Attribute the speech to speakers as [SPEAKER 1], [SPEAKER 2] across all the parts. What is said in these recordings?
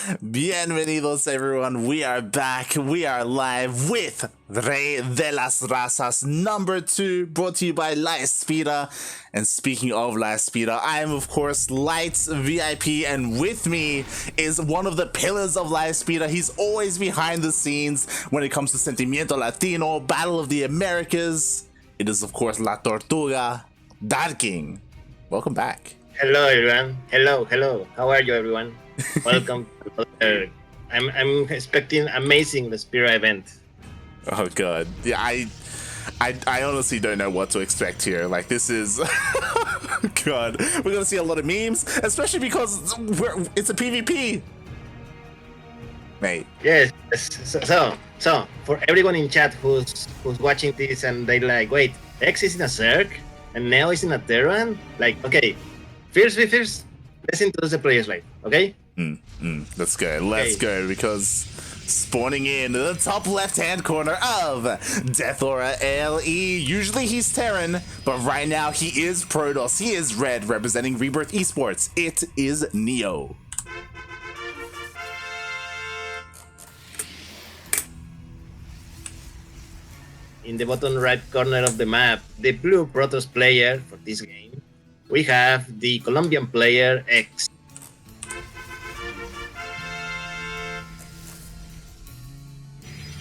[SPEAKER 1] Bienvenidos everyone, we are back, we are live with Rey de las Razas number 2, brought to you by Espira. And speaking of Espira, I am of course Light's VIP, and with me is one of the pillars of Espira. He's always behind the scenes when it comes to Sentimiento Latino, Battle of the Americas. It is of course La Tortuga, Duckling. Welcome back.
[SPEAKER 2] Hello everyone. Hello. How are you everyone? Welcome. I'm expecting amazing the Espira event.
[SPEAKER 1] Oh god. Yeah, I honestly don't know what to expect here. Like, this is god. We're gonna see a lot of memes, especially because it's a PvP. Mate.
[SPEAKER 2] Yes. So for everyone in chat who's watching this and they like, wait, X is in a Zerg and Neo is in a Terran? Like, okay. First, let's introduce the players, right? Okay?
[SPEAKER 1] Let's go, because spawning in the top left-hand corner of Death Aura ALE. Usually he's Terran, but right now he is Protoss. He is red, representing Rebirth Esports. It is Neo.
[SPEAKER 2] In the bottom right corner of the map, the blue Protoss player for this game, we have the Colombian player X.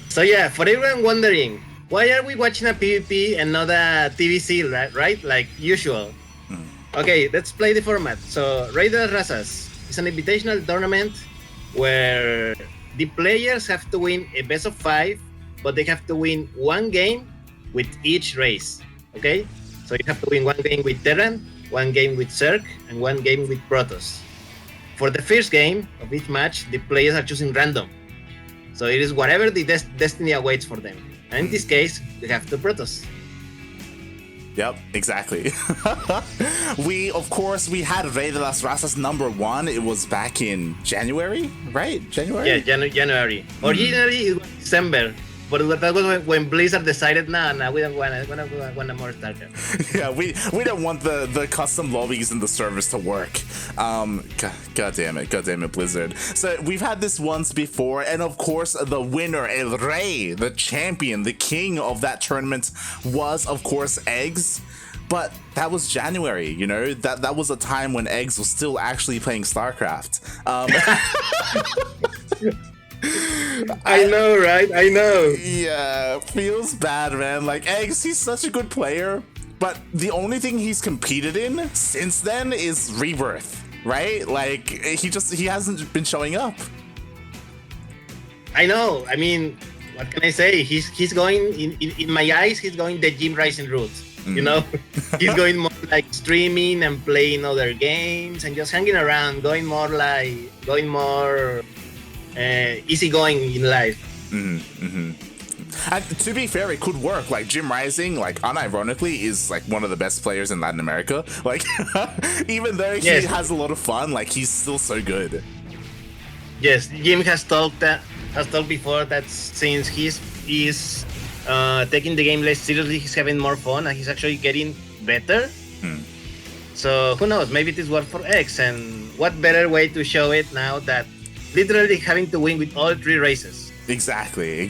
[SPEAKER 2] So yeah, for everyone wondering, why are we watching a PvP and not a TVC, right? Like usual. Okay, let's play the format. So Razas is an invitational tournament where the players have to win a best of 5, but they have to win one game with each race. Okay? So you have to win one game with Terran, one game with Zerg, and one game with Protoss. For the first game of each match, the players are choosing random. So it is whatever the destiny awaits for them. And in this case, we have the Protoss.
[SPEAKER 1] Yep, exactly. we had Rey de las Razas number 1. It was back in January, right? January?
[SPEAKER 2] Yeah, January. Originally, it was December. But that was when Blizzard decided, nah, we don't want more StarCraft.
[SPEAKER 1] Yeah, we don't want the custom lobbies in the servers to work. God damn it, Blizzard. So we've had this once before, and of course the winner, El Rey, the champion, the king of that tournament, was of course eGGz. But that was January, you know, that was a time when eGGz was still actually playing StarCraft.
[SPEAKER 2] I know, right? I know.
[SPEAKER 1] Yeah, feels bad, man. Like, eGGz, he's such a good player, but the only thing he's competed in since then is Rebirth, right? Like, he hasn't been showing up.
[SPEAKER 2] I know. I mean, what can I say? He's going in my eyes. He's going the Jim Rising route. You know, he's going more like streaming and playing other games and just hanging around. Going more easygoing in life.
[SPEAKER 1] And to be fair, it could work. Like, Jim Rising, like, unironically, is like one of the best players in Latin America. Like, even though he has a lot of fun, like, he's still so good.
[SPEAKER 2] Yes, Jim has talked before that since he's taking the game less seriously, he's having more fun and he's actually getting better. So who knows? Maybe it is work for X, and what better way to show it now that literally having to win with all 3 races.
[SPEAKER 1] Exactly.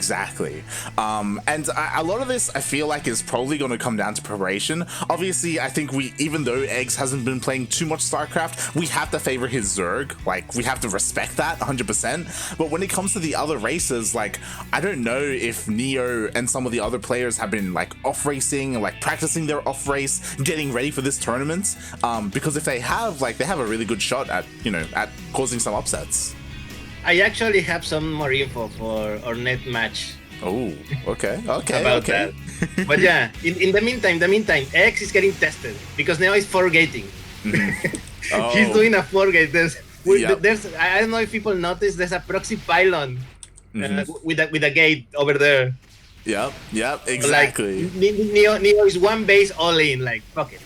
[SPEAKER 1] And a lot of this, I feel like, is probably going to come down to preparation. Obviously, I think even though eGGz hasn't been playing too much StarCraft, we have to favor his Zerg. Like, we have to respect that 100%. But when it comes to the other races, like, I don't know if Neo and some of the other players have been, like, off-racing, like, practicing their off-race, getting ready for this tournament. Because if they have, like, they have a really good shot at, you know, at causing some upsets.
[SPEAKER 2] I actually have some more info for our net match.
[SPEAKER 1] Oh, okay.
[SPEAKER 2] About that. But yeah, in the meantime, X is getting tested because now he's 4-gating.
[SPEAKER 1] Oh.
[SPEAKER 2] He's doing a 4-gate. There's I don't know if people notice, there's a proxy pylon with a gate over there.
[SPEAKER 1] Yep, exactly.
[SPEAKER 2] Like, Neo is one base all in, like, fuck it.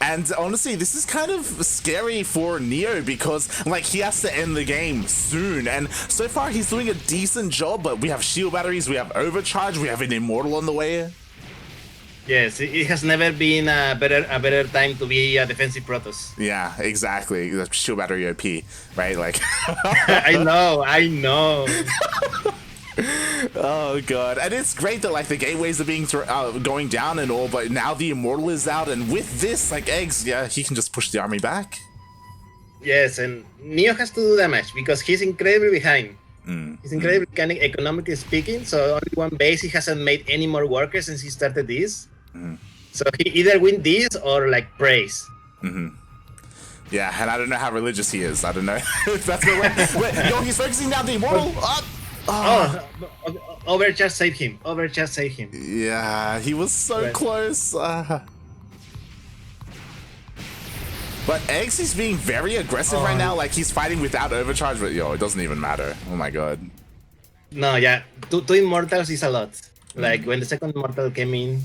[SPEAKER 1] And honestly, this is kind of scary for Neo because, like, he has to end the game soon, and so far he's doing a decent job, but we have shield batteries, we have overcharge, we have an immortal on the way.
[SPEAKER 2] Yes, it has never been a better time to be a defensive Protoss.
[SPEAKER 1] Yeah, exactly. The shield battery OP, right? Like,
[SPEAKER 2] I know.
[SPEAKER 1] oh god, and it's great that like the gateways are being going down and all, but now the immortal is out, and with this, like eGGz, yeah, he can just push the army back.
[SPEAKER 2] Yes, and Neo has to do damage because he's incredibly behind. He's incredibly kind of economically speaking, so only one base. He hasn't made any more workers since he started this. So he either win this or like praise.
[SPEAKER 1] Yeah, and I don't know how religious he is. I don't know if that's the way. Wait, yo, he's focusing down the immortal.
[SPEAKER 2] Overcharge save him. Overcharge save him.
[SPEAKER 1] Yeah, he was so close. But eGGz is being very aggressive right now. Like he's fighting without overcharge, but yo, it doesn't even matter. Oh my god.
[SPEAKER 2] No, yeah, two immortals is a lot. Like when the second immortal came in.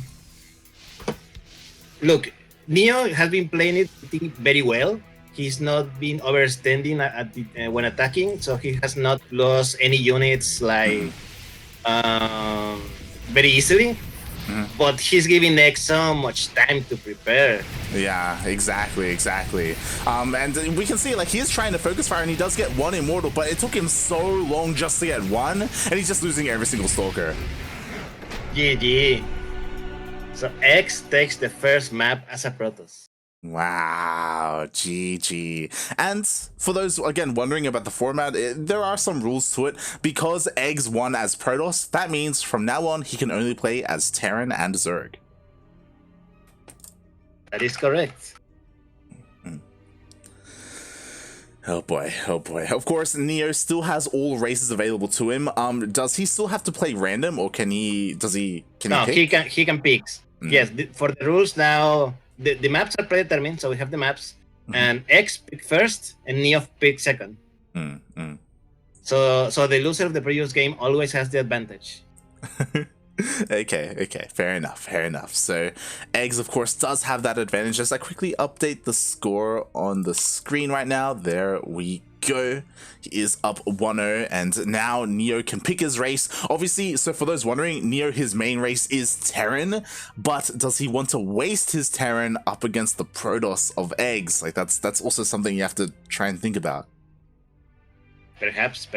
[SPEAKER 2] Look, Neo has been playing it I think, very well. He's not been overstanding when attacking, so he has not lost any units like very easily. But he's giving eGGz so much time to prepare.
[SPEAKER 1] Yeah, exactly. And we can see like he is trying to focus fire, and he does get one immortal, but it took him so long just to get one, and he's just losing every single stalker.
[SPEAKER 2] GG. So eGGz takes the first map as a Protoss.
[SPEAKER 1] Wow, GG. And for those, again, wondering about the format, there are some rules to it. Because eGGz won as Protoss, that means from now on, he can only play as Terran and Zerg.
[SPEAKER 2] That is correct.
[SPEAKER 1] Oh boy. Of course, Neo still has all races available to him. Does he still have to play random, or can he pick?
[SPEAKER 2] He can pick. Yes, for the rules now, the maps are predetermined, so we have the maps, and eGGz pick first and Neo pick second. So the loser of the previous game always has the advantage.
[SPEAKER 1] Okay, fair enough. So eGGz, of course, does have that advantage. As I quickly update the score on the screen right now, there we go. He is up 1-0, and now Neo can pick his race. Obviously, so for those wondering, Neo, his main race is Terran, but does he want to waste his Terran up against the Protoss of eGGz? Like that's also something you have to try and think about.
[SPEAKER 2] Perhaps.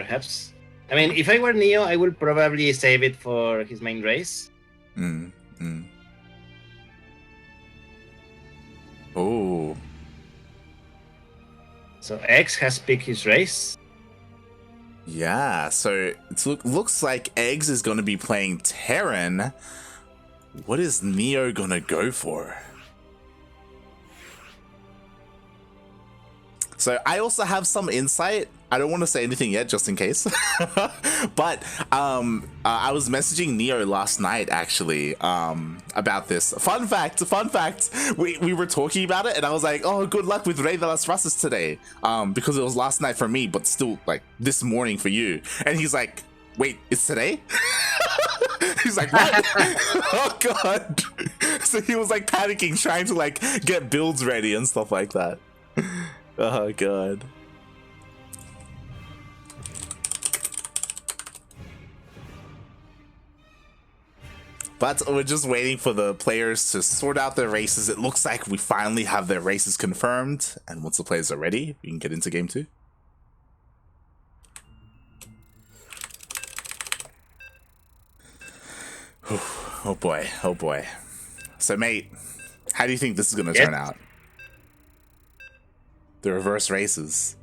[SPEAKER 2] I mean, if I were Neo, I would probably save it for his main race.
[SPEAKER 1] Oh.
[SPEAKER 2] So eGGz has picked his race.
[SPEAKER 1] Yeah, so it looks like eGGz is going to be playing Terran. What is Neo going to go for? So I also have some insight. I don't want to say anything yet, just in case. But I was messaging Neo last night, actually, about this. Fun fact. We were talking about it, and I was like, oh, good luck with Razas today. Because it was last night for me, but still, like, this morning for you. And he's like, wait, it's today? He's like, what? Oh, God. So he was, like, panicking, trying to, like, get builds ready and stuff like that. Oh, God. But we're just waiting for the players to sort out their races. It looks like we finally have their races confirmed. And once the players are ready, we can get into game 2. Oh boy. So mate, how do you think this is going to turn out? The reverse races.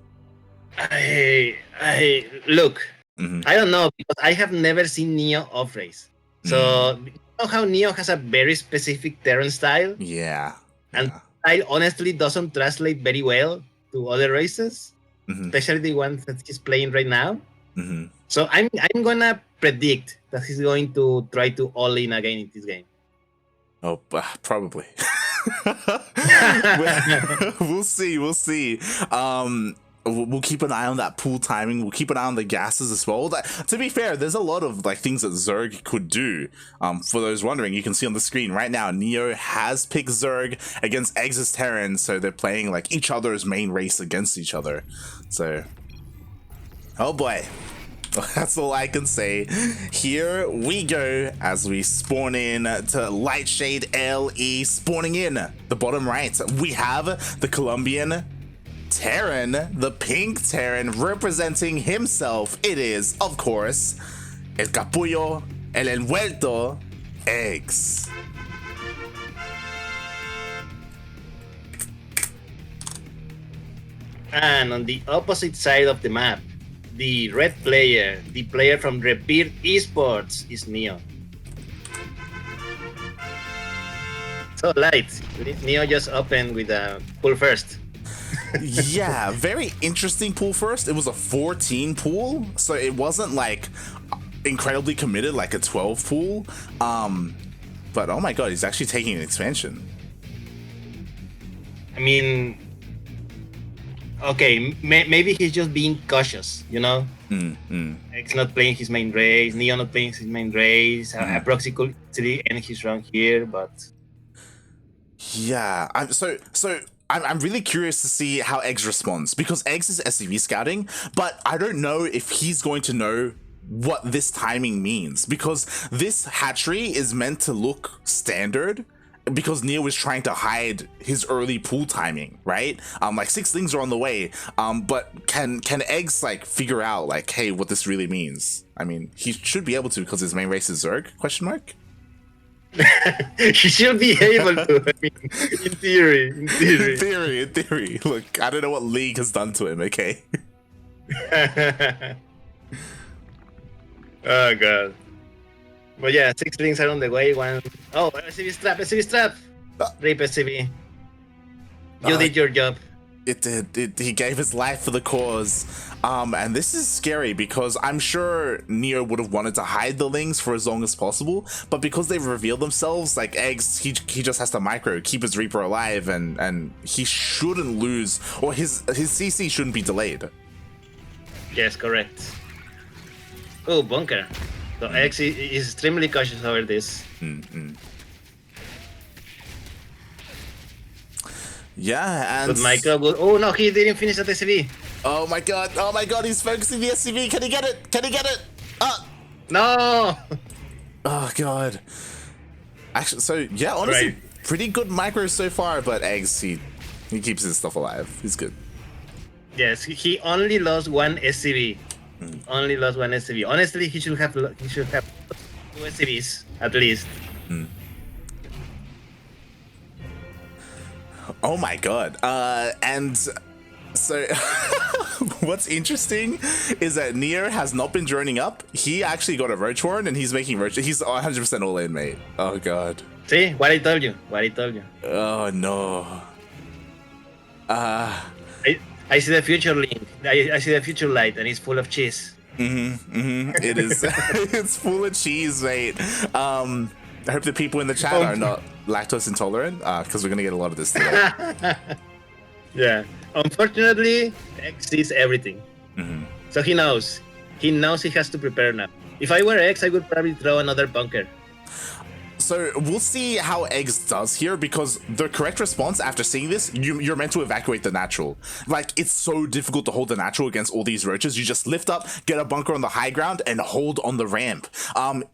[SPEAKER 2] I look, I don't know, because I have never seen Neo off race. So you know how Neo has a very specific Terran style?
[SPEAKER 1] Yeah.
[SPEAKER 2] And style honestly doesn't translate very well to other races, especially the ones that he's playing right now. So I'm gonna predict that he's going to try to all in again in this game.
[SPEAKER 1] Oh, probably. We'll see. We'll keep an eye on that pool timing. We'll keep an eye on the gases as well. To be fair, there's a lot of like things that Zerg could do. For those wondering, you can see on the screen right now, Neo has picked Zerg against eGGz's Terran, so they're playing like each other's main race against each other. So, oh boy. That's all I can say. Here we go as we spawn in to Lightshade LE. Spawning in the bottom right, we have the Colombian Terran, the pink Terran, representing himself. It is, of course, El Capullo, El Envuelto, eGGz.
[SPEAKER 2] And on the opposite side of the map, the red player, the player from Rebirth Esports, is Neo. So light. Neo just opened with a pull first.
[SPEAKER 1] Yeah, very interesting pool first. It was a 14 pool, so it wasn't like incredibly committed like a 12 pool. But oh my god, he's actually taking an expansion.
[SPEAKER 2] I mean, okay, maybe he's just being cautious, you know? Egg's not playing his main race, Neo not playing his main race, Proxy could easily end his run here, but...
[SPEAKER 1] Yeah, I'm really curious to see how eGGz responds, because eGGz is SCV scouting, but I don't know if he's going to know what this timing means, because this hatchery is meant to look standard, because Neo is trying to hide his early pool timing, right? Like 6 things are on the way, but can eGGz like figure out like, hey, what this really means? I mean, he should be able to, because his main race is Zerg, question mark?
[SPEAKER 2] He should be able to, I mean, in theory.
[SPEAKER 1] In theory. Look, I don't know what League has done to him, okay?
[SPEAKER 2] Oh god. But yeah, 6 things are on the way. One. Oh, SCV strap. Rip SCV. You did your job.
[SPEAKER 1] It did. He gave his life for the cause. And this is scary because I'm sure Neo would have wanted to hide the Lings for as long as possible, but because they've revealed themselves, like eGGz, he just has to micro, keep his Reaper alive, and he shouldn't lose, or his CC shouldn't be delayed.
[SPEAKER 2] Yes, correct. Oh, bunker. So eGGz is extremely cautious over this.
[SPEAKER 1] Yeah, and...
[SPEAKER 2] But micro good. Oh no, he didn't finish at SCV.
[SPEAKER 1] Oh my god, he's focusing the SCV. Can he get it?
[SPEAKER 2] No!
[SPEAKER 1] Oh god. Actually, so yeah, honestly,
[SPEAKER 2] Right.
[SPEAKER 1] pretty good micros so far, but eGGz, he keeps his stuff alive. He's good.
[SPEAKER 2] Yes, he only lost 1 SCV. Only lost 1 SCV. Honestly, he should have 2 SCVs at least.
[SPEAKER 1] Oh my god. And so what's interesting is that Nier has not been droning up. He actually got a Roach Horn and he's making Roach. He's 100% all in, mate. Oh god.
[SPEAKER 2] See, what I told you.
[SPEAKER 1] Oh no.
[SPEAKER 2] I see the future link. I see the future light, and it's full of cheese.
[SPEAKER 1] It is. It's full of cheese, mate. I hope the people in the chat are not lactose intolerant, because we're gonna get a lot of this today.
[SPEAKER 2] Yeah. Unfortunately, X sees everything. So he knows. He knows he has to prepare now. If I were X, I would probably throw another bunker.
[SPEAKER 1] So we'll see how eGGz does here, because the correct response after seeing this, you're meant to evacuate the natural. Like, it's so difficult to hold the natural against all these roaches. You just lift up, get a bunker on the high ground, and hold on the ramp.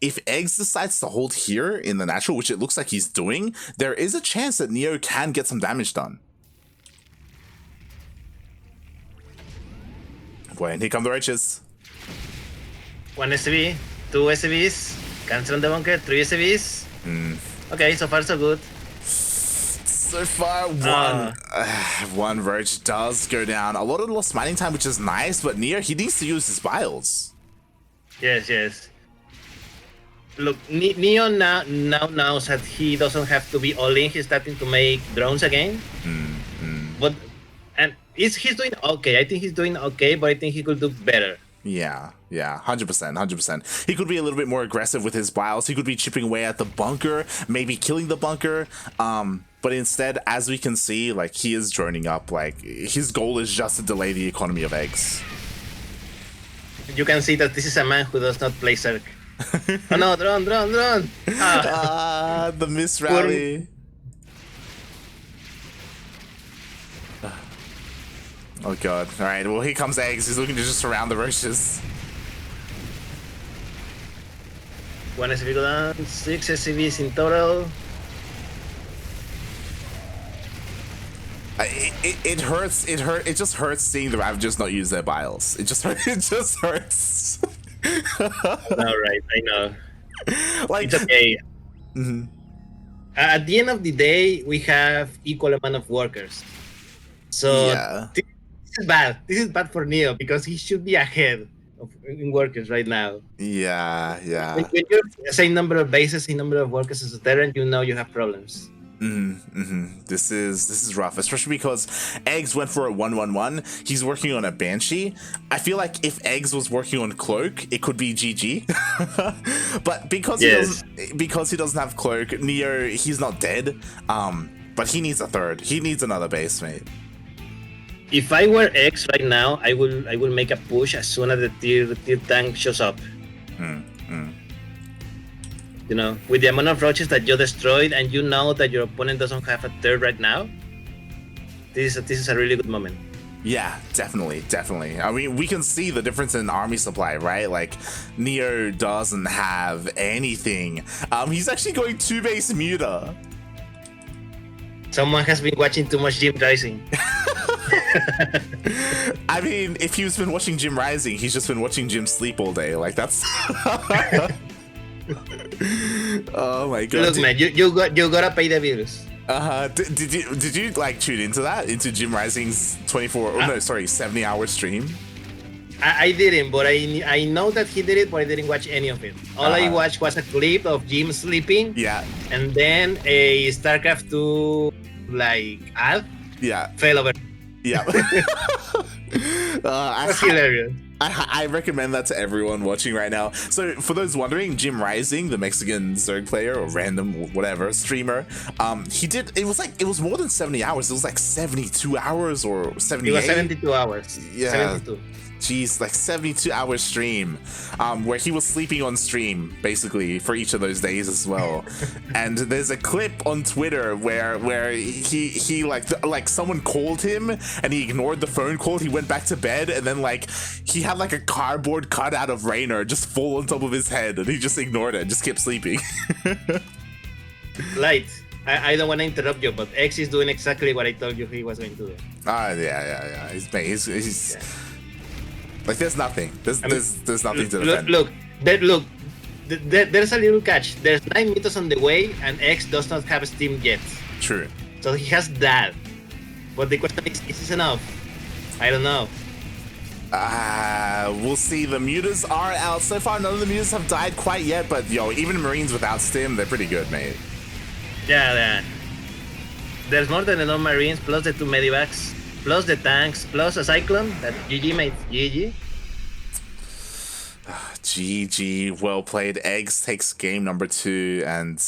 [SPEAKER 1] If eGGz decides to hold here in the natural, which it looks like he's doing, there is a chance that Neo can get some damage done. Boy, and here come the roaches.
[SPEAKER 2] 1 SCV, 2 SCVs, cancel on the bunker, 3 SCVs. Okay, so far so good.
[SPEAKER 1] So far, one roach does go down. A lot of lost mining time, which is nice, but Neo, he needs to use his biles.
[SPEAKER 2] Yes. Look, Neo now knows that he doesn't have to be all in. He's starting to make drones again. But he's doing okay. I think he's doing okay, but I think he could do better.
[SPEAKER 1] Yeah, 100%. He could be a little bit more aggressive with his biles. He could be chipping away at the bunker, maybe killing the bunker. But instead, as we can see, like, he is droning up. Like, his goal is just to delay the economy of eGGz.
[SPEAKER 2] You can see that this is a man who does not play Zerg. Oh no, drone!
[SPEAKER 1] The miss rally. Oh god. Alright, well, here comes eGGz. He's looking to just surround the roaches.
[SPEAKER 2] One SCV go down, 6 SCVs in total.
[SPEAKER 1] It hurts. It just hurts seeing the Ravagers not use their biles. It just hurts. It just hurts.
[SPEAKER 2] No, right? I know.
[SPEAKER 1] Like,
[SPEAKER 2] It's okay.
[SPEAKER 1] mhm.
[SPEAKER 2] At the end of the day, we have equal amount of workers. So
[SPEAKER 1] Yeah.
[SPEAKER 2] this is bad. This is bad for Neo because he should be ahead in workers right now.
[SPEAKER 1] Yeah. Yeah.
[SPEAKER 2] When you're the same number of bases, same number of workers as a Terran, you know you have problems.
[SPEAKER 1] This is rough, especially because eGGz went for a 1-1-1. He's working on a Banshee. I feel like if eGGz was working on Cloak, it could be GG. But because he doesn't have Cloak, Neo, he's not dead. But he needs a third. He needs another base, mate.
[SPEAKER 2] If I were X right now, I will make a push as soon as the tier tank shows up. You know, with the amount of roaches that you destroyed, and you know that your opponent doesn't have a third right now, this is a really good moment.
[SPEAKER 1] Yeah, definitely. I mean, we can see the difference in army supply, right? Like, Neo doesn't have anything. He's actually going 2-base Muta.
[SPEAKER 2] Someone has been watching too much Jim Rising.
[SPEAKER 1] I mean, if he's been watching Jim Rising, he's just been watching Jim sleep all day. Like, that's... Oh my god.
[SPEAKER 2] Look, man, you gotta pay the bills.
[SPEAKER 1] Did you like tune into Jim Rising's 70-hour stream?
[SPEAKER 2] I didn't, but I know that he did it, but I didn't watch any of it. All I watched was a clip of Jim sleeping.
[SPEAKER 1] Yeah.
[SPEAKER 2] And then a StarCraft 2 like ad.
[SPEAKER 1] Yeah.
[SPEAKER 2] Fell over.
[SPEAKER 1] Yeah.
[SPEAKER 2] That's hilarious.
[SPEAKER 1] I recommend that to everyone watching right now. So for those wondering, Jim Rising, the Mexican Zerg player or random whatever streamer, it was more than 70 hours. It was like 72 hours or 78.
[SPEAKER 2] It was 72 hours.
[SPEAKER 1] Yeah.
[SPEAKER 2] 72.
[SPEAKER 1] Jeez, like 72-hour stream, where he was sleeping on stream basically for each of those days as well. And there's a clip on Twitter where he like someone called him and he ignored the phone call. He went back to bed and then like he had like a cardboard cutout of Raynor just fall on top of his head and he just ignored it and just kept sleeping.
[SPEAKER 2] Light. I don't want to interrupt you, but X is doing exactly what I told you he was going to do.
[SPEAKER 1] Yeah. He's yeah. Like there's nothing. There's nothing to defend.
[SPEAKER 2] Look. There's a little catch. There's 9 meters on the way, and X does not have Steam yet.
[SPEAKER 1] True.
[SPEAKER 2] So he has that. But the question is this enough? I don't know.
[SPEAKER 1] We'll see. The mutas are out. So far, none of the mutas have died quite yet, but yo, even Marines without Stim, they're pretty good, mate.
[SPEAKER 2] Yeah. There's more than enough Marines, plus the 2 medivacs, plus the tanks, plus a Cyclone. That GG, mate. GG.
[SPEAKER 1] GG. Well played. eGGz takes game number 2, and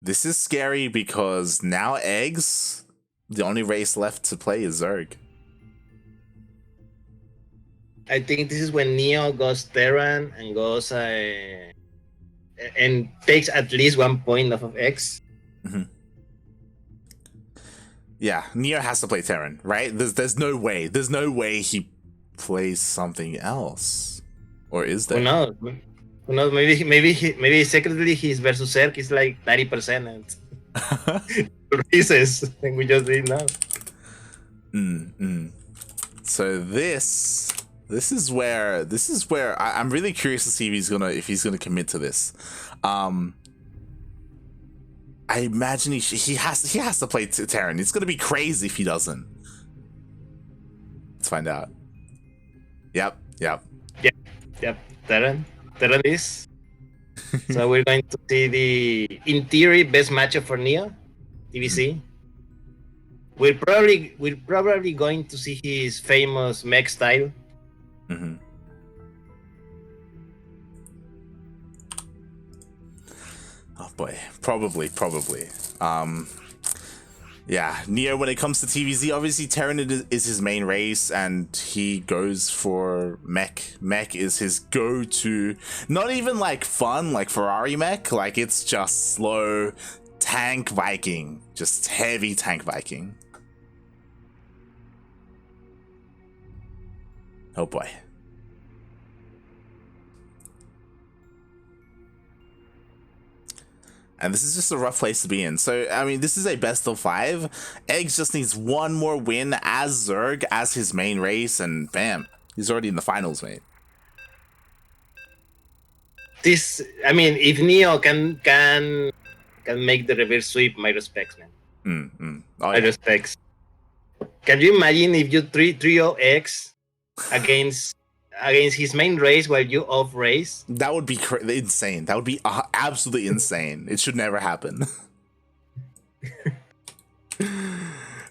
[SPEAKER 1] this is scary because now eGGz, the only race left to play is Zerg.
[SPEAKER 2] I think this is when Neo goes Terran and goes and takes at least 1 point off of X.
[SPEAKER 1] Mm-hmm. Yeah, Neo has to play Terran, right? There's no way. There's no way he plays something else, or is there?
[SPEAKER 2] Who knows? Maybe secretly his versus Zerg is like 90% and races, and we just didn't know.
[SPEAKER 1] So this is where I'm really curious to see if he's gonna commit to this. I imagine he has to play Terran. It's gonna be crazy if he doesn't. Let's find out. Yep.
[SPEAKER 2] Terran is. So we're going to see the, in theory, best matchup for Neo, TBC. We're probably going to see his famous mech style.
[SPEAKER 1] Mm-hmm. Oh boy, probably. Yeah, Neo, when it comes to TVZ, obviously Terran is his main race, and he goes for mech. Mech is his go-to. Not even like fun, like Ferrari mech. Like it's just slow tank Viking, just heavy tank Viking. Oh boy. And this is just a rough place to be in. So, I mean, this is a best of 5. eGGz just needs one more win as Zerg, as his main race, and bam, he's already in the finals, mate.
[SPEAKER 2] This, I mean, if Neo can make the reverse sweep, my respects, man.
[SPEAKER 1] Oh,
[SPEAKER 2] my respects. Can you imagine if you trio eGGz against his main race while you off race?
[SPEAKER 1] That would be insane. That would be absolutely insane. It should never happen.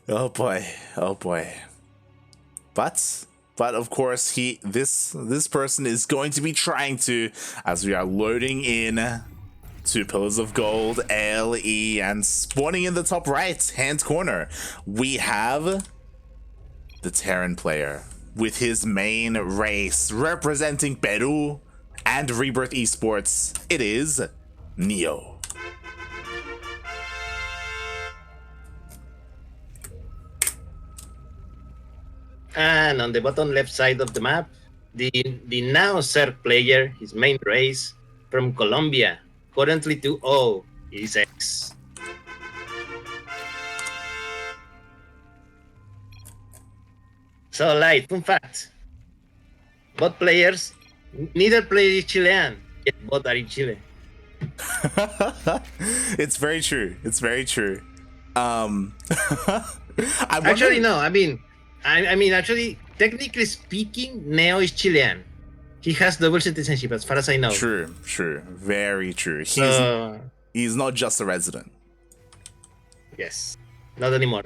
[SPEAKER 1] Oh boy. But of course this person is going to be trying to, as we are loading in 2 pillars of gold, LE, and spawning in the top right hand corner, we have the Terran player with his main race representing Peru and Rebirth Esports. It is Neo.
[SPEAKER 2] And on the bottom left side of the map, the now Zerg player, his main race from Colombia, currently 2-0, is eGGz. So, Light, fun fact. Both players, neither player is Chilean, yet both are in Chile.
[SPEAKER 1] It's very true.
[SPEAKER 2] Actually, no. I mean, actually, technically speaking, Neo is Chilean. He has double citizenship, as far as I know.
[SPEAKER 1] True. Very true. He's not just a resident.
[SPEAKER 2] Yes, not anymore.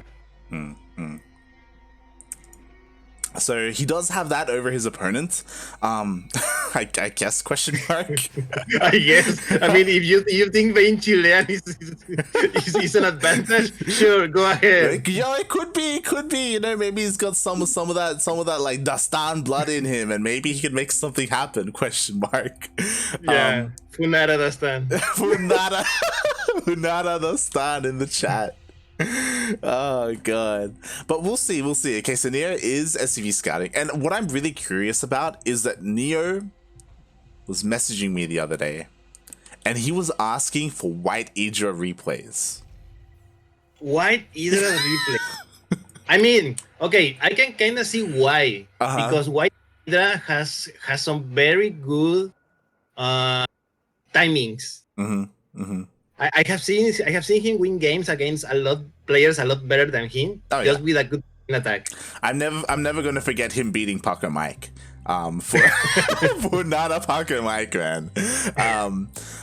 [SPEAKER 1] So he does have that over his opponent. I guess, question mark.
[SPEAKER 2] I guess. I mean, if you think being Chilean is an advantage, sure, go ahead.
[SPEAKER 1] Yeah, it could be. You know, maybe he's got some of that like Dastan blood in him, and maybe he could make something happen. Question mark.
[SPEAKER 2] Yeah, Funara Dastan.
[SPEAKER 1] Funara Dastan in the chat. Oh god, but we'll see. Okay, so Neo is SCV scouting, and what I'm really curious about is that Neo was messaging me the other day and he was asking for White Hydra replays.
[SPEAKER 2] White Hydra replay. I mean, okay, I can kind of see why, because White Hydra has some very good timings. I have seen him win games against players a lot better than him, with a good attack.
[SPEAKER 1] I'm never gonna forget him beating Pucker Mike. For not a Pucker Mike, man.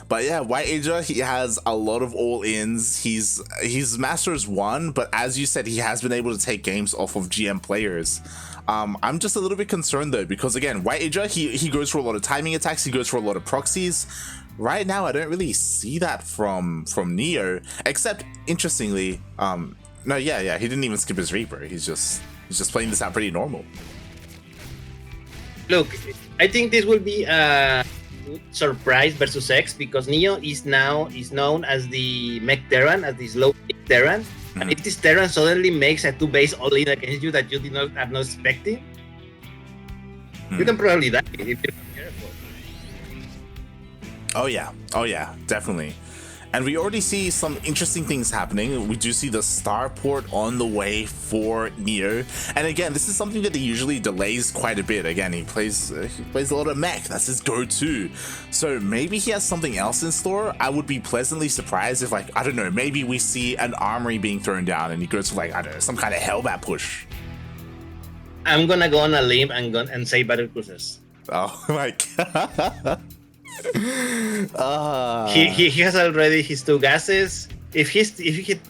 [SPEAKER 1] But yeah, White Hydra, he has a lot of all-ins. He's Masters 1, but as you said, he has been able to take games off of GM players. I'm just a little bit concerned though, because again, White Hydra, he goes for a lot of timing attacks, he goes for a lot of proxies. Right now, I don't really see that from Neo, except interestingly, no, yeah, he didn't even skip his Reaper. He's just playing this out pretty normal.
[SPEAKER 2] Look, I think this will be a surprise versus eGGz, because Neo is known as the mech Terran, as the slow Terran, and if this Terran suddenly makes a 2-base all-in against you that you are not expecting, you can probably die if you're not careful.
[SPEAKER 1] Oh yeah, definitely. And we already see some interesting things happening. We do see the starport on the way for Neo. And again, this is something that he usually delays quite a bit. Again, he plays a lot of mech. That's his go-to. So maybe he has something else in store. I would be pleasantly surprised if, like, I don't know, maybe we see an armory being thrown down and he goes for, like, I don't know, some kind of Hellbat push.
[SPEAKER 2] I'm gonna go on a limb and say battle cruisers.
[SPEAKER 1] Oh my god.
[SPEAKER 2] He has already his 2 gases. If he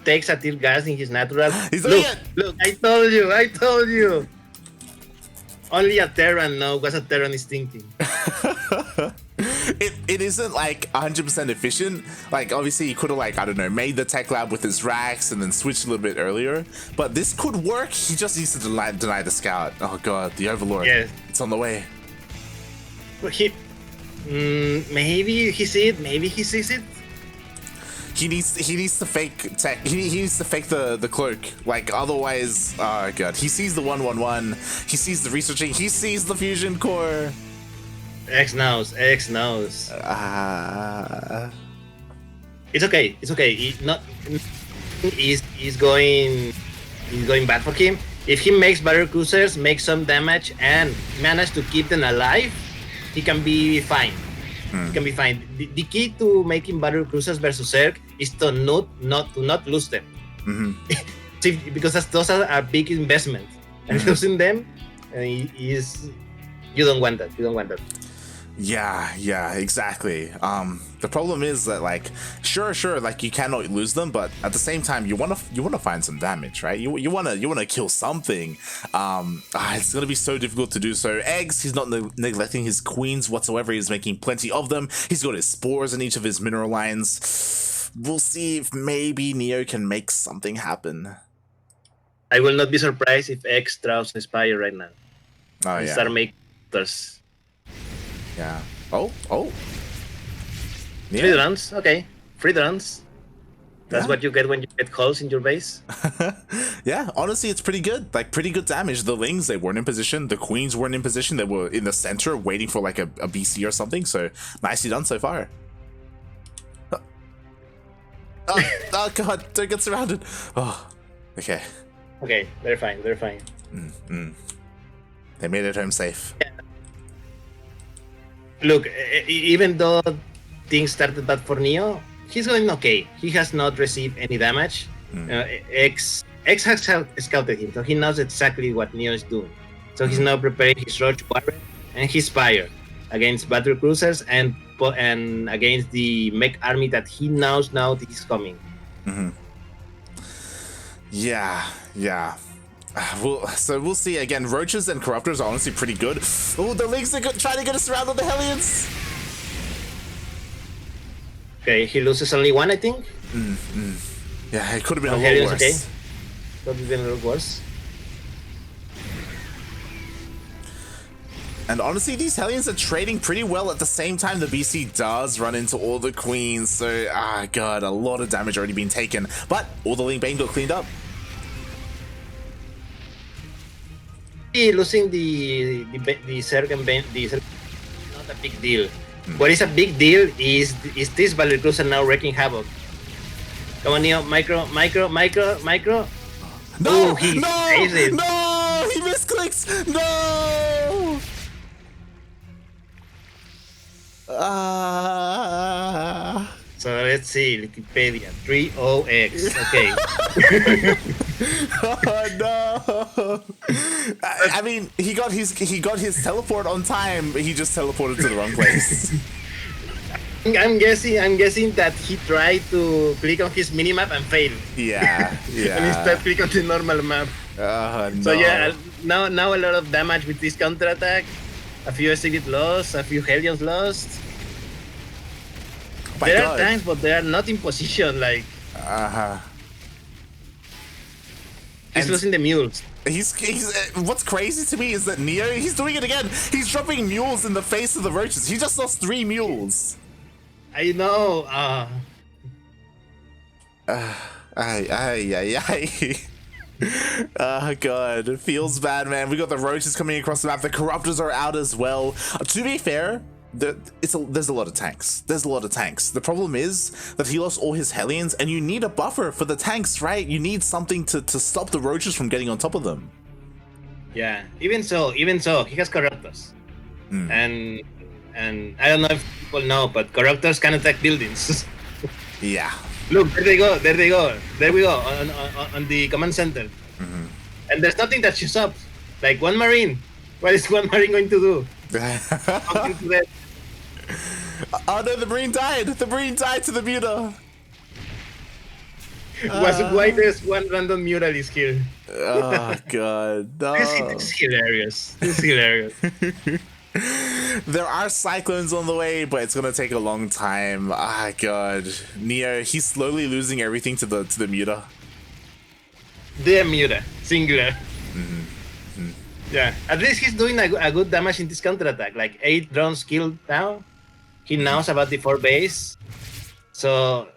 [SPEAKER 2] takes a tier gas in his natural, look, I told you. Only a Terran knows what a Terran is thinking.
[SPEAKER 1] It isn't like 100% efficient. Like, obviously he could have, like, I don't know, made the tech lab with his racks and then switched a little bit earlier, but this could work. He just needs to deny the scout. Oh god, the Overlord. Yes. It's on the way.
[SPEAKER 2] But maybe he sees it, maybe he sees it.
[SPEAKER 1] He needs to fake tech. He needs to fake the cloak. Like, otherwise, oh god. He sees the 111. He sees the researching. He sees the fusion core.
[SPEAKER 2] X knows. It's okay. It's okay. He's going bad for him. If he makes battle cruisers, make some damage, and manage to keep them alive, he can be fine. He can be fine. The key to making battle cruisers versus Zerg is to not lose them. See, because those are a big investment, and losing them is you don't want that. You don't want that.
[SPEAKER 1] Yeah, exactly. The problem is that, like, sure, like, you cannot lose them, but at the same time, you wanna find some damage, right? You wanna kill something. It's gonna be so difficult to do so. Eggs, he's not neglecting his queens whatsoever. He's making plenty of them. He's got his spores in each of his mineral lines. We'll see if maybe Neo can make something happen.
[SPEAKER 2] I will not be surprised if X draws Espira right now.
[SPEAKER 1] Oh yeah.
[SPEAKER 2] Start making those.
[SPEAKER 1] Yeah. Oh.
[SPEAKER 2] Yeah. 3 runs. Okay. 3 runs. That's what you get when you get holes in your base.
[SPEAKER 1] Yeah, honestly, it's pretty good. Like, pretty good damage. The Lings, they weren't in position. The Queens weren't in position. They were in the center waiting for, like, a BC or something. So, nicely done so far. Oh, God. Don't get surrounded. Oh, okay.
[SPEAKER 2] Okay, they're fine. They're fine.
[SPEAKER 1] They made it home safe.
[SPEAKER 2] Yeah. Look, even though things started bad for Neo, he's going okay. He has not received any damage. X has scouted him, so he knows exactly what Neo is doing. So he's now preparing his Roach Warren and his Spire against battle cruisers and against the mech army that he knows now this is coming.
[SPEAKER 1] Yeah. So we'll see. Again, Roaches and Corruptors are honestly pretty good. Oh, the Lings are trying to get us around on the Hellions.
[SPEAKER 2] Okay, he loses only 1, I think.
[SPEAKER 1] Yeah, it could have been a lot worse.
[SPEAKER 2] Okay. Could have been a little worse.
[SPEAKER 1] And honestly, these Hellions are trading pretty well at the same time the BC does run into all the Queens. So, God, a lot of damage already been taken. But all the Link Bane got cleaned up.
[SPEAKER 2] Losing the Zerg and Bane, not a big deal. What is a big deal is this battle cruiser now wreaking havoc. Come on, Neo, micro.
[SPEAKER 1] No,
[SPEAKER 2] he
[SPEAKER 1] misclicks. No.
[SPEAKER 2] So let's see, Wikipedia, 30X. Okay.
[SPEAKER 1] Oh no! I mean, he got his teleport on time, but he just teleported to the wrong place.
[SPEAKER 2] I'm guessing that he tried to click on his minimap and failed.
[SPEAKER 1] Yeah.
[SPEAKER 2] And instead click on the normal map.
[SPEAKER 1] No.
[SPEAKER 2] So yeah, now a lot of damage with this counterattack. A few Exhibit lost, a few Hellions lost. There are times, but they are not in position. Like. He's losing the mules.
[SPEAKER 1] He's what's crazy to me is that Neo, he's doing it again. He's dropping mules in the face of the Roaches. He just lost 3 mules.
[SPEAKER 2] I know.
[SPEAKER 1] Oh god, it feels bad, man. We got the Roaches coming across the map. The Corruptors are out as well. To be fair, there's a lot of tanks. The problem is that he lost all his Hellions, and you need a buffer for the tanks, right? You need something to stop the Roaches from getting on top of them.
[SPEAKER 2] Yeah, even so, he has Corruptors. And I don't know if people know, but Corruptors can attack buildings.
[SPEAKER 1] Yeah.
[SPEAKER 2] Look, there they go. There we go, on the command center. And there's nothing that shows up. Like, 1 Marine. What is 1 Marine going to do?
[SPEAKER 1] Oh no, the Marine died! The Marine died to the Muta!
[SPEAKER 2] Why there's 1 random mural is here?
[SPEAKER 1] Oh god, no.
[SPEAKER 2] This is hilarious.
[SPEAKER 1] There are cyclones on the way, but it's gonna take a long time. God. Neo, he's slowly losing everything to the Muta.
[SPEAKER 2] The Muta, singular. Yeah, at least he's doing a good damage in this counterattack. Like 8 drones killed now. He knows about the 4 base. So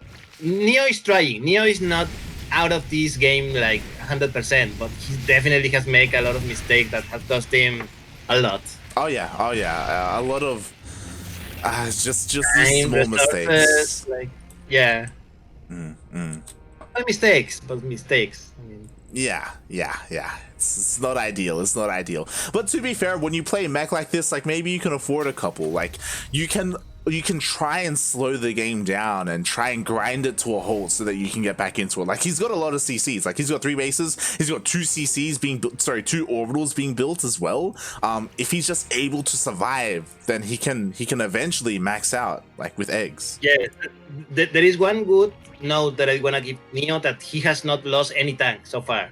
[SPEAKER 2] Neo is trying. Neo is not out of this game like 100%, but he definitely has made a lot of mistakes that have cost him a lot.
[SPEAKER 1] Oh yeah. A lot of just these small mistakes.
[SPEAKER 2] Like, yeah. But mistakes. I mean,
[SPEAKER 1] Yeah. It's not ideal. It's not ideal. But to be fair, when you play mech like this, like maybe you can afford a couple. Like you can try and slow the game down and try and grind it to a halt so that you can get back into it. Like he's got a lot of CCs. Like he's got 3 bases. He's got 2 CCs being built. Sorry, 2 orbitals being built as well. If he's just able to survive, then he can eventually max out like with eggs.
[SPEAKER 2] yeah, there is one good note that I wanna give Neo, that he has not lost any tank so far.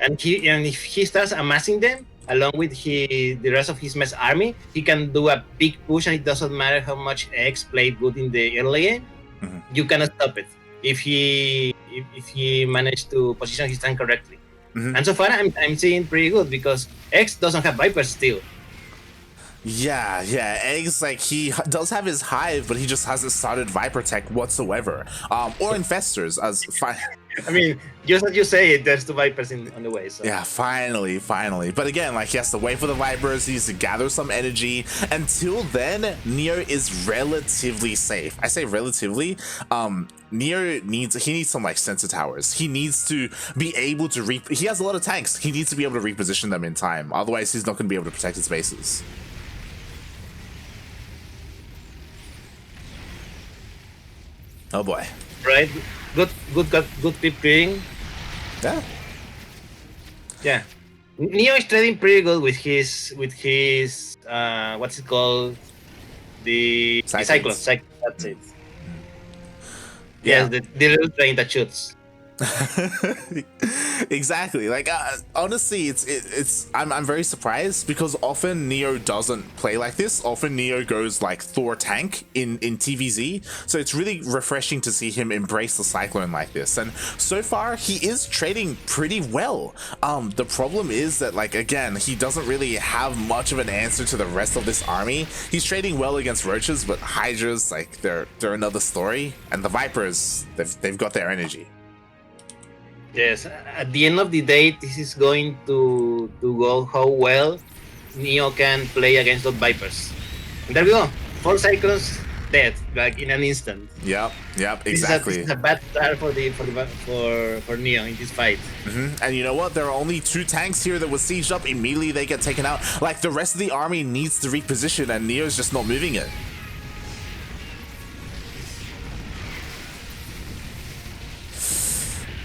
[SPEAKER 2] And if he starts amassing them along with the rest of his mess army, he can do a big push, and it doesn't matter how much X played good in the early game. You cannot stop it if he managed to position his tank correctly. And so far, I'm seeing pretty good because X doesn't have Vipers still.
[SPEAKER 1] Yeah, eggs, like he does have his hive, but he just hasn't started Viper tech whatsoever, or infestors as
[SPEAKER 2] I mean, just as you say, there's 2 Vipers on the way. So.
[SPEAKER 1] Yeah, finally. But again, like he has to wait for the Vipers. He needs to gather some energy. Until then, Neo is relatively safe. I say relatively. Neo needs some like sensor towers. He needs to be able to he has a lot of tanks. He needs to be able to reposition them in time. Otherwise, he's not going to be able to protect his bases. Oh boy.
[SPEAKER 2] Right. Good keep trading.
[SPEAKER 1] Yeah.
[SPEAKER 2] Yeah. Neo is trading pretty good with his what's it called? The Cyclone. That's it.
[SPEAKER 1] Yeah.
[SPEAKER 2] Yes, the little train that shoots.
[SPEAKER 1] Exactly. Like honestly, I'm very surprised because often Neo doesn't play like this. Often Neo goes like Thor tank in TVZ, so it's really refreshing to see him embrace the Cyclone like this. And so far he is trading pretty well. The problem is that, like, again, he doesn't really have much of an answer to the rest of this army. He's trading well against roaches, but hydras, like, they're another story, and the Vipers, they've got their energy.
[SPEAKER 2] Yes, at the end of the day, this is going to go how well Neo can play against those Vipers. And there we go. 4 Cyclones dead, like in an instant.
[SPEAKER 1] Yep, exactly.
[SPEAKER 2] This is a bad start for Neo in this fight.
[SPEAKER 1] And you know what? There are only 2 tanks here that was sieged up. Immediately they get taken out. Like, the rest of the army needs to reposition, and Neo's just not moving it.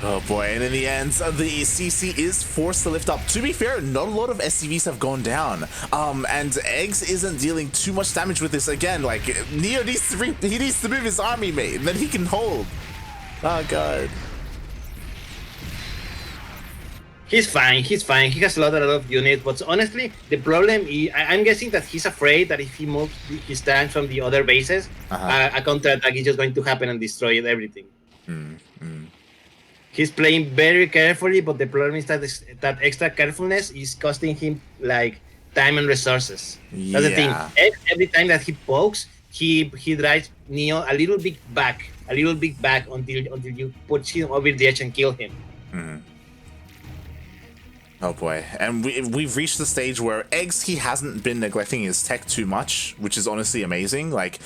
[SPEAKER 1] Oh boy, and in the end, the CC is forced to lift up. To be fair, not a lot of SCVs have gone down. And Eggs isn't dealing too much damage with this. Again, like, Neo needs to move his army, mate, and then he can hold. Oh god.
[SPEAKER 2] He's fine. He has a lot of units, but honestly, the problem is, I'm guessing that he's afraid that if he moves his tanks from the other bases, a counterattack is just going to happen and destroy everything. He's playing very carefully, but the problem is that extra carefulness is costing him like time and resources.
[SPEAKER 1] Yeah.
[SPEAKER 2] That's the thing. Every time that he pokes, he drives Neo a little bit back until you put him over the edge and kill him.
[SPEAKER 1] Oh boy, and we've reached the stage where Eggs, he hasn't been neglecting his tech too much, which is honestly amazing. Like,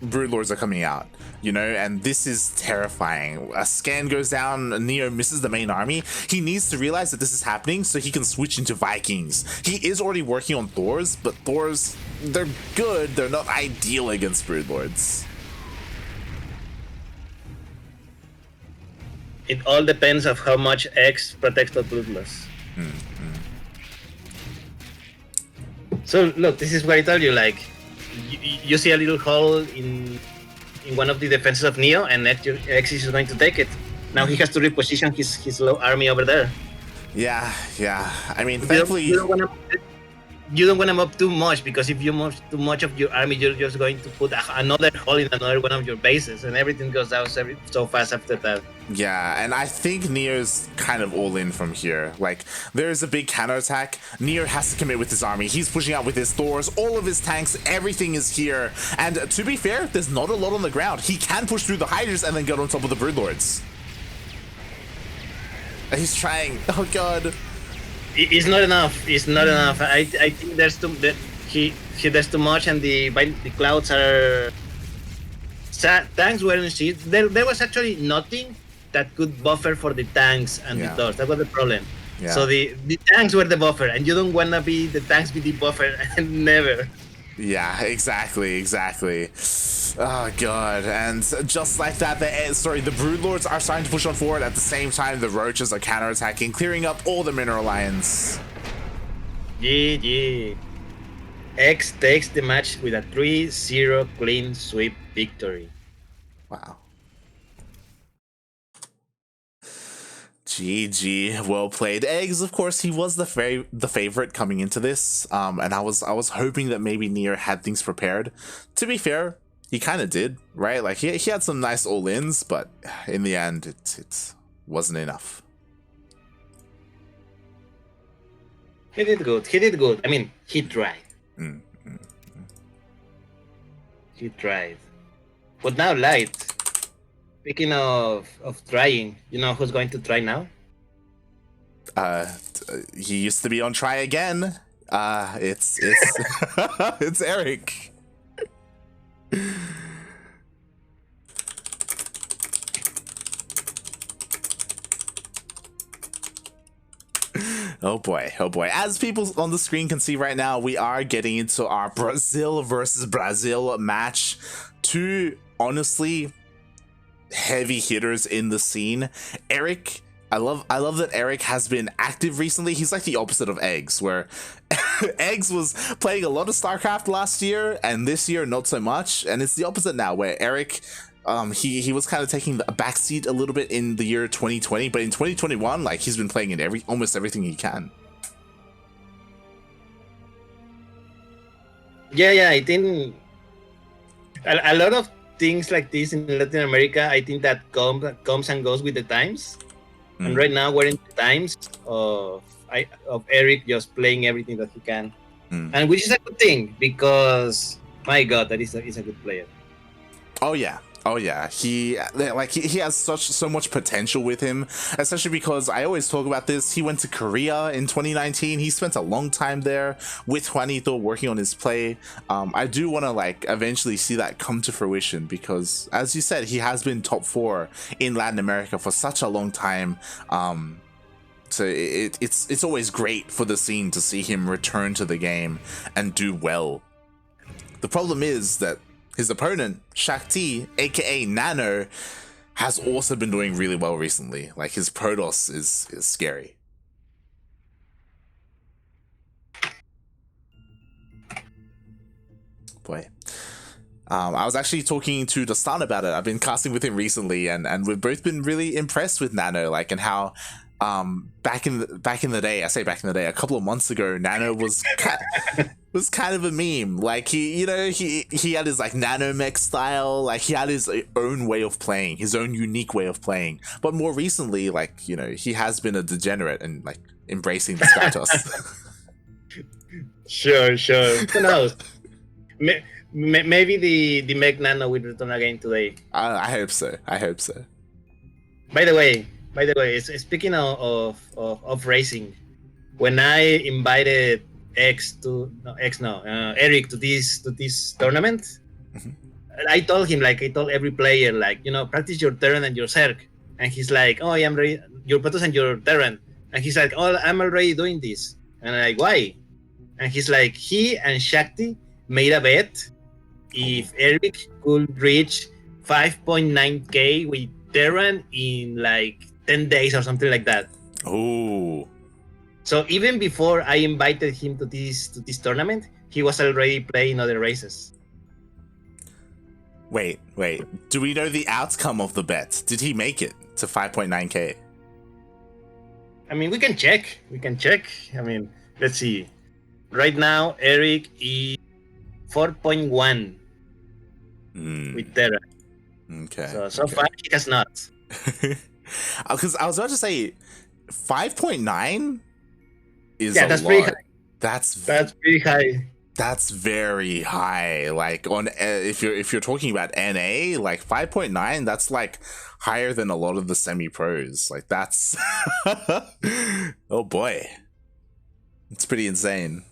[SPEAKER 1] Broodlords are coming out, you know, and this is terrifying. A scan goes down, Neo misses the main army. He needs to realize that this is happening so he can switch into Vikings. He is already working on Thors, but Thors, they're good, they're not ideal against Broodlords.
[SPEAKER 2] It all depends of how much X protects the Broodlords. So look, this is what I told you, like, you see a little hole in one of the defenses of Neo, and X is going to take it. Now he has to reposition his low army over there.
[SPEAKER 1] Yeah. I mean, thankfully...
[SPEAKER 2] You don't want to move too much, because if you move too much of your army, you're just going to put another hole in another one of your bases, and everything goes down so fast after that.
[SPEAKER 1] Yeah, and I think Neo's kind of all in from here. Like, there's a big counterattack. Neo has to commit with his army. He's pushing out with his Thors, all of his tanks, everything is here. And to be fair, there's not a lot on the ground. He can push through the Hydras and then get on top of the Broodlords. He's trying. Oh god.
[SPEAKER 2] It's not enough. It's not enough. I think there's too much, and the clouds are tanks weren't shit. There was actually nothing that could buffer for the tanks and the doors. That was the problem.
[SPEAKER 1] Yeah.
[SPEAKER 2] So the tanks were the buffer, and you don't wanna be the tanks with the buffer, and never.
[SPEAKER 1] Yeah, exactly. Oh god, and just like that, the Broodlords are starting to push on forward. At the same time, the Roaches are counterattacking, clearing up all the mineral lines.
[SPEAKER 2] GG. X takes the match with a 3-0 clean sweep victory.
[SPEAKER 1] Wow. GG, well played. eGGz, of course, he was the favorite coming into this, and I was hoping that maybe Nier had things prepared. To be fair, he kind of did, right? Like he had some nice all-ins, but in the end, it wasn't enough.
[SPEAKER 2] He did good. I mean, he tried. He tried. But now, Light, speaking of trying, you know who's going to try now?
[SPEAKER 1] He used to be on Try Again. It's it's Erik. Oh boy. As people on the screen can see right now, we are getting into our Brazil versus Brazil match. Two, honestly, heavy hitters in the scene. Erik, I love that Erik has been active recently. He's like the opposite of eGGz, where eGGz was playing a lot of StarCraft last year, and this year not so much. And it's the opposite now, where Erik, he was kind of taking a backseat a little bit in the year 2020, but in 2021, like, he's been playing in almost everything he can.
[SPEAKER 2] Yeah, I think a lot of things like this in Latin America, I think that comes and goes with the times. And right now we're in the times of Erik just playing everything that he can, and which is a good thing, because my God, that is a good player.
[SPEAKER 1] Oh yeah, he has so much potential with him, especially because I always talk about this. He went to Korea in 2019. He spent a long time there with Juanito working on his play. I do want to like eventually see that come to fruition, because as you said, he has been top 4 in Latin America for such a long time. So it's always great for the scene to see him return to the game and do well. The problem is that his opponent, Shakti, aka Nano, has also been doing really well recently. Like, his Protoss is scary. Boy. I was actually talking to Dastan about it. I've been casting with him recently, and we've both been really impressed with Nano, like, and how back in the day, I say back in the day, a couple of months ago, Nano was kind of a meme. Like, he had his like nanomech style, like he had his own way of playing, his own unique way of playing. But more recently, like, he has been a degenerate and like embracing the Stratos.
[SPEAKER 2] Sure. Who knows? Maybe the mech nano will return again today.
[SPEAKER 1] I hope so.
[SPEAKER 2] By the way, speaking of racing, when I invited Erik to this tournament, I told him, like I told every player, like, practice your Terran and your Zerg, and he's like, oh, I'm ready, your Protoss and your Terran, and he's like, oh, I'm already doing this, and I'm like, why? And he's like, he and Shakti made a bet if Erik could reach 5.9k with Terran in like 10 days or something like that.
[SPEAKER 1] Oh.
[SPEAKER 2] So even before I invited him to this tournament, he was already playing other races.
[SPEAKER 1] Wait. Do we know the outcome of the bet? Did he make it to 5.9k?
[SPEAKER 2] I mean, we can check. I mean, let's see. Right now, Erik is 4.1 with Terra.
[SPEAKER 1] Okay.
[SPEAKER 2] So far, he has not.
[SPEAKER 1] Because I was about to say, 5.9 is
[SPEAKER 2] that's
[SPEAKER 1] lot.
[SPEAKER 2] pretty high.
[SPEAKER 1] That's
[SPEAKER 2] pretty high.
[SPEAKER 1] That's very high. Like, on if you're talking about NA, like 5.9, that's like higher than a lot of the semi-pros. Like, that's oh boy, it's pretty insane.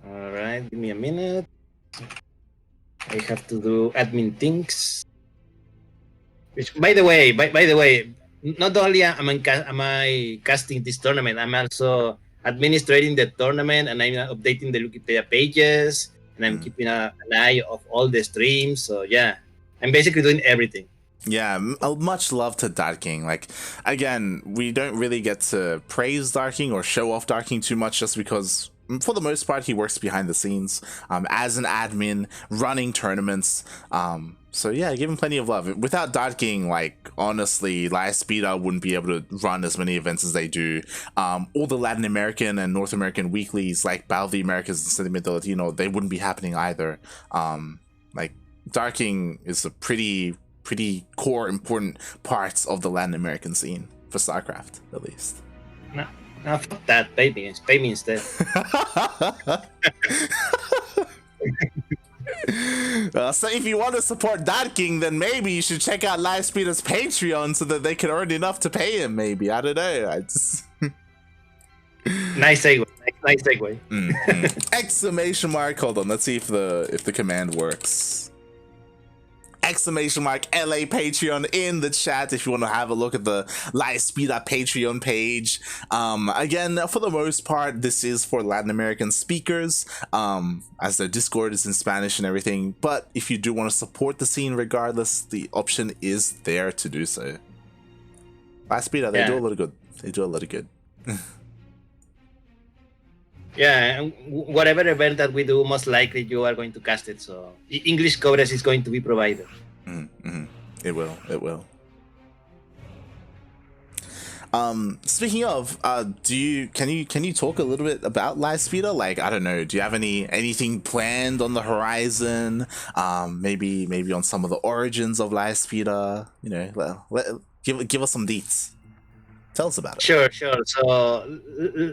[SPEAKER 2] All right, give me a minute. I have to do admin things. Which, by the way, not only am I casting this tournament, I'm also administrating the tournament, and I'm updating the Wikipedia pages, and I'm keeping an eye of all the streams. So yeah, I'm basically doing everything.
[SPEAKER 1] Yeah, much love to Darking. Like, again, we don't really get to praise Darking or show off Darking too much just because, for the most part, he works behind the scenes as an admin, running tournaments. So yeah, give him plenty of love. Without Darking, like, honestly, Espira wouldn't be able to run as many events as they do. All the Latin American and North American weeklies, like Battle of the Americas and Sentimiento Latino, they wouldn't be happening either. Like, Darking is a pretty core important parts of the Latin American scene for StarCraft, at least.
[SPEAKER 2] No, fuck that. Pay me instead.
[SPEAKER 1] So if you want to support Darking, then maybe you should check out Livespeeder's Patreon so that they can earn enough to pay him. Maybe, I don't know.
[SPEAKER 2] Nice segue. Nice segue.
[SPEAKER 1] Exclamation mark. Hold on. Let's see if the command works. Exclamation mark LA Patreon in the chat if you want to have a look at the Livespeeder Patreon page. Again, for the most part, this is for Latin American speakers, as their Discord is in Spanish and everything. But if you do want to support the scene regardless, the option is there to do so. Livespeeder, they do a lot of good. They do a lot of good.
[SPEAKER 2] Yeah, and whatever event that we do, most likely you are going to cast it. So English coverage is going to be provided.
[SPEAKER 1] It will. Speaking of, can you talk a little bit about Livespeeder? Like, I don't know, do you have anything planned on the horizon? Maybe on some of the origins of Livespeeder. You know, give us some deets. Tell us about it.
[SPEAKER 2] Sure. So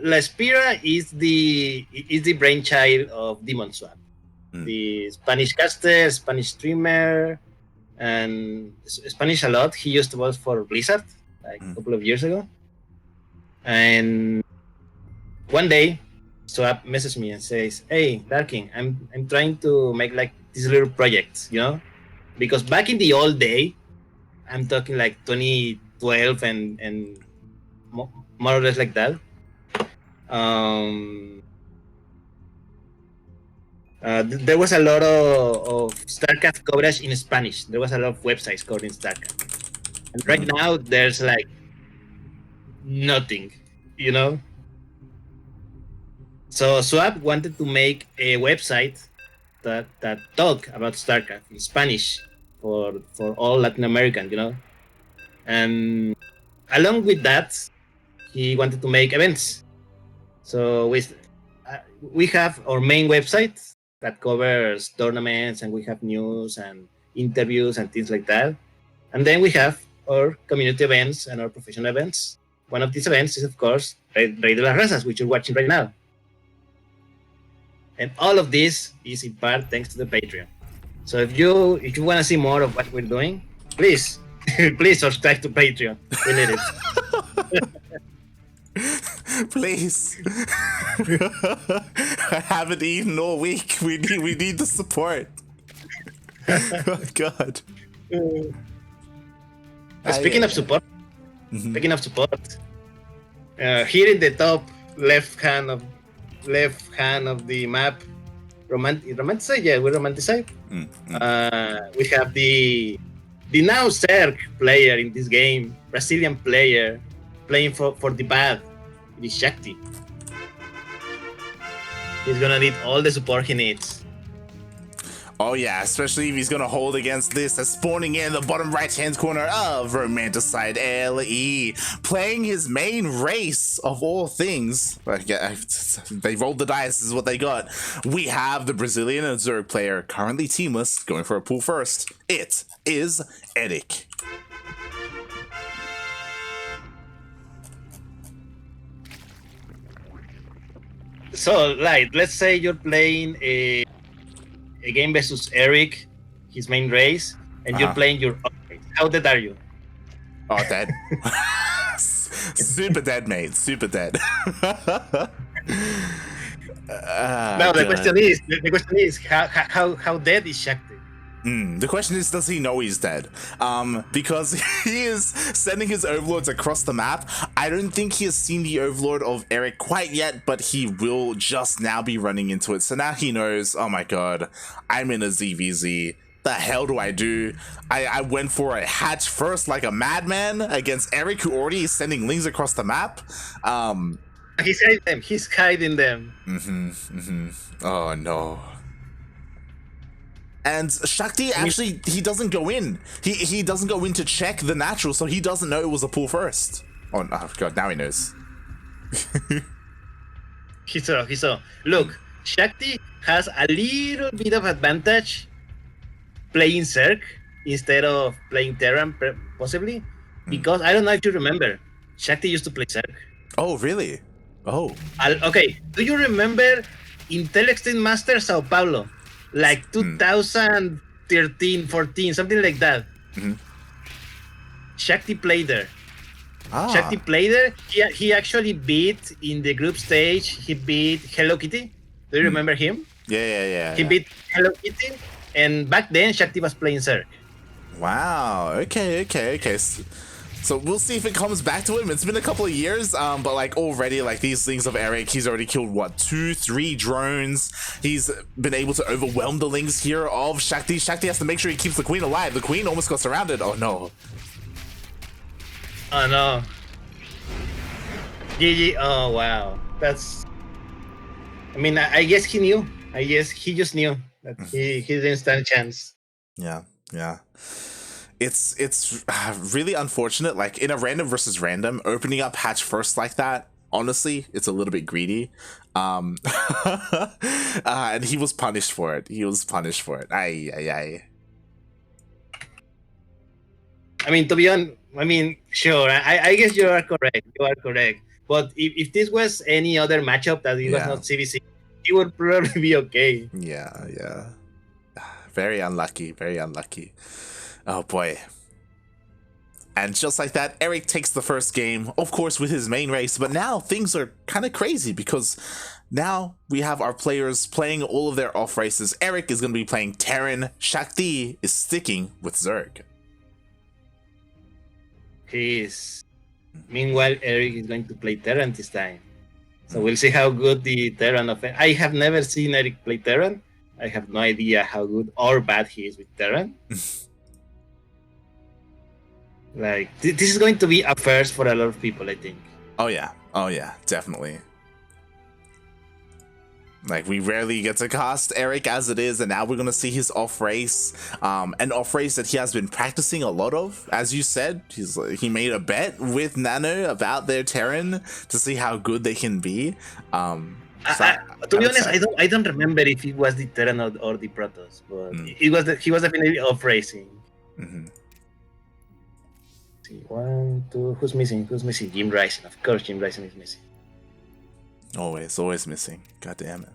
[SPEAKER 2] Espira is the brainchild of Demon Swap, the Spanish caster, Spanish streamer, and Spanish a lot. He used to work for Blizzard like a couple of years ago. And one day, Swap messages me and says, "Hey, Darking, I'm trying to make like these little projects, you know, because back in the old day, I'm talking like 2012 and more or less like that. There was a lot of StarCraft coverage in Spanish. There was a lot of websites covering StarCraft. And right now, there's like nothing, you know? So Swap wanted to make a website that talk about StarCraft in Spanish for all Latin American, you know? And along with that, he wanted to make events. So we have our main website that covers tournaments, and we have news and interviews and things like that. And then we have our community events and our professional events. One of these events is, of course, Rey de las Razas, which you're watching right now. And all of this is in part thanks to the Patreon. So if you want to see more of what we're doing, please subscribe to Patreon. We need it.
[SPEAKER 1] Please. I haven't eaten all week. We need the support. Oh God.
[SPEAKER 2] Speaking of support, here in the top left hand of the map, romanticize. Yeah, we romanticize. We have the now Zerg player in this game, Brazilian player, playing for the bad. It is Shakti. He's gonna need all the support he needs.
[SPEAKER 1] Oh yeah, especially if he's gonna hold against this as spawning in the bottom right-hand corner of Romanticide LE, playing his main race of all things. They rolled the dice, this is what they got. We have the Brazilian and Zerg player, currently teamless, going for a pool first. It is Erik.
[SPEAKER 2] So, like, let's say you're playing a game versus Erik, his main race, and you're playing your own race. How dead are you?
[SPEAKER 1] Oh, dead. Super dead, mate. Super dead.
[SPEAKER 2] Now the question is how dead is Shakti?
[SPEAKER 1] The question is, does he know he's dead? Because he is sending his overlords across the map. I don't think he has seen the overlord of Erik quite yet, but he will just now be running into it. So now he knows, oh my god, I'm in a ZVZ. The hell do I do? I went for a hatch first like a madman against Erik, who already is sending lings across the map.
[SPEAKER 2] He's hiding them. He's hiding them.
[SPEAKER 1] Oh no. And Shakti actually, he doesn't go in. He doesn't go in to check the natural, so he doesn't know it was a pull first. Oh god, now he knows.
[SPEAKER 2] He saw. Look, Shakti has a little bit of advantage playing Zerg instead of playing Terran, possibly. Because I don't know if you remember, Shakti used to play Zerg.
[SPEAKER 1] Oh, really? Oh.
[SPEAKER 2] Okay, do you remember Intel Extreme Master Sao Paulo? Like 2013, 14, something like that. Shakti played there. Shakti played there. He actually beat in the group stage. He beat Hello Kitty. Do you remember him?
[SPEAKER 1] Yeah.
[SPEAKER 2] He beat Hello Kitty, and back then Shakti was playing Zerg.
[SPEAKER 1] Wow. Okay. So we'll see if it comes back to him. It's been a couple of years, but like already, like these things of Erik, he's already killed what, 2-3 drones. He's been able to overwhelm the lings here of Shakti. Shakti has to make sure he keeps the queen alive. The queen almost got surrounded. Oh no.
[SPEAKER 2] Oh no. GG. Oh wow. That's. I mean, I guess he knew. I guess he just knew that he didn't stand a chance.
[SPEAKER 1] Yeah. It's really unfortunate, like in a random versus random, opening up hatch first like that, honestly, it's a little bit greedy. And he was punished for it. Aye.
[SPEAKER 2] I mean, to be honest, sure, I guess you are correct. But if this was any other matchup that it was not CVC, it would probably be okay.
[SPEAKER 1] Yeah. Very unlucky. Oh boy. And just like that, Erik takes the first game, of course with his main race, but now things are kind of crazy because now we have our players playing all of their off races. Erik is going to be playing Terran. Shakti is sticking with Zerg.
[SPEAKER 2] He is. Meanwhile, Erik is going to play Terran this time. So we'll see how good the Terran of... I have never seen Erik play Terran. I have no idea how good or bad he is with Terran. Like, this is going to be a first for a lot of people, I think.
[SPEAKER 1] Oh yeah, definitely. Like, we rarely get to cast Erik as it is, and now we're going to see his off race. An off race that he has been practicing a lot of. As you said, he made a bet with Nano about their Terran to see how good they can be.
[SPEAKER 2] To be honest, I don't remember if it was the Terran or the Protoss, but he was definitely off racing. See, 1, 2, who's missing? Jim Rising, of course. Jim Rising is missing.
[SPEAKER 1] Always missing. God damn it.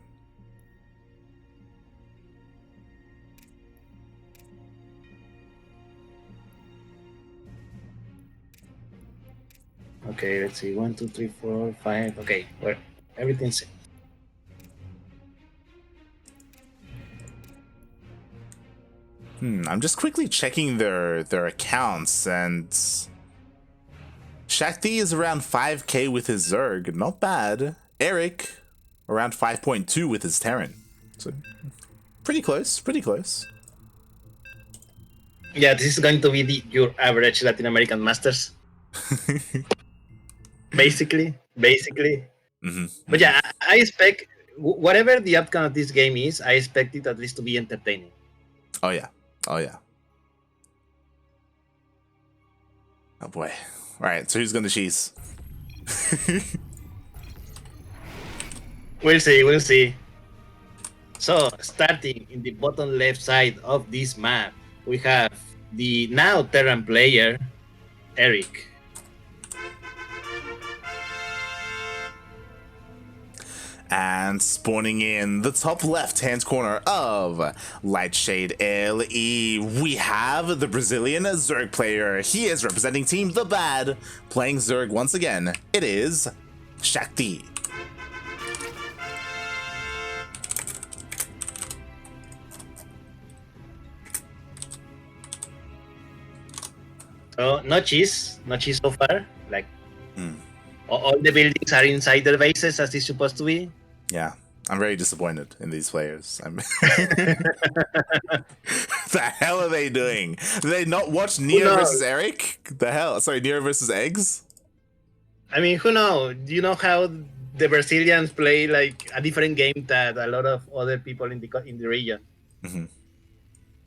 [SPEAKER 2] Okay, let's see. 1, 2, 3, 4, 5. Okay, where everything's set.
[SPEAKER 1] I'm just quickly checking their accounts, and Shakti is around 5k with his Zerg, not bad. Erik around 5.2 with his Terran, so pretty close.
[SPEAKER 2] Yeah, this is going to be your average Latin American Masters. basically. But yeah, I expect whatever the outcome of this game is, I expect it at least to be entertaining.
[SPEAKER 1] Oh yeah. Oh boy. All right, so who's gonna cheese?
[SPEAKER 2] We'll see. So, starting in the bottom left side of this map, we have the now Terran player, Erik.
[SPEAKER 1] And spawning in the top left-hand corner of Lightshade LE, we have the Brazilian Zerg player. He is representing Team The Bad, playing Zerg once again. It is Shakti.
[SPEAKER 2] No cheese, no cheese so far. Like
[SPEAKER 1] Mm.
[SPEAKER 2] all the buildings are inside their bases as it's supposed to be.
[SPEAKER 1] Yeah, I'm very disappointed in these players. The hell are they doing? Do they not watch Neo versus Erik? The hell? Sorry, Neo versus Eggs?
[SPEAKER 2] I mean, who knows? You know how the Brazilians play like a different game that a lot of other people in the region.
[SPEAKER 1] Mm-hmm.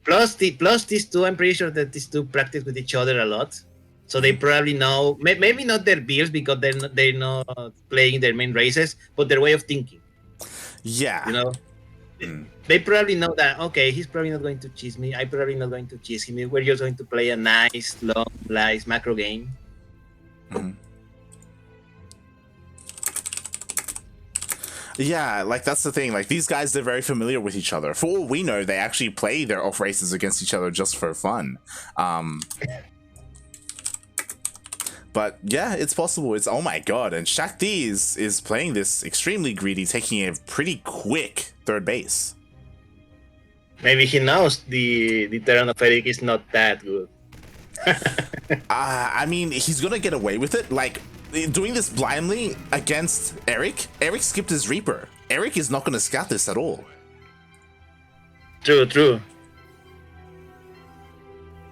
[SPEAKER 2] Plus these two, I'm pretty sure that these two practice with each other a lot, so they probably know. Maybe not their builds because they're not playing their main races, but their way of thinking.
[SPEAKER 1] Yeah,
[SPEAKER 2] You know, they probably know that. Okay, he's probably not going to cheese me. I'm probably not going to cheese him. We're just going to play a nice, long, nice macro game.
[SPEAKER 1] Mm-hmm. Yeah, like that's the thing. Like these guys, they're very familiar with each other. For all we know, they actually play their off races against each other just for fun. But yeah, it's possible. It's oh my god, and Shakti is playing this extremely greedy, taking a pretty quick third base.
[SPEAKER 2] Maybe he knows the turn of Erik is not that good.
[SPEAKER 1] I mean, he's gonna get away with it. Like doing this blindly against Erik. Erik skipped his Reaper. Erik is not gonna scout this at all.
[SPEAKER 2] True.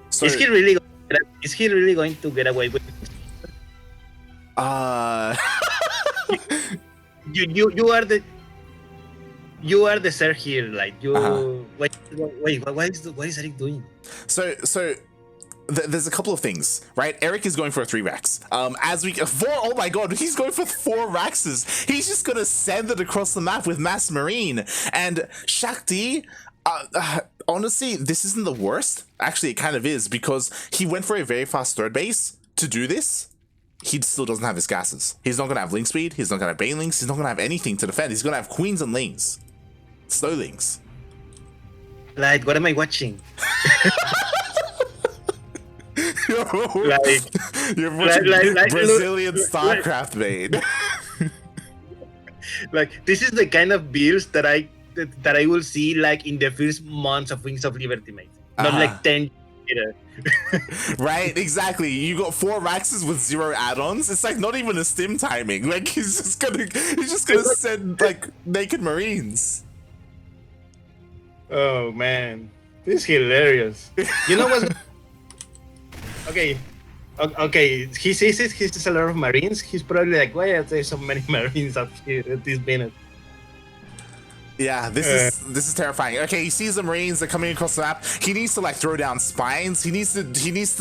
[SPEAKER 1] So,
[SPEAKER 2] is he really going to get away with it? you are the sir here, like you. Wait, what is Erik doing?
[SPEAKER 1] So there's a couple of things, right? Erik is going for a 3 Rax. Oh my god, he's going for 4 Raxes. He's just gonna send it across the map with Mass Marine. And Shakti, honestly, this isn't the worst. Actually, it kind of is, because he went for a very fast third base to do this. He still doesn't have his gases. He's not gonna have link speed, he's not gonna have banelings, he's not gonna have anything to defend. He's gonna have queens and lings. Slowlings.
[SPEAKER 2] Like, what am I watching?
[SPEAKER 1] You're watching Brazilian StarCraft, mate.
[SPEAKER 2] Like, this is the kind of builds that I will see like in the first months of Wings of Liberty, mate. Not like 10 later.
[SPEAKER 1] Right, exactly. You got 4 Raxes with 0 add-ons. It's like not even a stim timing. Like he's just gonna send like naked Marines.
[SPEAKER 2] Oh man, this is hilarious. You know what? Okay. He sees it. He sees a lot of Marines. He's probably like, why are there so many Marines up here at this minute?
[SPEAKER 1] Yeah, this is terrifying. Okay, he sees the Marines, they're coming across the map. He needs to like throw down spines. He needs to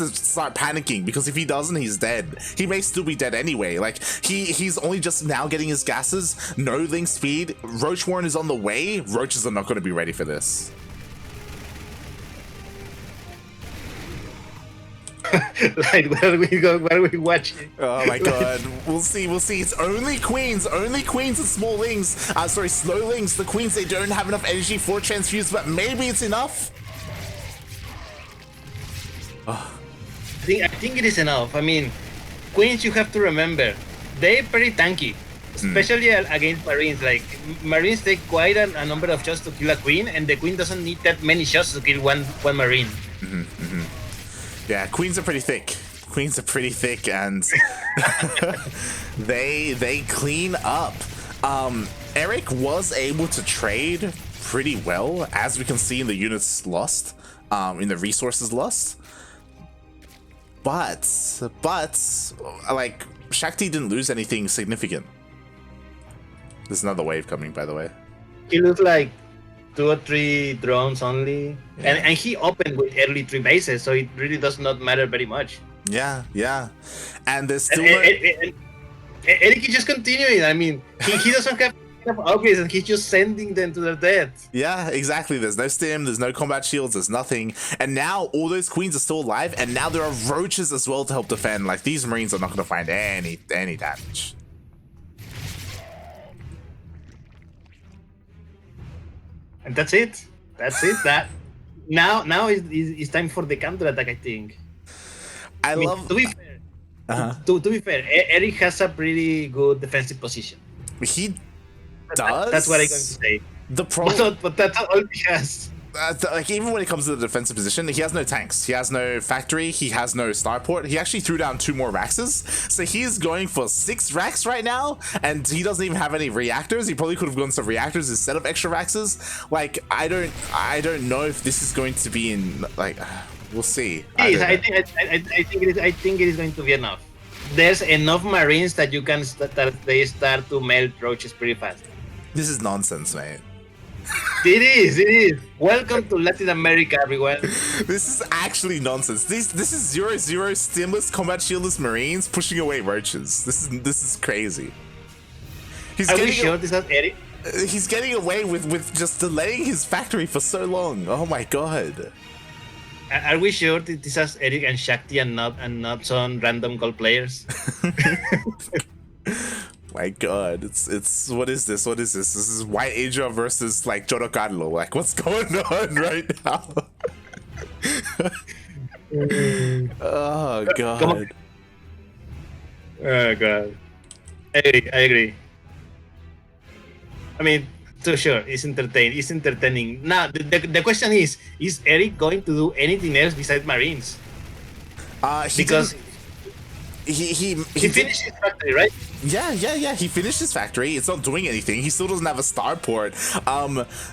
[SPEAKER 1] start panicking, because if he doesn't, he's dead. He may still be dead anyway. Like he's only just now getting his gases. No link speed. Roach Warren is on the way. Roaches are not going to be ready for this.
[SPEAKER 2] Like, where are we watching?
[SPEAKER 1] Oh my god, we'll see. It's only queens and small lings. Slow lings. The queens, they don't have enough energy for transfuse, but maybe it's enough.
[SPEAKER 2] I think it is enough. I mean, queens, you have to remember, they're pretty tanky, especially against Marines. Like, Marines take quite a number of shots to kill a queen, and the queen doesn't need that many shots to kill one Marine.
[SPEAKER 1] Yeah, queens are pretty thick. And they clean up. Erik was able to trade pretty well, as we can see in the units lost, in the resources lost. But like Shakti didn't lose anything significant. There's another wave coming, by the way.
[SPEAKER 2] He looks like 2 or 3 drones only, and he opened with early 3 bases, so it really does not matter very much.
[SPEAKER 1] Yeah, and there's still
[SPEAKER 2] Erik is just continuing. I mean, he doesn't have enough upgrades, and he's just sending them to their death.
[SPEAKER 1] Yeah, exactly. There's no stim, there's no combat shields, there's nothing, and now all those queens are still alive, and now there are roaches as well to help defend. Like, these Marines are not going to find any damage.
[SPEAKER 2] And that's it. That now is time for the counter attack, I think.
[SPEAKER 1] I love.
[SPEAKER 2] To be fair, to be fair, Erik has a pretty good defensive position.
[SPEAKER 1] He does.
[SPEAKER 2] That's what I'm going to say.
[SPEAKER 1] The problem,
[SPEAKER 2] but that's all he has.
[SPEAKER 1] like even when it comes to the defensive position, he has no tanks, he has no factory, he has no starport. He actually threw down 2 more Raxes, so he's going for 6 Rax right now, and he doesn't even have any reactors. He probably could have gone some reactors instead of extra Raxes. Like I don't know if this is going to be in like we'll see.
[SPEAKER 2] I think it is going to be enough. There's enough Marines that you can they start to melt roaches pretty fast.
[SPEAKER 1] This is nonsense, mate.
[SPEAKER 2] It is. Welcome to Latin America, everyone.
[SPEAKER 1] This is actually nonsense. This is 0-0 stimless combat shieldless Marines pushing away roaches. This is crazy.
[SPEAKER 2] Are we sure this is Erik?
[SPEAKER 1] He's getting away with just delaying his factory for so long. Oh my god.
[SPEAKER 2] Are we sure that this is Erik and Shakti and not some random gold players?
[SPEAKER 1] My god, it's what is this? What is this? This is White Asia versus like Jodo Carlo. Like what's going on right now? Oh god.
[SPEAKER 2] Oh god. I agree. I mean, so sure, it's entertaining. Now the question is Erik going to do anything else besides Marines? Because he finished his factory, right?
[SPEAKER 1] Yeah. He finished his factory. It's not doing anything. He still doesn't have a starport.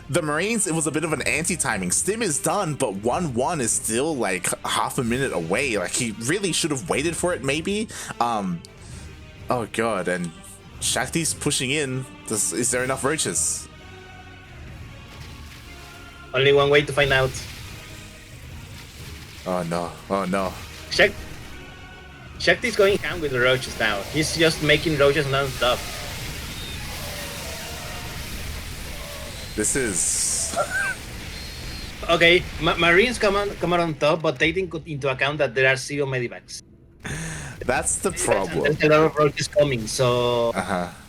[SPEAKER 1] The Marines, it was a bit of an anti-timing. Stim is done, but 1-1 is still like half a minute away. Like he really should have waited for it, maybe. Oh god, and Shakti's pushing in. Is there enough roaches?
[SPEAKER 2] Only one way to find out.
[SPEAKER 1] Oh no.
[SPEAKER 2] Shakti's going ham with the roaches now. He's just making roaches non-stop.
[SPEAKER 1] This is...
[SPEAKER 2] Okay, Marines come on top, but taking into account that there are 0 medivacs.
[SPEAKER 1] That's the problem.
[SPEAKER 2] There's a lot of roaches coming, so...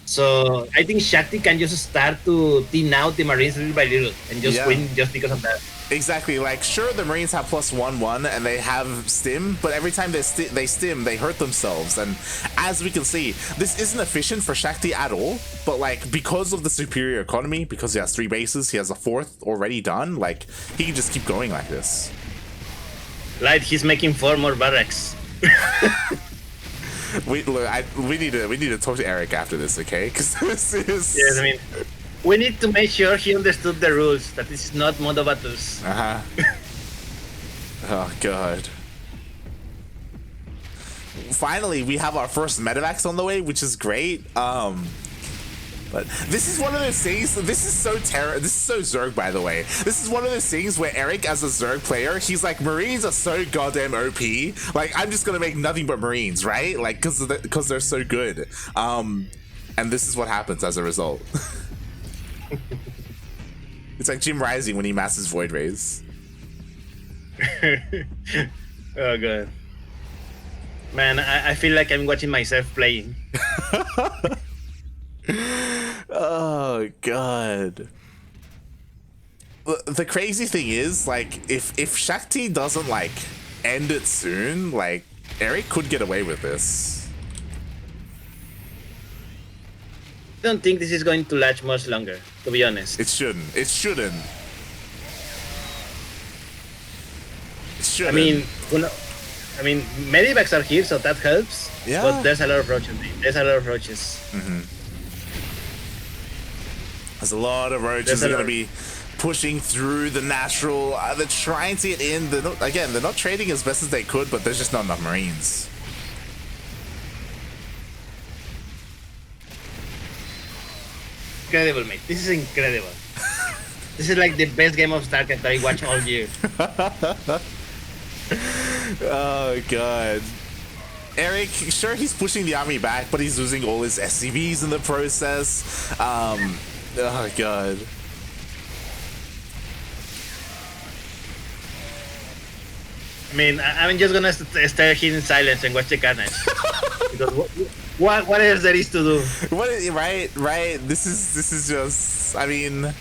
[SPEAKER 2] So I think Shakti can just start to thin out the Marines little by little and just win just because of that.
[SPEAKER 1] Exactly. Like, sure, the Marines have +1/1 and they have stim, but every time they stim, they hurt themselves. And as we can see, this isn't efficient for Shakti at all. But like, because of the superior economy, because he has 3 bases, he has a 4th already done. Like, he can just keep going like this.
[SPEAKER 2] Like he's making 4 more barracks.
[SPEAKER 1] We need to talk to Erik after this, okay? Because this is...
[SPEAKER 2] Yes, I mean, we need to make sure he understood the rules, that this is not Mondo Battles.
[SPEAKER 1] Oh god. Finally, we have our first medevacs on the way, which is great. But this is one of those things. This is so Zerg, by the way. This is one of those things where Erik, as a Zerg player, he's like, Marines are so goddamn OP. Like, I'm just gonna make nothing but Marines, right? Like, because they're so good. And this is what happens as a result. It's like Jim Rising when he masses Void Rays.
[SPEAKER 2] Oh god. Man, I feel like I'm watching myself playing.
[SPEAKER 1] Oh god. The crazy thing is, like, if Shakti doesn't like end it soon, like, Erik could get away with this.
[SPEAKER 2] I don't think this is going to last much longer, to be honest.
[SPEAKER 1] It shouldn't. It shouldn't. It shouldn't.
[SPEAKER 2] I mean, medivacs are here, so that helps.
[SPEAKER 1] Yeah.
[SPEAKER 2] But there's a lot of roaches. There's a lot of roaches.
[SPEAKER 1] Mm-hmm. There's a lot of roaches that are going to be pushing through the natural. They're trying to get in. They're not trading as best as they could, but there's just not enough Marines.
[SPEAKER 2] Incredible, mate. This is incredible. This is like the best game of StarCraft that I watch all year.
[SPEAKER 1] Oh god. Erik, sure, he's pushing the army back, but he's losing all his SCVs in the process. Oh god.
[SPEAKER 2] I mean, I'm just gonna stay here in silence and watch the carnage. Because what else there is to do?
[SPEAKER 1] Right. This is just. I mean,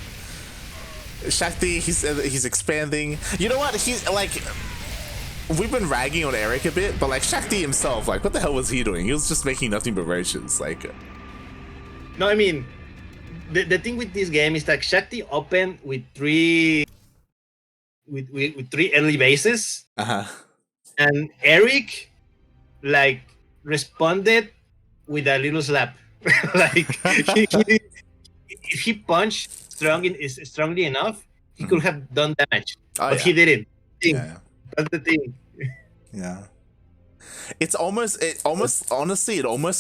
[SPEAKER 1] Shakti. He's expanding. You know what? He's like. We've been ragging on Erik a bit, but like Shakti himself, like, what the hell was he doing? He was just making nothing but roaches. Like.
[SPEAKER 2] No, I mean, the thing with this game is that Shakti opened with 3 with 3 early bases,
[SPEAKER 1] Uh-huh.
[SPEAKER 2] and Erik like responded with a little slap. Like if he punched strongly enough, he could have done damage,
[SPEAKER 1] Oh
[SPEAKER 2] but
[SPEAKER 1] yeah.
[SPEAKER 2] he didn't.
[SPEAKER 1] Yeah.
[SPEAKER 2] That's the thing.
[SPEAKER 1] Yeah. It almost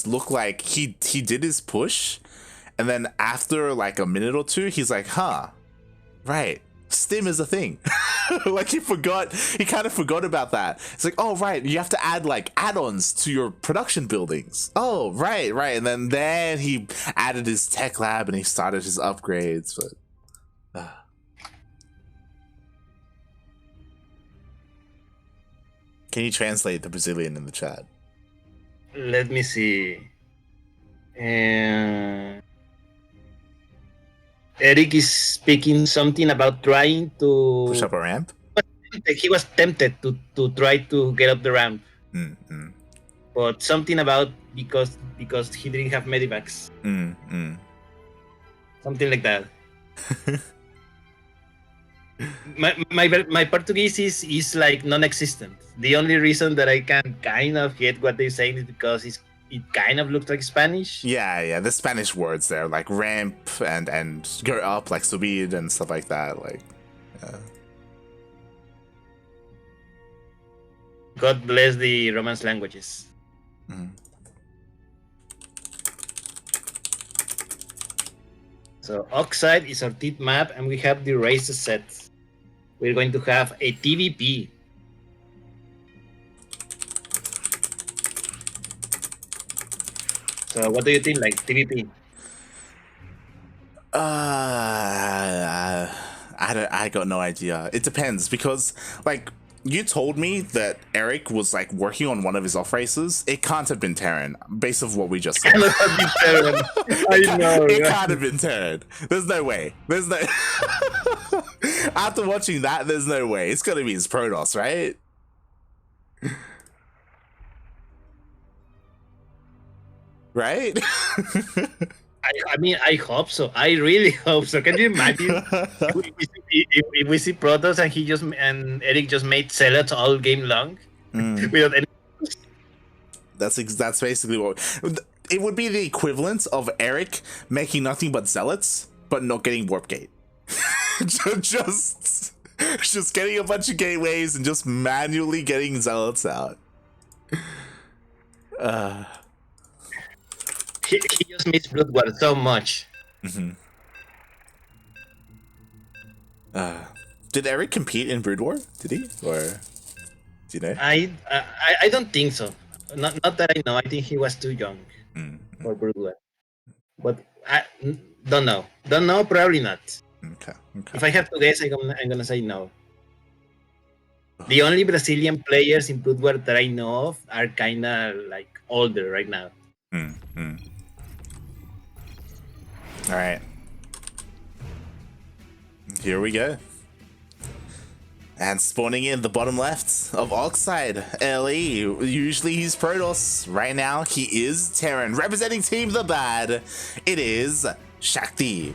[SPEAKER 1] looked like he did his push, and then after like a minute or two, he's like, huh, right, stim is a thing. Like he kind of forgot about that. It's like, oh right, you have to add like add-ons to your production buildings. Oh right, and then he added his tech lab and he started his upgrades. But can you translate the Brazilian in the chat?
[SPEAKER 2] Let me see. Erik is speaking something about trying to
[SPEAKER 1] Push up a ramp?
[SPEAKER 2] He was tempted to try to get up the ramp, but something about because he didn't have medivacs. Something like that. my Portuguese is like non-existent. The only reason that I can kind of get what they're saying is because it kind of looks like Spanish.
[SPEAKER 1] Yeah, the Spanish words there, like ramp and go up, like subir and stuff like that. Like, yeah.
[SPEAKER 2] God bless the Romance languages. So Oxide is our tip map, and we have the races set. We're going to have a TVP. So what do you think, like TVP?
[SPEAKER 1] I got no idea. It depends, because like you told me that Erik was like working on one of his off races. It can't have been Terran, based off what we just said.
[SPEAKER 2] I know.
[SPEAKER 1] It can't have been Terran. There's no way. There's no. After watching that, there's no way. It's gonna be his Protoss, right? Right?
[SPEAKER 2] I mean, I hope so. I really hope so. Can you imagine if we see Protoss and Erik just made zealots all game long without any?
[SPEAKER 1] That's basically what it would be. The equivalent of Erik making nothing but zealots, but not getting warp gate. just getting a bunch of gateways and just manually getting zealots out.
[SPEAKER 2] He just missed Blood War so much.
[SPEAKER 1] Did Erik compete in Brood War? Did he? Or do you know?
[SPEAKER 2] I don't think so. Not that I know. I think he was too young for Brood War. But I don't know. Don't know. Probably not.
[SPEAKER 1] Okay.
[SPEAKER 2] If I have to guess, I'm gonna say no. The only Brazilian players in Brood War that I know of are kind of like older right now.
[SPEAKER 1] All right. Here we go. And spawning in the bottom left of Oxide, LE. Usually he's Protoss. Right now he is Terran. Representing Team the Bad, it is Shakti.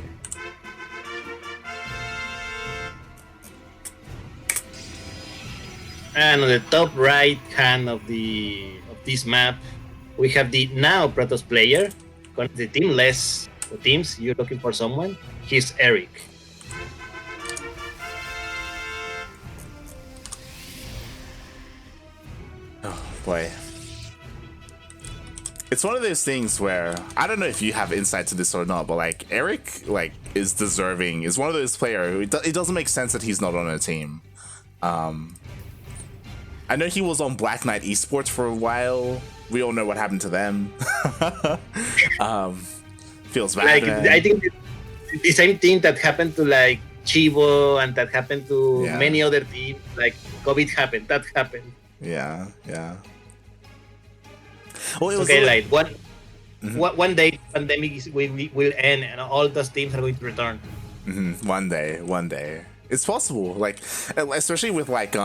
[SPEAKER 2] And on the top right hand of this map, we have the now Protoss player. The team less the teams. You're looking for someone. He's Erik.
[SPEAKER 1] Oh boy. It's one of those things where I don't know if you have insight to this or not, but like Erik is deserving. Is one of those players. It doesn't make sense that he's not on a team. I know he was on Black Knight Esports for a while. We all know what happened to them. Feels bad.
[SPEAKER 2] Like, I think the same thing that happened to like Chivo and that happened to many other teams. Like COVID happened. That happened.
[SPEAKER 1] Yeah. Well, it was
[SPEAKER 2] okay. Like one day, pandemic will end and all those teams are going to return.
[SPEAKER 1] One day, it's possible. Like especially with like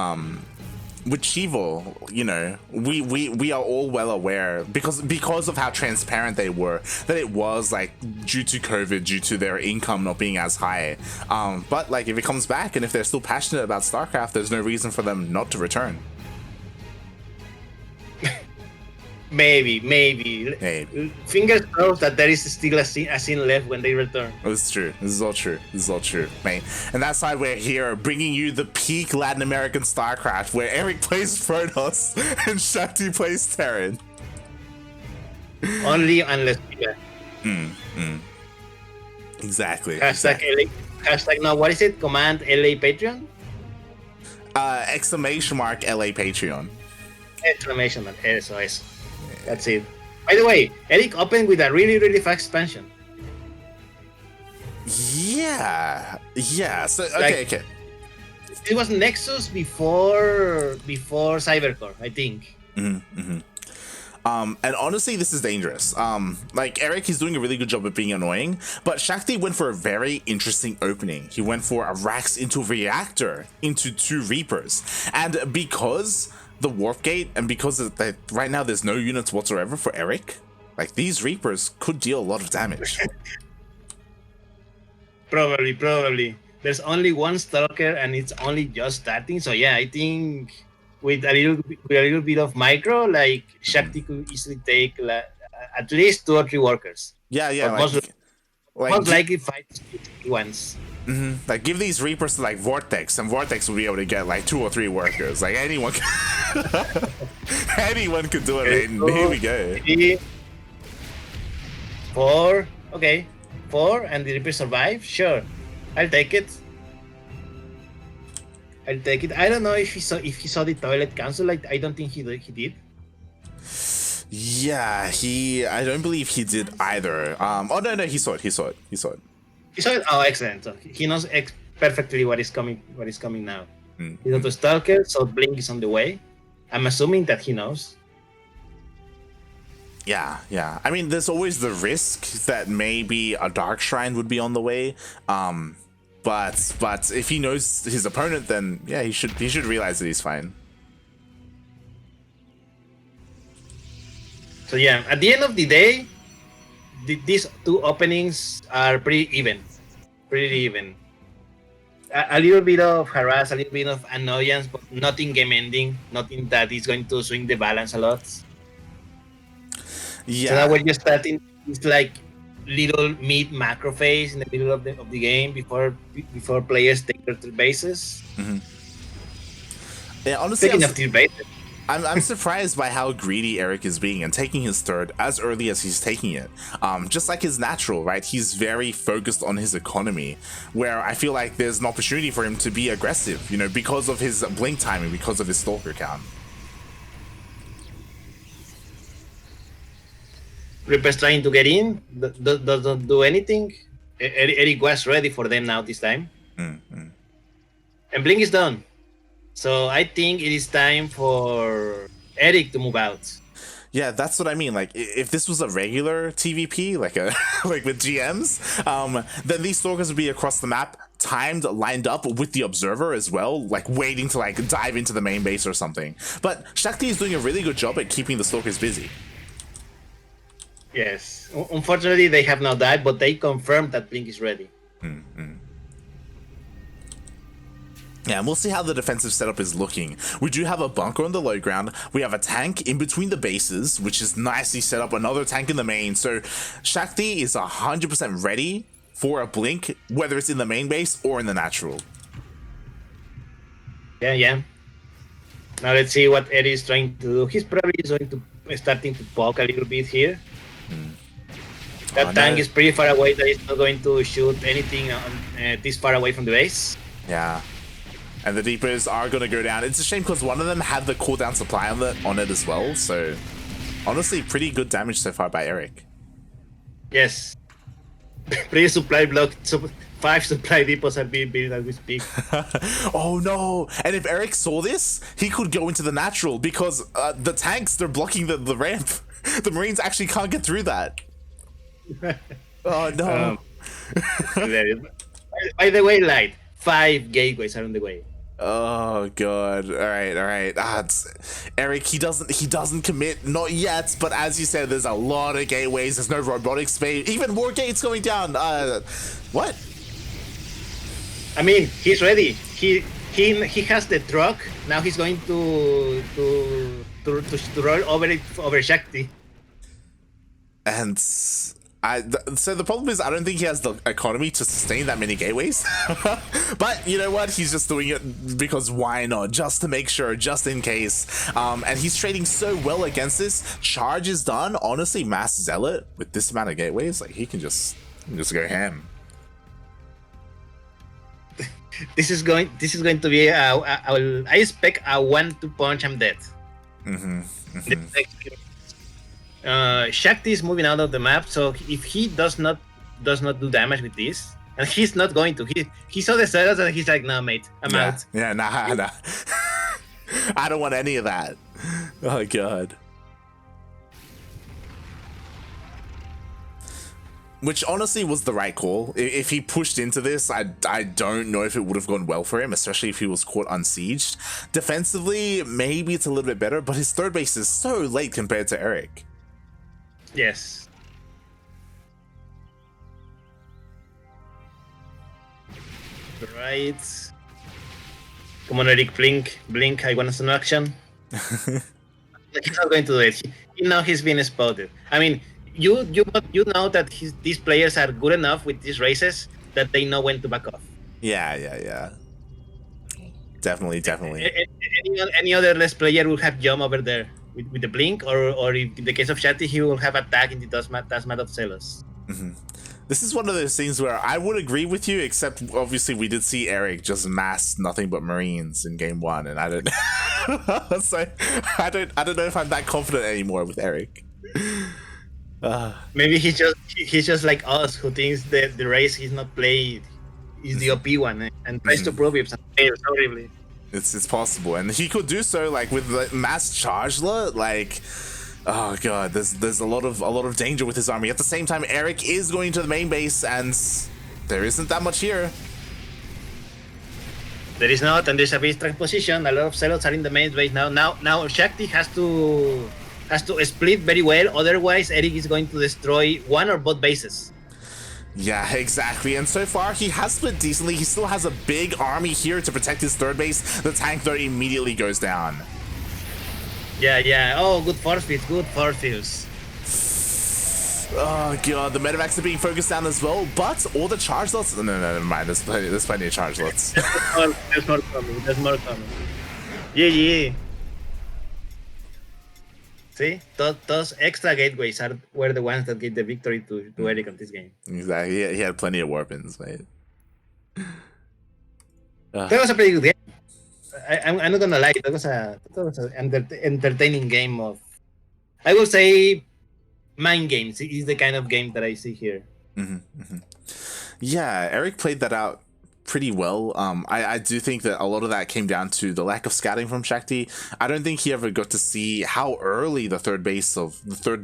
[SPEAKER 1] with Chivo, you know, we are all well aware because of how transparent they were that it was like due to COVID, due to their income not being as high. But like if it comes back and if they're still passionate about StarCraft, there's no reason for them not to return.
[SPEAKER 2] Maybe. Fingers crossed that there is still a scene left when they return.
[SPEAKER 1] It's true. This is all true, mate. And that's why we're here, bringing you the peak Latin American StarCraft, where Erik plays Protoss and Shakti plays Terran.
[SPEAKER 2] Only unless.
[SPEAKER 1] Exactly.
[SPEAKER 2] Hashtag LA. Hashtag no. What is it? Command LA Patreon.
[SPEAKER 1] Exclamation mark LA Patreon.
[SPEAKER 2] Exclamation mark. SOS. That's it. By the way, Erik opened with a really fast expansion.
[SPEAKER 1] Yeah. So okay.
[SPEAKER 2] It was Nexus before Cybercore, I think.
[SPEAKER 1] And honestly, this is dangerous. Like Erik is doing a really good job of being annoying, but Shakti went for a very interesting opening. He went for a Rax into Reactor into 2 Reapers, and because the Warp Gate, and because of that right now there's no units whatsoever for Erik, like these Reapers could deal a lot of damage.
[SPEAKER 2] Probably. There's only one Stalker and it's only just starting. So yeah, I think with a little bit of micro, like Shakti could easily take at least 2 or 3 workers.
[SPEAKER 1] Yeah.
[SPEAKER 2] Most likely 5 to 6 once.
[SPEAKER 1] Like give these Reapers to like Vortex, and Vortex will be able to get like 2 or 3 workers. Like anyone could do it. And here we go.
[SPEAKER 2] 3, 4. Okay, 4, and the Reaper survive. Sure, I'll take it. I don't know if he saw the toilet council. Like I don't think he did.
[SPEAKER 1] Yeah, I don't believe he did either. Oh no, he saw it. He saw it.
[SPEAKER 2] He saw it. Oh, excellent. So he knows perfectly what is coming now. He's not a Stalker, so Blink is on the way. I'm assuming that he knows.
[SPEAKER 1] Yeah. I mean, there's always the risk that maybe a Dark Shrine would be on the way. But if he knows his opponent, then yeah, he should realize that he's fine.
[SPEAKER 2] So yeah, at the end of the day, these 2 openings are pretty even. A little bit of harass, a little bit of annoyance, but nothing game ending, nothing that is going to swing the balance a lot.
[SPEAKER 1] Yeah.
[SPEAKER 2] So now we're just starting this like little mid macro phase in the middle of the game before players take their bases.
[SPEAKER 1] Yeah, honestly,
[SPEAKER 2] speaking of tier bases.
[SPEAKER 1] I'm surprised by how greedy Erik is being and taking his 3rd as early as he's taking it. Just like his natural, right? He's very focused on his economy, where I feel like there's an opportunity for him to be aggressive, you know, because of his blink timing, because of his Stalker count.
[SPEAKER 2] Reaper's trying to get in, doesn't do anything. Erik was ready for them now this time. And Blink is done. So I think it is time for Erik to move out.
[SPEAKER 1] Yeah, that's what I mean. Like, if this was a regular TVP, like with GMs, then these Stalkers would be across the map, timed, lined up with the Observer as well, like waiting to like dive into the main base or something. But Shakti is doing a really good job at keeping the Stalkers busy.
[SPEAKER 2] Yes. Unfortunately, they have not died, but they confirmed that Blink is ready.
[SPEAKER 1] Yeah, and we'll see how the defensive setup is looking. We do have a bunker on the low ground. We have a tank in between the bases, which is nicely set up. Another tank in the main. So Shakti is 100% ready for a blink, whether it's in the main base or in the natural.
[SPEAKER 2] Yeah. Now let's see what Erik is trying to do. He's probably going to starting to poke a little bit here. That tank is pretty far away. That is not going to shoot anything this far away from the base.
[SPEAKER 1] Yeah. And the Deepers are going to go down. It's a shame because one of them had the cooldown supply on it as well. So, honestly, pretty good damage so far by Erik.
[SPEAKER 2] Yes. Pretty supply block. 5 supply depots are being built as we speak.
[SPEAKER 1] Oh no! And if Erik saw this, he could go into the natural because the tanks, they're blocking the ramp. The Marines actually can't get through that. Oh no.
[SPEAKER 2] By the way, Light, 5 gateways are on the way.
[SPEAKER 1] Oh god. All right. Erik, he doesn't commit, not yet, but as you said, there's a lot of gateways, there's no robotic space, even more gates going down. What?
[SPEAKER 2] I mean, he's ready. He has the truck. Now he's going to roll over Shakti.
[SPEAKER 1] And so the problem is I don't think he has the economy to sustain that many gateways. But you know what? He's just doing it because why not? Just to make sure, just in case. And he's trading so well against this. Charge is done. Honestly, Mass Zealot with this amount of gateways, like he can just go ham.
[SPEAKER 2] This is going to be I expect a 1-2 punch. I'm dead. Shakti is moving out of the map, so if he does not do damage with this, and he's not going to, he saw the Zealots and he's like, nah mate, I'm out.
[SPEAKER 1] Yeah, nah. I don't want any of that. Oh god. Which honestly was the right call. If he pushed into this, I don't know if it would have gone well for him, especially if he was caught unsieged. Defensively, maybe it's a little bit better, but his third base is so late compared to Erik.
[SPEAKER 2] Yes. Right. Come on, Erik, blink. I want some action. He's not going to do it. He's been spotted. I mean, you know that these players are good enough with these races that they know when to back off.
[SPEAKER 1] Yeah. Definitely.
[SPEAKER 2] Any other less player will have jump over there with the blink, or if in the case of Shakti, he will have attack in the Tasmat of Zealous.
[SPEAKER 1] This is one of those things where I would agree with you, except obviously we did see Erik just mass nothing but Marines in game 1, and I don't so I don't know if I'm that confident anymore with Erik.
[SPEAKER 2] Maybe he's just like us, who thinks that the race he's not played is the OP one and tries to prove himself horribly.
[SPEAKER 1] It's possible, and he could do so like with the mass chargelet. Like, oh god, there's a lot of danger with his army. At the same time, Erik is going to the main base, and there isn't that much here.
[SPEAKER 2] There is not, and there's a base track position. A lot of Zealots are in the main base now. Now Shakti has to split very well. Otherwise, Erik is going to destroy one or both bases.
[SPEAKER 1] Yeah, exactly. And so far, he has split decently. He still has a big army here to protect his third base. The tank, though, immediately goes down.
[SPEAKER 2] Yeah. Oh, good force fields.
[SPEAKER 1] Oh god, the medevacs are being focused down as well, but all the charge lots. No, never mind. There's plenty of charge lots.
[SPEAKER 2] There's more coming. Yeah. See, those extra gateways were the ones that gave the victory to Erik on this game.
[SPEAKER 1] Exactly. He had plenty of weapons, mate.
[SPEAKER 2] That was a pretty good game. I'm not gonna lie. That was an entertaining game of, I will say, mind games. Is the kind of game that I see here.
[SPEAKER 1] Yeah, Erik played that out pretty well. I do think that a lot of that came down to the lack of scouting from Shakti. I don't think he ever got to see how early the third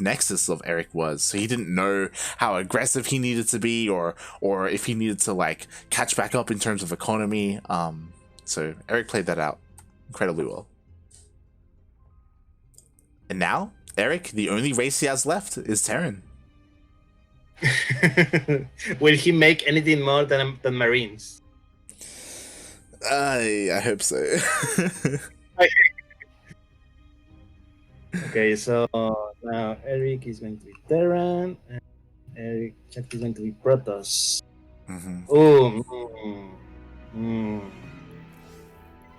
[SPEAKER 1] nexus of Erik was, so he didn't know how aggressive he needed to be, or if he needed to like catch back up in terms of economy. So Erik played that out incredibly well. And now Erik, the only race he has left is Terran.
[SPEAKER 2] Will he make anything more than Marines?
[SPEAKER 1] I hope so.
[SPEAKER 2] Okay, so now Erik is going to be Terran, and Shakti is going to be Protoss.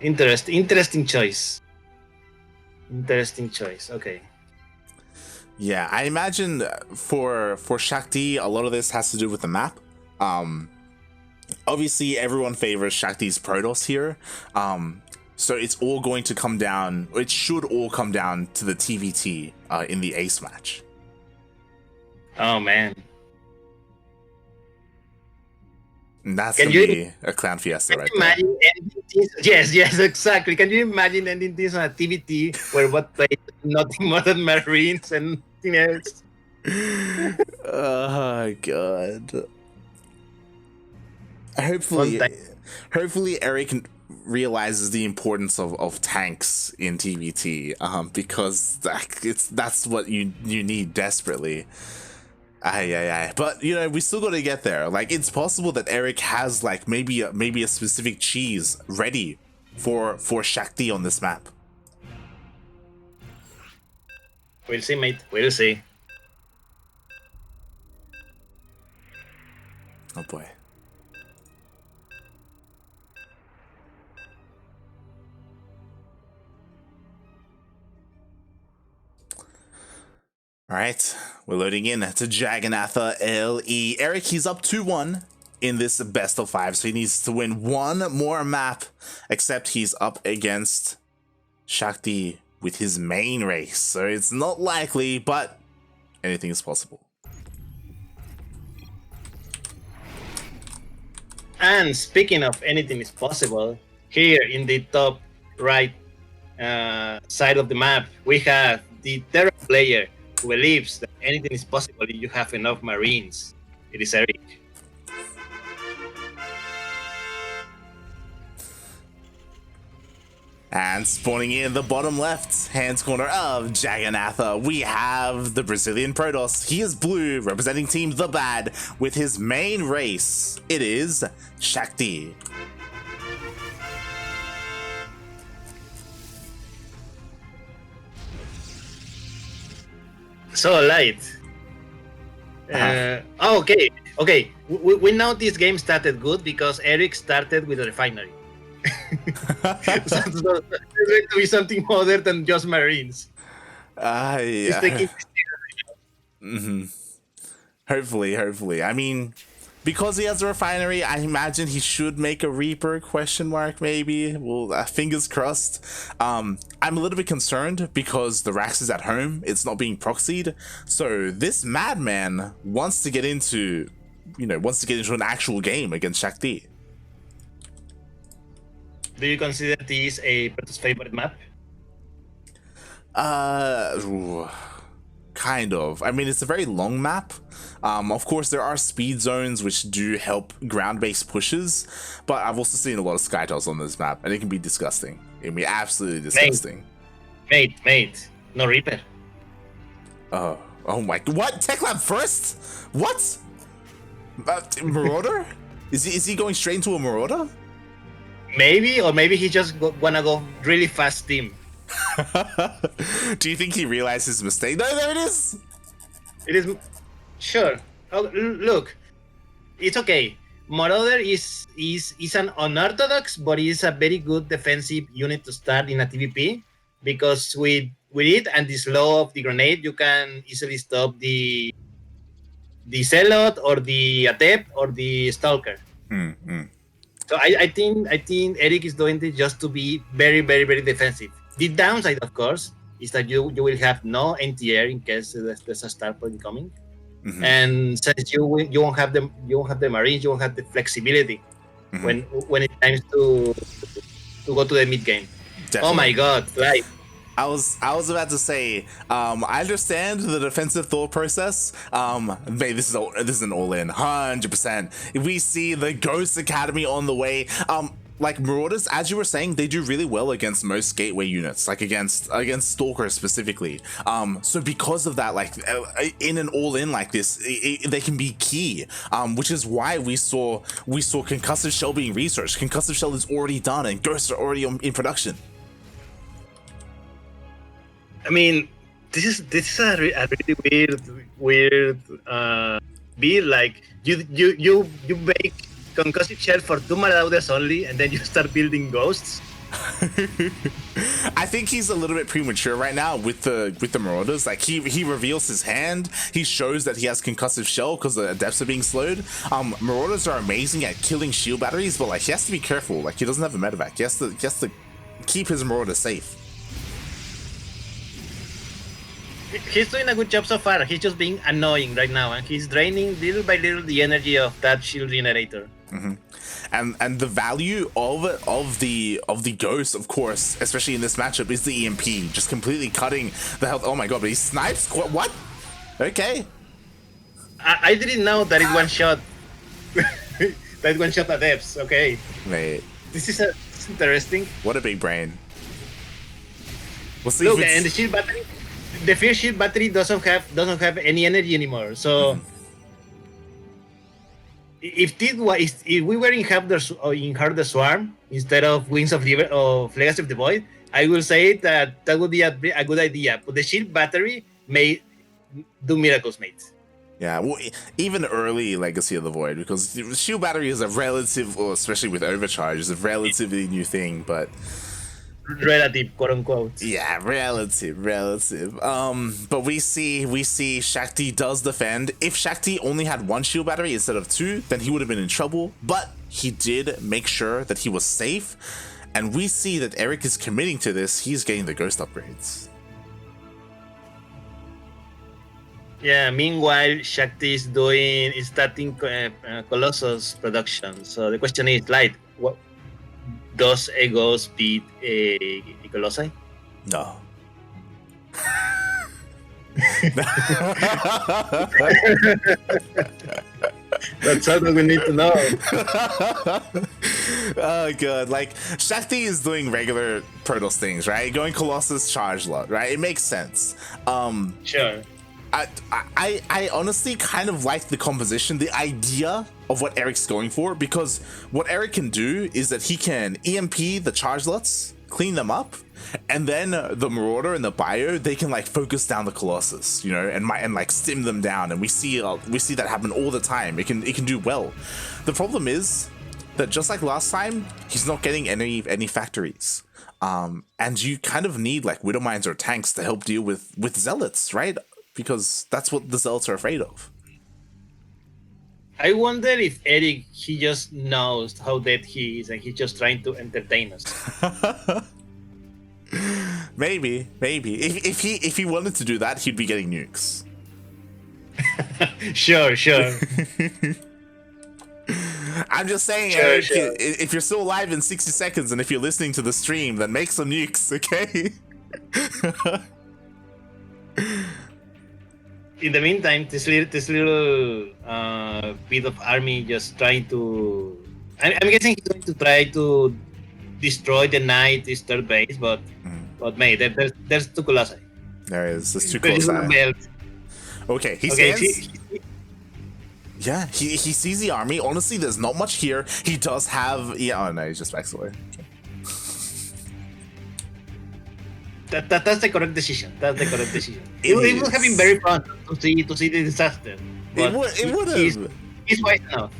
[SPEAKER 2] Interesting choice. Okay.
[SPEAKER 1] Yeah, I imagine for Shakti, a lot of this has to do with the map. Obviously, everyone favors Shakti's Protoss here. So it's all going to come down, it should all come down to the TVT in the Ace match.
[SPEAKER 2] Oh, man.
[SPEAKER 1] And that's going to be a clown fiesta right there.
[SPEAKER 2] Yes, exactly. Can you imagine ending this on a TVT where what plays nothing more than Marines and nothing else?
[SPEAKER 1] Oh, God. Hopefully Erik realizes the importance of tanks in TBT, because that's what you need desperately. But you know, we still got to get there. Like, it's possible that Erik has like maybe a specific cheese ready for Shakti on this map.
[SPEAKER 2] We'll see, mate. We'll see.
[SPEAKER 1] Oh boy. All right, we're loading in to Jagannatha LE. Erik, he's up 2-1 in this best of 5, so he needs to win one more map, except he's up against Shakti with his main race, so it's not likely, but anything is possible.
[SPEAKER 2] And speaking of anything is possible, here in the top right side of the map, we have the Terra player who believes that anything is possible if you have enough Marines. It is Erik.
[SPEAKER 1] And spawning in the bottom left hand corner of Jagannatha, we have the Brazilian Protoss. He is blue, representing Team The Bad, with his main race. It is Shakti.
[SPEAKER 2] So light. Okay. We know this game started good because Erik started with a refinery. So there's going to be something other than just Marines.
[SPEAKER 1] Yeah. Hopefully. I mean, because he has a refinery, I imagine he should make a Reaper ? Maybe. Well, fingers crossed. I'm a little bit concerned because the Rax is at home. It's not being proxied. So this madman wants to get into an actual game against Shakti.
[SPEAKER 2] Do you consider this a Protoss favorite map?
[SPEAKER 1] Kind of. I mean, it's a very long map. Of course, there are speed zones which do help ground-based pushes, but I've also seen a lot of Skytoss on this map, and it can be disgusting. It can be absolutely disgusting.
[SPEAKER 2] Mate. No Reaper.
[SPEAKER 1] Oh my... What? Tech Lab first? What? Marauder? Is he going straight into a Marauder?
[SPEAKER 2] Maybe, or maybe he just wanna go really fast team.
[SPEAKER 1] Do you think he realized his mistake? No, there it is.
[SPEAKER 2] It is, sure. Oh, look, it's okay. Marauder is an unorthodox, but is a very good defensive unit to start in a TVP, because with it and the slow of the grenade, you can easily stop the Zealot or the Adept or the Stalker. So I think Erik is doing this just to be very, very, very defensive. The downside, of course, is that you will have no NTR in case there's a star point coming, and since you won't have the Marines, you won't have the flexibility when it's time to go to the mid game. Definitely. Oh my God! Like,
[SPEAKER 1] I was about to say, I understand the defensive thought process. This is an all-in, 100%. We see the Ghost Academy on the way. Like Marauders, as you were saying, they do really well against most gateway units, like against Stalker specifically. So because of that, like in an all-in like this, they can be key. Which is why we saw Concussive Shell being researched. Concussive Shell is already done, and Ghosts are already in production.
[SPEAKER 2] I mean, this is a really weird build. Like you make Concussive Shell for 2 Marauders only, and then you start building Ghosts.
[SPEAKER 1] I think he's a little bit premature right now with the Marauders. Like he reveals his hand, he shows that he has Concussive Shell because the Adepts are being slowed. Marauders are amazing at killing shield batteries, but like he has to be careful. Like he doesn't have a medevac. He has to keep his Marauders safe.
[SPEAKER 2] He's doing a good job so far. He's just being annoying right now, and he's draining little by little the energy of that shield generator.
[SPEAKER 1] And the value of the Ghost, of course, especially in this matchup, is the EMP, just completely cutting the health. Oh my God! But he snipes. What? Okay.
[SPEAKER 2] I didn't know that it one shot. That one shot Adepts. Okay.
[SPEAKER 1] Wait.
[SPEAKER 2] This is It's interesting.
[SPEAKER 1] What a big brain. We'll see.
[SPEAKER 2] Look, and the shield battery, the first shield battery doesn't have any energy anymore. So if we were in Heart the Swarm instead of Wings of Legacy of the Void, I will say that would be a good idea. But the shield battery may do miracles, mate.
[SPEAKER 1] Yeah, well, even early Legacy of the Void, because shield battery is a relative, or especially with overcharge, is a relatively new thing, but
[SPEAKER 2] relative, quote unquote.
[SPEAKER 1] Yeah, relative. But we see Shakti does defend. If Shakti only had one shield battery instead of two, then he would have been in trouble. But he did make sure that he was safe, and we see that Erik is committing to this. He's getting the ghost upgrades.
[SPEAKER 2] Yeah. Meanwhile, Shakti is starting Colossus production. So the question is, like, what does a ghost beat a Colossi?
[SPEAKER 1] No.
[SPEAKER 2] That's all we need to know.
[SPEAKER 1] Oh god, like Shakti is doing regular Protoss things, right? Going Colossus charge lot, right? It makes sense.
[SPEAKER 2] Sure.
[SPEAKER 1] I honestly kind of like the composition, the idea of what Erik's going for, because what Erik can do is that he can EMP the charge lots, clean them up, and then the Marauder and the Bio, they can like focus down the Colossus, you know, and like stim them down, and we see that happen all the time. It can do well. The problem is that just like last time, he's not getting any factories. And you kind of need like Widowmines or tanks to help deal with Zealots, right? Because that's what the Zealots are afraid of.
[SPEAKER 2] I wonder if Erik, he just knows how dead he is and he's just trying to entertain us.
[SPEAKER 1] Maybe. If he wanted to do that, he'd be getting nukes.
[SPEAKER 2] Sure.
[SPEAKER 1] I'm just saying, Erik, if you're still alive in 60 seconds and if you're listening to the stream, then make some nukes, okay?
[SPEAKER 2] In the meantime, this little bit of army just trying to... I'm guessing he's going to try to destroy the Knight, this third base, but mate, there's two Colossi.
[SPEAKER 1] There is. There's two Colossi. Okay, he stands... Yeah, he sees the army. Honestly, there's not much here. He does have... Yeah, oh no, he's just backs away.
[SPEAKER 2] That's the correct decision. It would have been very fun to see the disaster.
[SPEAKER 1] It would have.
[SPEAKER 2] He's wise enough.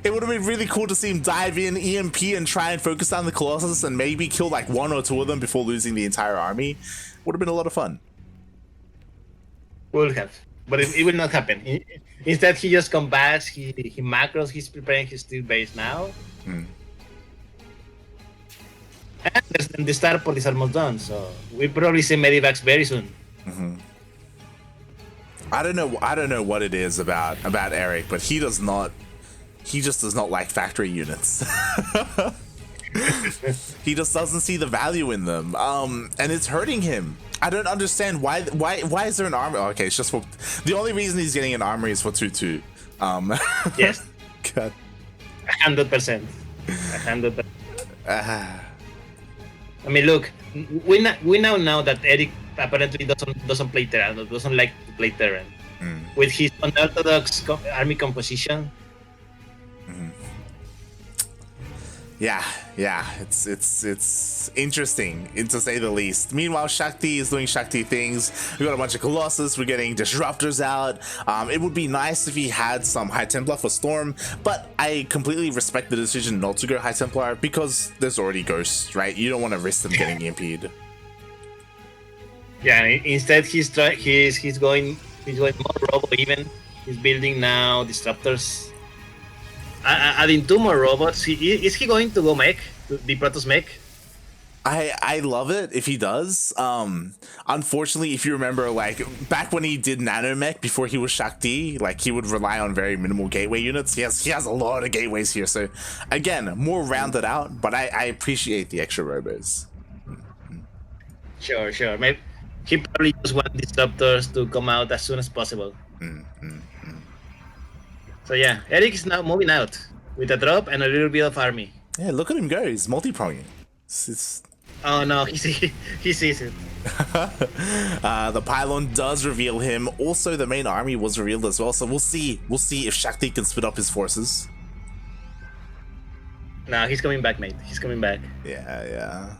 [SPEAKER 1] It would have been really cool to see him dive in, EMP, and try and focus down the Colossus and maybe kill like one or two of them before losing the entire army. Would have been a lot of fun.
[SPEAKER 2] Would have. But it will not happen. Instead, he just comes back, he macros, he's preparing his steel base now. And the starport is almost done, so we'll probably see Medivacs very soon.
[SPEAKER 1] I don't know what it is about Erik, but he just does not like factory units. He just doesn't see the value in them, and it's hurting him. I don't understand why is there an armor? Okay, it's just for the only reason he's getting an armory is for 2/2.
[SPEAKER 2] Yes.
[SPEAKER 1] God.
[SPEAKER 2] 100%. 100%. I mean, look, we now know that Erik apparently doesn't play Terran, doesn't like to play Terran. With his unorthodox army composition.
[SPEAKER 1] Yeah, it's interesting, to say the least. Meanwhile, Shakti is doing Shakti things. We got a bunch of Colossus, we're getting Disruptors out. It would be nice if he had some High Templar for Storm, but I completely respect the decision not to go High Templar because there's already Ghosts, right? You don't want to risk them getting EMP'd.
[SPEAKER 2] Yeah, instead he's going more Robo even. He's building now Disruptors. Adding 2 more robots. Is he going to go mech? The Protoss mech?
[SPEAKER 1] I love it if he does. Unfortunately, if you remember, like back when he did nanomech before he was Shakti, like he would rely on very minimal gateway units. He has a lot of gateways here, so again, more rounded out. But I appreciate the extra robos.
[SPEAKER 2] Sure. Maybe he probably just wants Disruptors to come out as soon as possible. So yeah, Erik is now moving out with a drop and a little bit of army.
[SPEAKER 1] Yeah, look at him go. He's multi-pronging. It's-
[SPEAKER 2] Oh no, he sees it.
[SPEAKER 1] the pylon does reveal him. Also, the main army was revealed as well. So we'll see. We'll see if Shakti can split up his forces.
[SPEAKER 2] No, he's coming back, mate. He's coming back.
[SPEAKER 1] Yeah.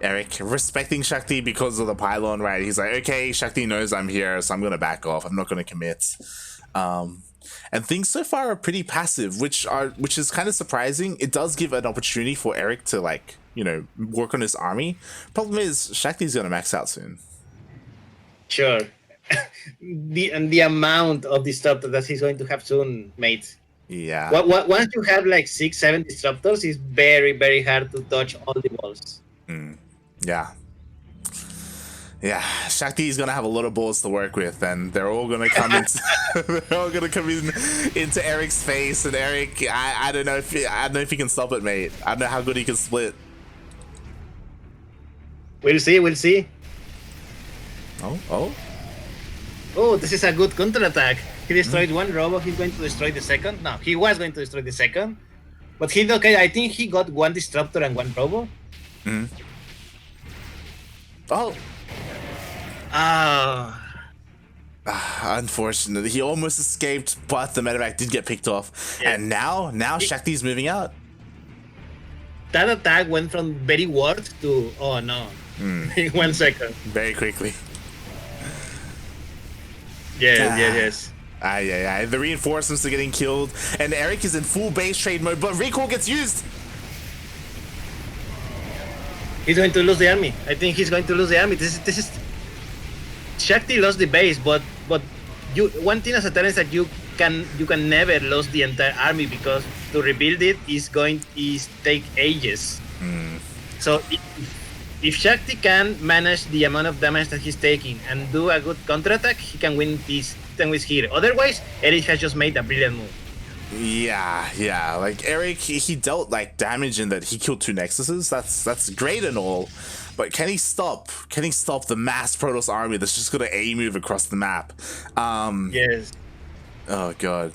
[SPEAKER 1] Erik respecting Shakti because of the pylon, right? He's like, okay, Shakti knows I'm here, so I'm gonna back off. I'm not gonna commit. And things so far are pretty passive, which is kind of surprising. It does give an opportunity for Erik to, like, you know, work on his army. Problem is, Shakti's gonna max out soon.
[SPEAKER 2] Sure. the amount of disruptor that he's going to have soon, mate.
[SPEAKER 1] Yeah.
[SPEAKER 2] Once you have like 6-7 disruptors, it's very, very hard to touch all the walls.
[SPEAKER 1] Yeah, Shakti is gonna have a lot of balls to work with, and they're all gonna come into into Erik's face. And Erik, I don't know if he can stop it, mate. I don't know how good he can split.
[SPEAKER 2] We'll see.
[SPEAKER 1] Oh,
[SPEAKER 2] this is a good counterattack. He destroyed one robot. He's going to destroy the second. No, he was going to destroy the second, but he okay. I think he got one disruptor and one robot.
[SPEAKER 1] Oh. Unfortunately, he almost escaped, but the medevac did get picked off. Yeah. And now Shakti's moving out.
[SPEAKER 2] That attack went from very worse to oh no in 1 second.
[SPEAKER 1] Very quickly.
[SPEAKER 2] Yes.
[SPEAKER 1] The reinforcements are getting killed, and Erik is in full base trade mode, but recall gets used.
[SPEAKER 2] He's going to lose the army. I think he's going to lose the army. This is Shakti lost the base, but one thing as a talent is that you can never lose the entire army, because to rebuild it is take ages. So if Shakti can manage the amount of damage that he's taking and do a good counterattack, he can win this. Then with here. Otherwise, Erik has just made a brilliant move.
[SPEAKER 1] Yeah. Like Erik, he dealt like damage in that he killed 2 Nexuses. That's great and all, but can he stop the mass Protoss army that's just gonna move across the map?
[SPEAKER 2] Yes.
[SPEAKER 1] Oh god.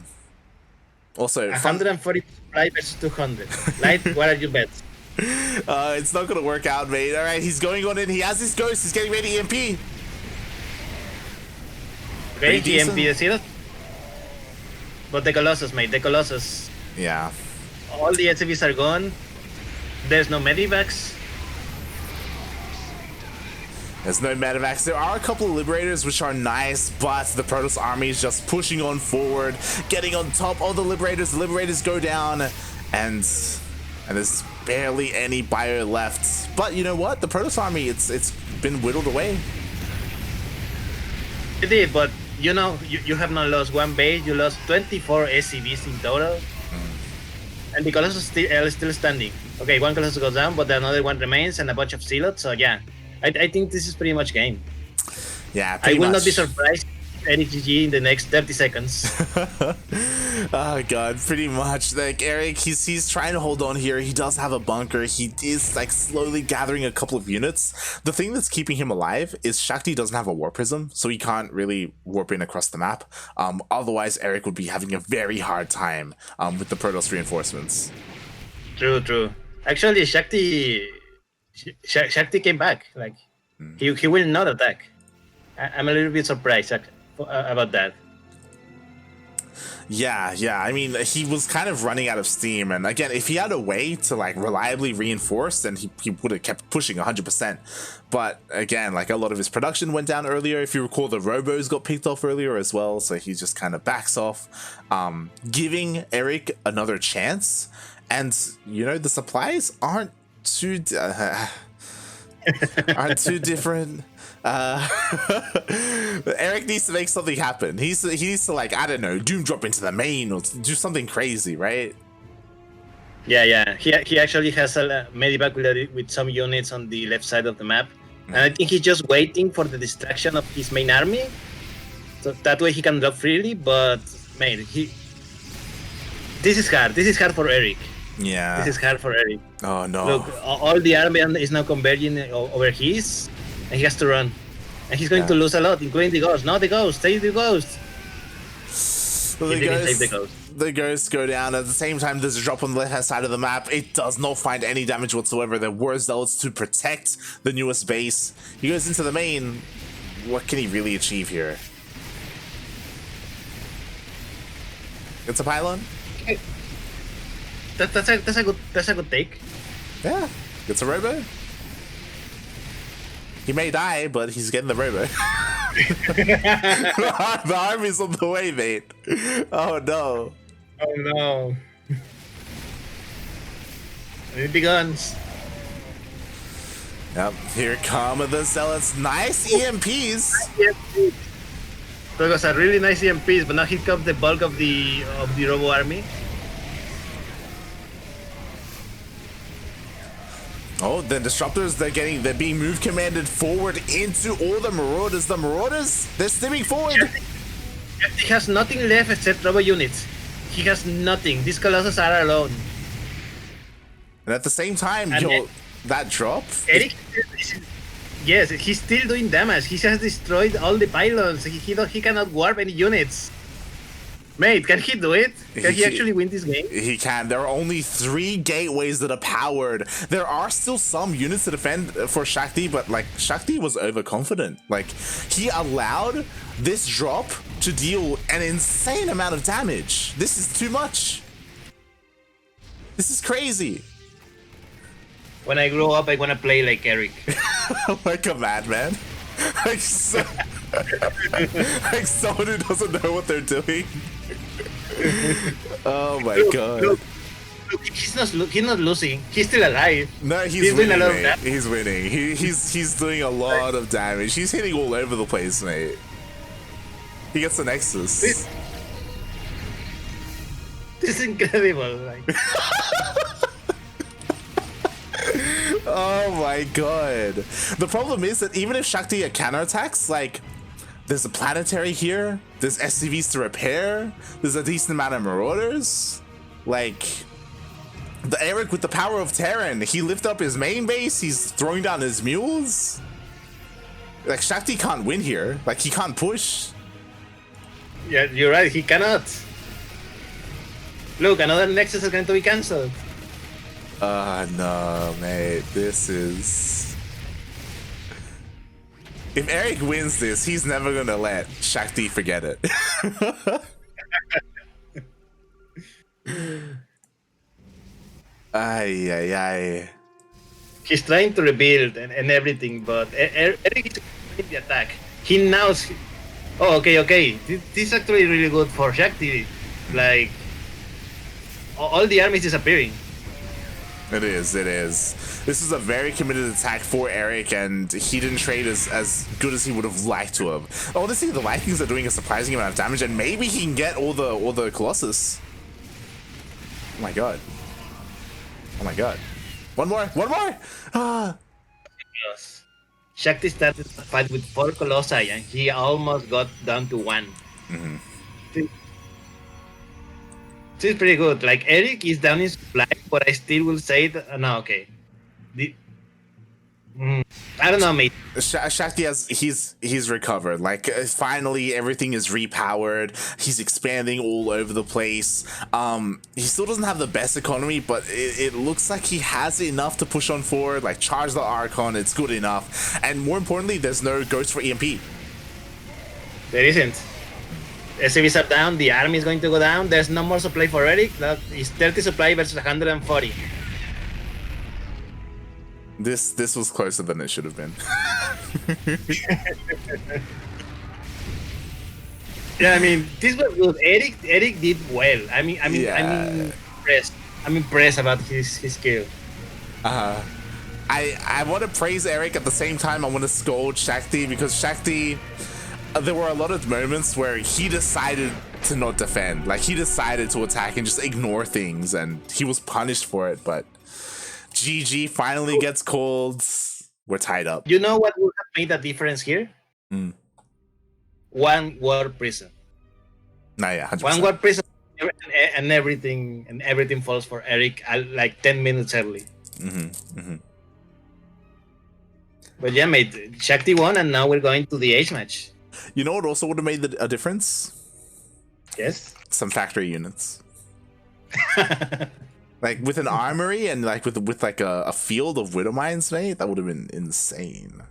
[SPEAKER 1] Also,
[SPEAKER 2] 145 versus 200. Light, what are your bets?
[SPEAKER 1] It's not gonna work out, mate. All right, he's going on in. He has his ghost. He's getting ready EMP.
[SPEAKER 2] Okay, EMP the Zero. But the Colossus, mate. The Colossus.
[SPEAKER 1] Yeah.
[SPEAKER 2] All the SCVs are gone. There's no medivacs.
[SPEAKER 1] There's no medevacs. There are a couple of Liberators, which are nice, but the Protoss army is just pushing on forward, getting on top of the Liberators. The Liberators go down, and there's barely any bio left. But you know what? The Protoss army, it's been whittled away.
[SPEAKER 2] It did, but you know, you have not lost one base. You lost 24 SCVs in total. And the Colossus is still standing. Okay, one Colossus goes down, but another one remains, and a bunch of Zealots. So yeah, I think this is pretty much game.
[SPEAKER 1] Yeah,
[SPEAKER 2] I will not be surprised if Erik GG in the next 30 seconds.
[SPEAKER 1] Oh god, pretty much. Like Erik, he's trying to hold on here. He does have a bunker. He is like slowly gathering a couple of units. The thing that's keeping him alive is Shakti doesn't have a warp prism, so he can't really warp in across the map. Otherwise, Erik would be having a very hard time with the Protoss reinforcements.
[SPEAKER 2] True. Actually, Shakti came back. Like he will not attack. I'm a little bit surprised about that.
[SPEAKER 1] Yeah. I mean, he was kind of running out of steam, and again, if he had a way to like reliably reinforce, then he would have kept pushing 100%. But again, like a lot of his production went down earlier. If you recall, the Robos got picked off earlier as well, so he just kind of backs off, giving Erik another chance. And you know, the supplies aren't too different. Erik needs to make something happen. He needs to, like, I don't know, doom drop into the main or do something crazy, right?
[SPEAKER 2] Yeah. He actually has a medivac with some units on the left side of the map, and I think he's just waiting for the distraction of his main army, so that way he can drop freely. But man, this is hard. This is hard for Erik.
[SPEAKER 1] Yeah.
[SPEAKER 2] This is hard for Erik.
[SPEAKER 1] Oh no.
[SPEAKER 2] Look, all the army is now converging over his, and he has to run. And he's going to lose a lot, including the Ghost. Not the Ghost, take the Ghost.
[SPEAKER 1] So the ghosts go down. At the same time, there's a drop on the left-hand side of the map. It does not find any damage whatsoever. There were zealots to protect the newest base. He goes into the main. What can he really achieve here? It's a pylon.
[SPEAKER 2] That's a good take.
[SPEAKER 1] Yeah, it's a robo. He may die, but he's getting the robo. The army's on the way, mate. Oh no.
[SPEAKER 2] Oh no. It begins.
[SPEAKER 1] Yep, here come the zealots. Nice EMPs.
[SPEAKER 2] That was a really nice EMPs, but now here comes the bulk of the robo army.
[SPEAKER 1] Oh, the disruptors, they're being moved commanded forward into all the marauders. The marauders, they're steaming forward.
[SPEAKER 2] He has nothing left except robo units. He has nothing. These colossus are alone.
[SPEAKER 1] And at the same time, that drop.
[SPEAKER 2] Erik, yes, he's still doing damage. He has destroyed all the pylons. He cannot warp any units. Mate, can he do it? Can he actually win this game?
[SPEAKER 1] He can. There are only 3 gateways that are powered. There are still some units to defend for Shakti, but like Shakti was overconfident. Like he allowed this drop to deal an insane amount of damage. This is too much. This is crazy.
[SPEAKER 2] When I grow up, I want to play like Erik.
[SPEAKER 1] Like a madman. Like someone who doesn't know what they're doing. Oh my god.
[SPEAKER 2] Look, he's not losing. He's still alive.
[SPEAKER 1] No, he's winning, doing a lot of damage. He's winning. He's doing a lot of damage. He's hitting all over the place, mate. He gets the Nexus.
[SPEAKER 2] This is incredible. Like.
[SPEAKER 1] Oh my god. The problem is that even if Shakti counterattacks, like, there's a planetary here, there's SCVs to repair, there's a decent amount of marauders. Like, the Erik with the power of Terran, he lifted up his main base, he's throwing down his mules. Like, Shakti can't win here. Like, he can't push.
[SPEAKER 2] Yeah, you're right, he cannot. Look, another Nexus is going to be cancelled.
[SPEAKER 1] No, mate. This is... If Erik wins this, he's never gonna let Shakti forget it. Ay.
[SPEAKER 2] He's trying to rebuild and everything, but Erik is the attack. He knows... Oh, okay. This is actually really good for Shakti. Like... All the armies disappearing.
[SPEAKER 1] It is. This is a very committed attack for Erik, and he didn't trade as good as he would have liked to have. Honestly, the Vikings are doing a surprising amount of damage, and maybe he can get all the Colossus. Oh my god. One more! Ah!
[SPEAKER 2] Yes. Shakti started the fight with 4 Colossi, and he almost got down to 1.
[SPEAKER 1] Mm-hmm.
[SPEAKER 2] This is pretty good. Like, Erik is down in supply, but I still will say that... no, okay. I don't know, mate.
[SPEAKER 1] Shakti he's recovered. Like, finally everything is repowered. He's expanding all over the place. He still doesn't have the best economy, but it looks like he has enough to push on forward. Like, charge the Archon, it's good enough. And more importantly, there's no ghost for EMP.
[SPEAKER 2] There isn't. SCVs are down, the army is going to go down, there's no more supply for Erik. That is 30 supply versus 140.
[SPEAKER 1] This was closer than it should have been.
[SPEAKER 2] Yeah, I mean, this was good. Erik did well. I'm impressed. I'm impressed about his skill.
[SPEAKER 1] I want to praise Erik at the same time. I want to scold Shakti, because Shakti, there were a lot of moments where he decided to not defend. Like, he decided to attack and just ignore things, and he was punished for it. But GG finally gets called. We're tied up.
[SPEAKER 2] You know what would have made a difference here? One warp prison.
[SPEAKER 1] Nah, yeah, 100%.
[SPEAKER 2] One warp prison, and everything falls for Erik like 10 minutes early. But yeah, mate, Shakti won, and now we're going to the H match.
[SPEAKER 1] You know what also would have made a difference?
[SPEAKER 2] Yes.
[SPEAKER 1] Some factory units. Like with an armory and like with like a field of widow mines, mate, that would have been insane.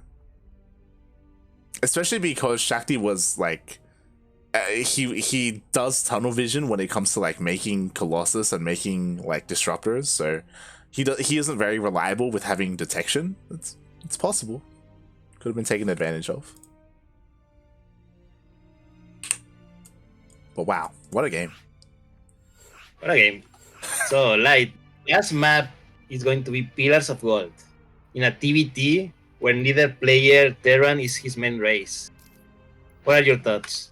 [SPEAKER 1] Especially because Shakti was like, he does tunnel vision when it comes to like making Colossus and making like disruptors, so he isn't very reliable with having detection. It's possible. Could have been taken advantage of. But wow, what a game.
[SPEAKER 2] What a game. So, like, last map is going to be Pillars of Gold. In a TVT, where neither player Terran is his main race. What are your thoughts?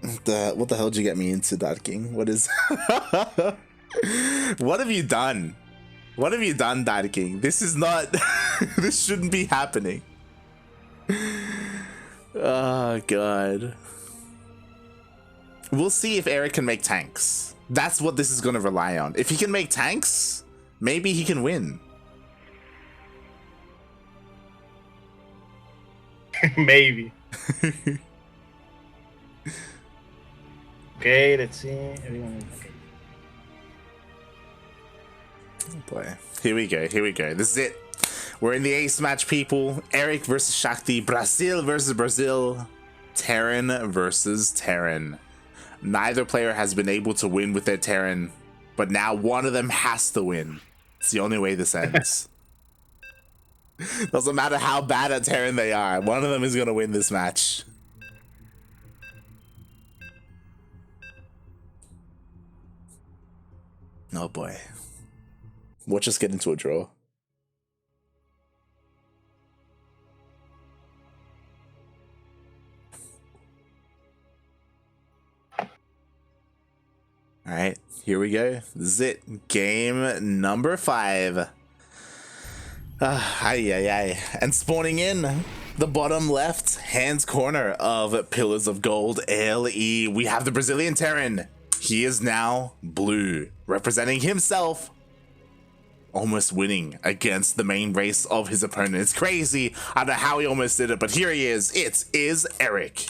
[SPEAKER 1] What the hell did you get me into, that King? What is... What have you done? What have you done, Dad King? This is not... This shouldn't be happening. Oh, God. We'll see if Erik can make tanks. That's what this is going to rely on. If he can make tanks, maybe he can win.
[SPEAKER 2] Maybe. Okay, let's see. Everyone. Okay.
[SPEAKER 1] Oh boy. Here we go. Here we go. This is it. We're in the ace match, people. Erik versus Shakti. Brazil versus Brazil. Terran versus Terran. Neither player has been able to win with their Terran, but now one of them has to win. It's the only way this ends. Doesn't matter how bad at Terran they are. One of them is going to win this match. Oh boy. Watch us get into a draw. Alright, here we go. This is it. Game number 5. And spawning in the bottom left hand corner of Pillars of Gold LE, we have the Brazilian Terran. He is now blue, representing himself, almost winning against the main race of his opponent. It's crazy. I don't know how he almost did it, but here he is. It is Erik.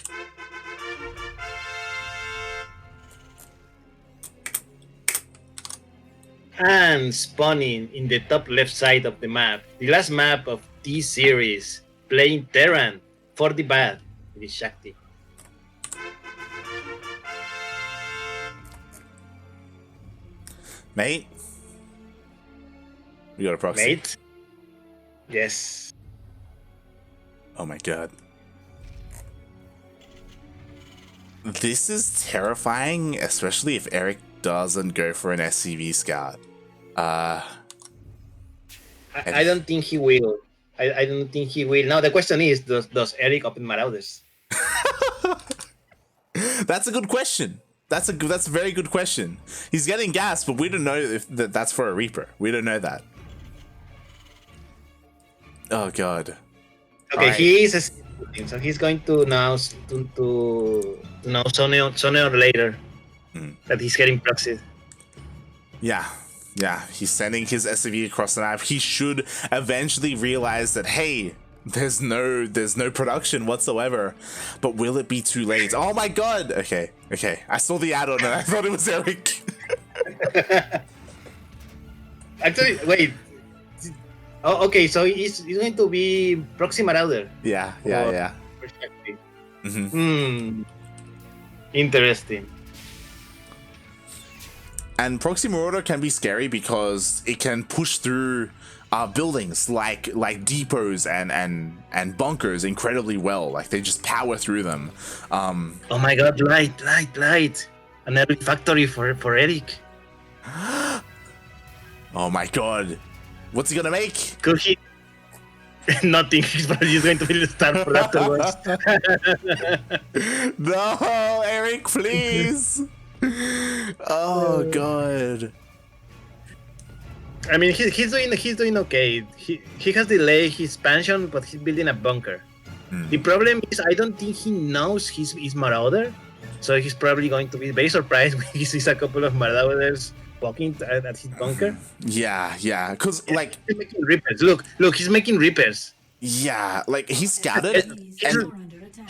[SPEAKER 2] And spawning in the top left side of the map, the last map of this series, playing Terran for the bad, it is Shakti.
[SPEAKER 1] Mate, we got a proxy.
[SPEAKER 2] Mate? Yes.
[SPEAKER 1] Oh my god. This is terrifying, especially if Erik doesn't go for an SCV scout.
[SPEAKER 2] I don't think he will. I don't think he will. Now the question is, does Erik open Marauders?
[SPEAKER 1] That's a good question. That's a very good question. He's getting gas, but we don't know if that's for a Reaper. We don't know that. Oh god.
[SPEAKER 2] Okay,
[SPEAKER 1] right.
[SPEAKER 2] He is a so he's going to now to know sooner or later that he's getting proxied.
[SPEAKER 1] Yeah, he's sending his SCV across the map. He should eventually realize that, hey, there's no production whatsoever. But will it be too late? Oh my god! Okay. I saw the add-on and I thought it was Erik.
[SPEAKER 2] Actually, wait. Oh, okay. So he's going to be Proxy Marauder.
[SPEAKER 1] Yeah.
[SPEAKER 2] Interesting.
[SPEAKER 1] And Proxy Marauder can be scary because it can push through buildings like depots and bunkers incredibly well. Like they just power through them.
[SPEAKER 2] Oh my god, light. Another factory for Erik.
[SPEAKER 1] Oh my god. What's he gonna make?
[SPEAKER 2] Could he? Nothing. He's going to be the star for afterwards.
[SPEAKER 1] No, Erik, please. Oh god.
[SPEAKER 2] I mean, he's doing okay. He has delayed his expansion, but he's building a bunker. The problem is, I don't think he knows he's Marauder, so he's probably going to be very surprised when he sees a couple of Marauders walking at his bunker.
[SPEAKER 1] Yeah, because like
[SPEAKER 2] he's making Reapers. Look, he's making Reapers.
[SPEAKER 1] Yeah, like he scouted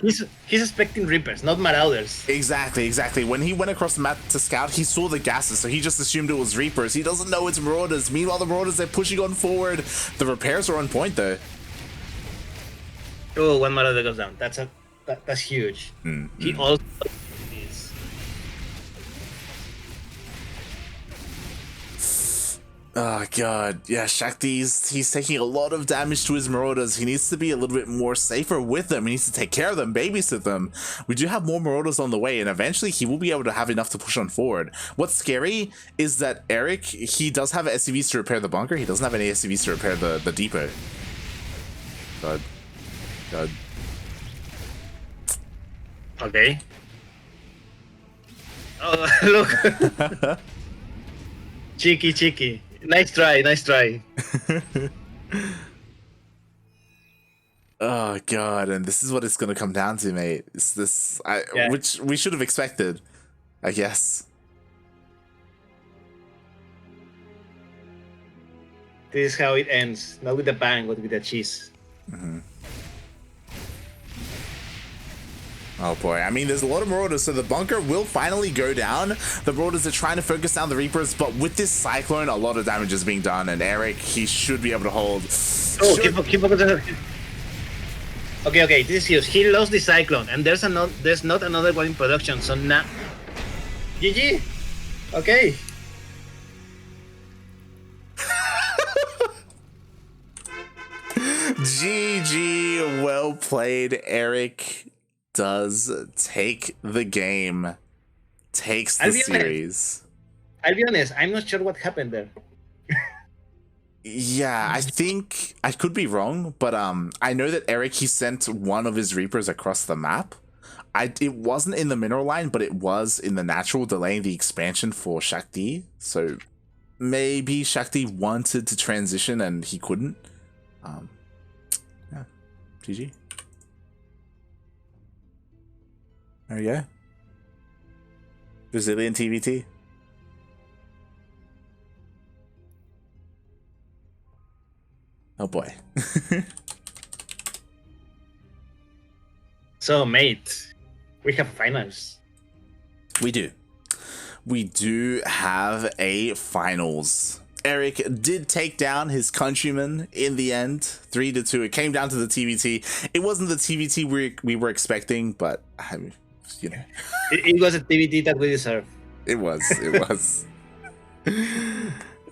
[SPEAKER 2] he's expecting Reapers, not Marauders.
[SPEAKER 1] Exactly. When he went across the map to scout, he saw the gases, so he just assumed it was Reapers. He doesn't know it's Marauders. Meanwhile, the Marauders, they're pushing on forward. The repairs are on point, though.
[SPEAKER 2] Oh, one Marauder goes down. That's huge. He also is.
[SPEAKER 1] Oh god, yeah, Shakti's he's taking a lot of damage to his Marauders. He needs to be a little bit more safer with them. He needs to take care of them, babysit them. We do have more Marauders on the way, and eventually he will be able to have enough to push on forward. What's scary is that Erik, he does have SCVs to repair the bunker. He doesn't have any SCVs to repair the depot. God.
[SPEAKER 2] Okay. Oh, look. Cheeky. Nice try.
[SPEAKER 1] Oh god, and this is what it's gonna come down to, mate. It's this, which we should have expected, I guess.
[SPEAKER 2] This is how it ends. Not with the bang, but with the cheese.
[SPEAKER 1] Oh boy, I mean, there's a lot of Marauders, so the bunker will finally go down. The Marauders are trying to focus down the Reapers, but with this Cyclone, a lot of damage is being done, and Erik, he should be able to hold.
[SPEAKER 2] Oh, keep focusing. Okay, this is huge. He lost the Cyclone, and there's not another one in production, so now... GG! Okay.
[SPEAKER 1] GG, well played. Erik does take the game, takes the series.
[SPEAKER 2] I'll be honest, I'm not sure what happened there.
[SPEAKER 1] Yeah, I think I could be wrong, but I know that Erik, he sent one of his Reapers across the map. It wasn't in the mineral line, but it was in the natural, delaying the expansion for Shakti. So maybe Shakti wanted to transition and he couldn't. Yeah, GG. There we go. Brazilian TVT. Oh boy.
[SPEAKER 2] So, mate, we have finals.
[SPEAKER 1] We do. We do have a finals. Erik did take down his countryman in the end, 3-2. It came down to the TVT. It wasn't the TVT we were expecting, but I mean, you know,
[SPEAKER 2] it was a TVT that we deserve.
[SPEAKER 1] It was.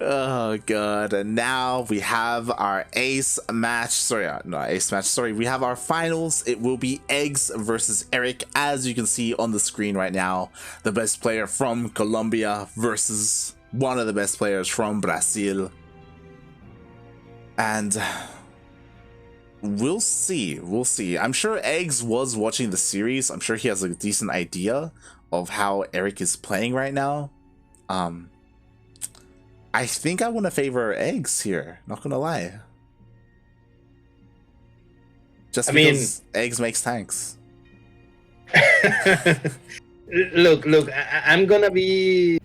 [SPEAKER 1] Oh god, and now we have our ace match. Sorry, not ace match. Sorry, we have our finals. It will be eGGz versus Erik, as you can see on the screen right now. The best player from Colombia versus one of the best players from Brazil. And we'll see. I'm sure eGGz was watching the series. I'm sure he has a decent idea of how Erik is playing right now. I think I want to favor eGGz here, not gonna lie. Just because eGGz makes tanks.
[SPEAKER 2] Look, I'm gonna be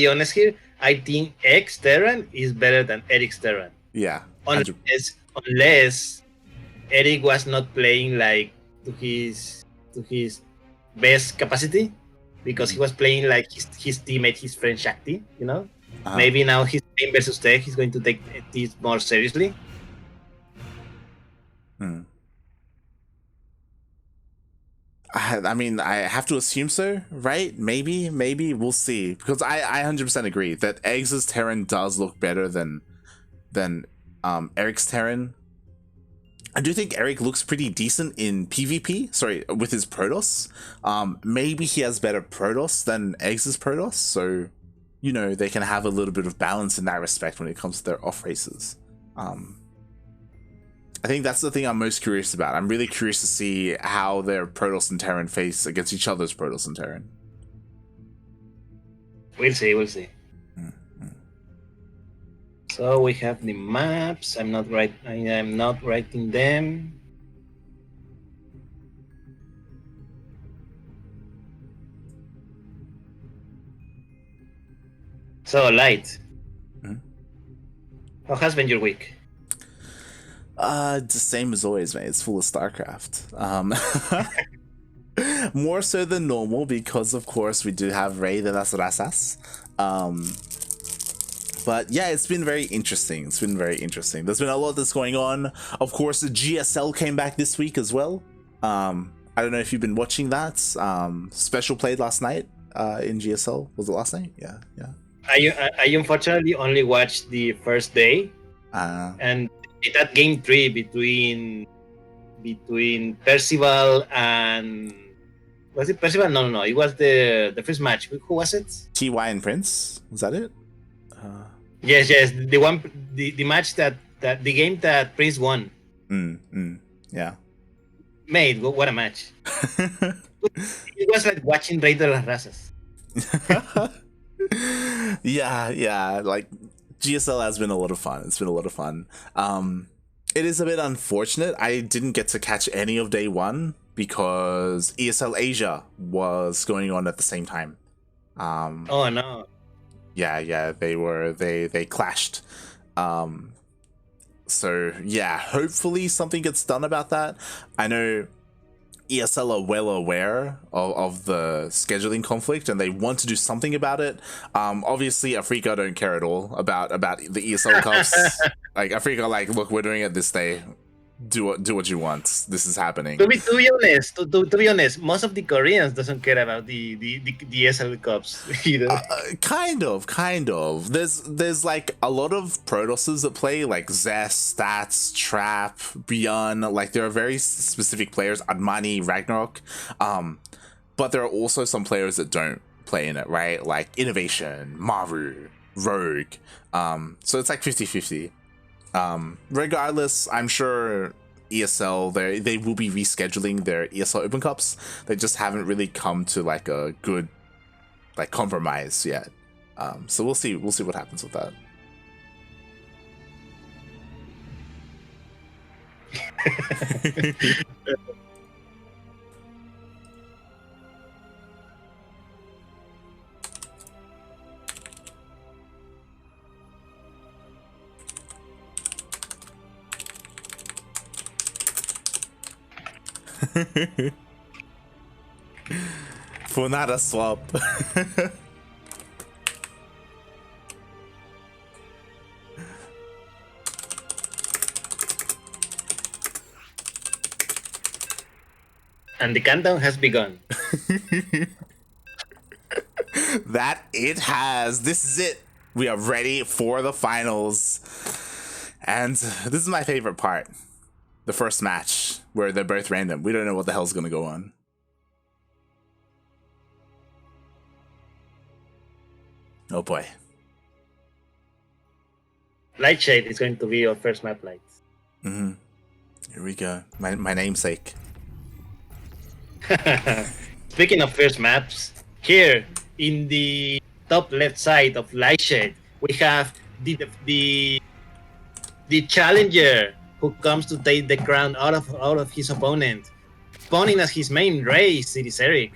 [SPEAKER 2] honest here. I think eGGz Terran is better than Erik's Terran.
[SPEAKER 1] Yeah.
[SPEAKER 2] Unless Erik was not playing like to his best capacity, because he was playing like his teammate, his friend Shakti, you know? Maybe now he's playing versus tech, he's going to take this more seriously.
[SPEAKER 1] I mean, I have to assume so, right? Maybe we'll see, because I 100% agree that eGGz's Terran does look better than Erik's Terran. I do think Erik looks pretty decent in PvP, sorry, with his Protoss. Maybe he has better Protoss than eGGz's Protoss, so you know, they can have a little bit of balance in that respect when it comes to their off races. I think that's the thing I'm most curious about. I'm really curious to see how their Protoss and Terran face against each other's Protoss and Terran.
[SPEAKER 2] We'll see. So we have the maps. I am not writing them. So, Light, how has been your week?
[SPEAKER 1] The same as always, mate. It's full of StarCraft. More so than normal because, of course, we do have Rey de las Razas. But yeah, it's been very interesting. It's been very interesting. There's been a lot that's going on. Of course, the GSL came back this week as well. I don't know if you've been watching that. Special played last night in GSL. Was it last night? Yeah.
[SPEAKER 2] I unfortunately only watched the first day. And that game 3 between Percival and... Was it Percival? No. It was the first match. Who was it?
[SPEAKER 1] TY and Prince? Was that it?
[SPEAKER 2] Yes. The match the game that Prince won.
[SPEAKER 1] Yeah.
[SPEAKER 2] Mate, what a match. It was like watching Rey de las Razas.
[SPEAKER 1] Yeah. Like, GSL has been a lot of fun. It's been a lot of fun. It is a bit unfortunate. I didn't get to catch any of day one because ESL Asia was going on at the same time.
[SPEAKER 2] Oh no.
[SPEAKER 1] Yeah, they clashed. So yeah, hopefully something gets done about that. I know ESL are well aware of the scheduling conflict and they want to do something about it. Obviously Africa don't care at all about the ESL Cups. Like Africa, like, look, we're doing it this day. Do what you want. This is happening.
[SPEAKER 2] To be honest, most of the Koreans doesn't care about the ESL Cups either.
[SPEAKER 1] Kind of. There's like a lot of Protosses that play, like Zest, Stats, Trap, Beyond. Like there are very specific players, Admani, Ragnarok. But there are also some players that don't play in it, right? Like Innovation, Maru, Rogue. So it's like 50-50. Regardless, I'm sure ESL they will be rescheduling their ESL Open Cups. They just haven't really come to like a good like compromise yet. So we'll see what happens with that. For not a swap.
[SPEAKER 2] And the countdown has begun.
[SPEAKER 1] That it has. This is it. We are ready for the finals. And this is my favorite part. The first match, where they're both random. We don't know what the hell's gonna go on. Oh boy.
[SPEAKER 2] Lightshade is going to be your first map light.
[SPEAKER 1] Here we go. My namesake.
[SPEAKER 2] Speaking of first maps, here in the top left side of Lightshade, we have the challenger who comes to take the crown out of his opponent. Spawning as his main race, it is Erik.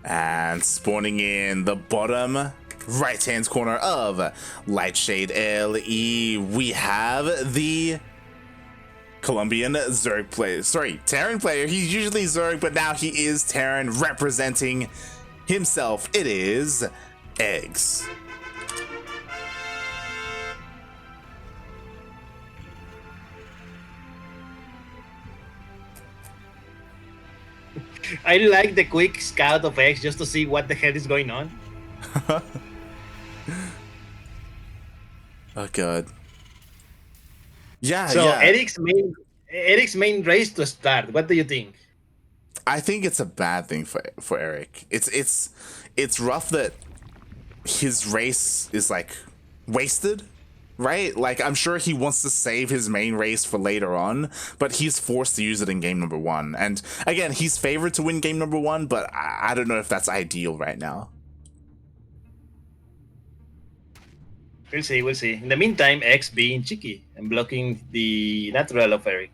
[SPEAKER 1] And spawning in the bottom right-hand corner of Lightshade LE, we have the Colombian Zerg player. Sorry, Terran player. He's usually Zerg, but now he is Terran representing himself. It is eGGz.
[SPEAKER 2] I like the quick scout of eGGz just to see what the hell is going on.
[SPEAKER 1] Oh god. Yeah.
[SPEAKER 2] So
[SPEAKER 1] yeah.
[SPEAKER 2] Erik's main race to start. What do you think?
[SPEAKER 1] I think it's a bad thing for Erik. It's rough that his race is like wasted, right? Like I'm sure he wants to save his main race for later on, but he's forced to use it in game number 1. And again, he's favored to win game number 1, but I don't know if that's ideal right now.
[SPEAKER 2] We'll see. In the meantime, eGGz being cheeky and blocking the natural of Erik.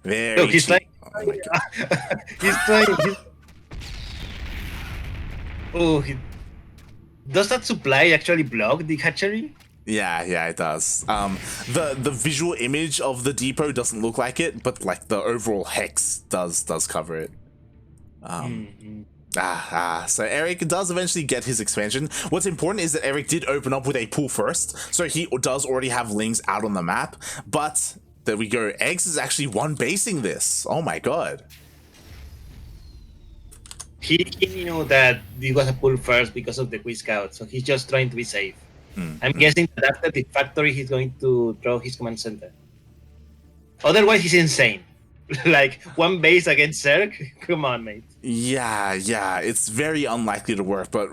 [SPEAKER 1] Very
[SPEAKER 2] Look, he's
[SPEAKER 1] cheap.
[SPEAKER 2] trying. He's trying. Does that supply actually block the hatchery?
[SPEAKER 1] Yeah, it does. The visual image of the depot doesn't look like it, but like the overall hex does cover it. So Erik does eventually get his expansion. What's important is that Erik did open up with a pool first, so he does already have Lings out on the map. But there we go. eGGz is actually one basing this. Oh my god.
[SPEAKER 2] He knew that it was a pull first because of the quick scout, so he's just trying to be safe. I'm guessing that after the factory, he's going to throw his command center. Otherwise, he's insane. Like, one base against Zerg? Come on, mate.
[SPEAKER 1] Yeah, it's very unlikely to work, but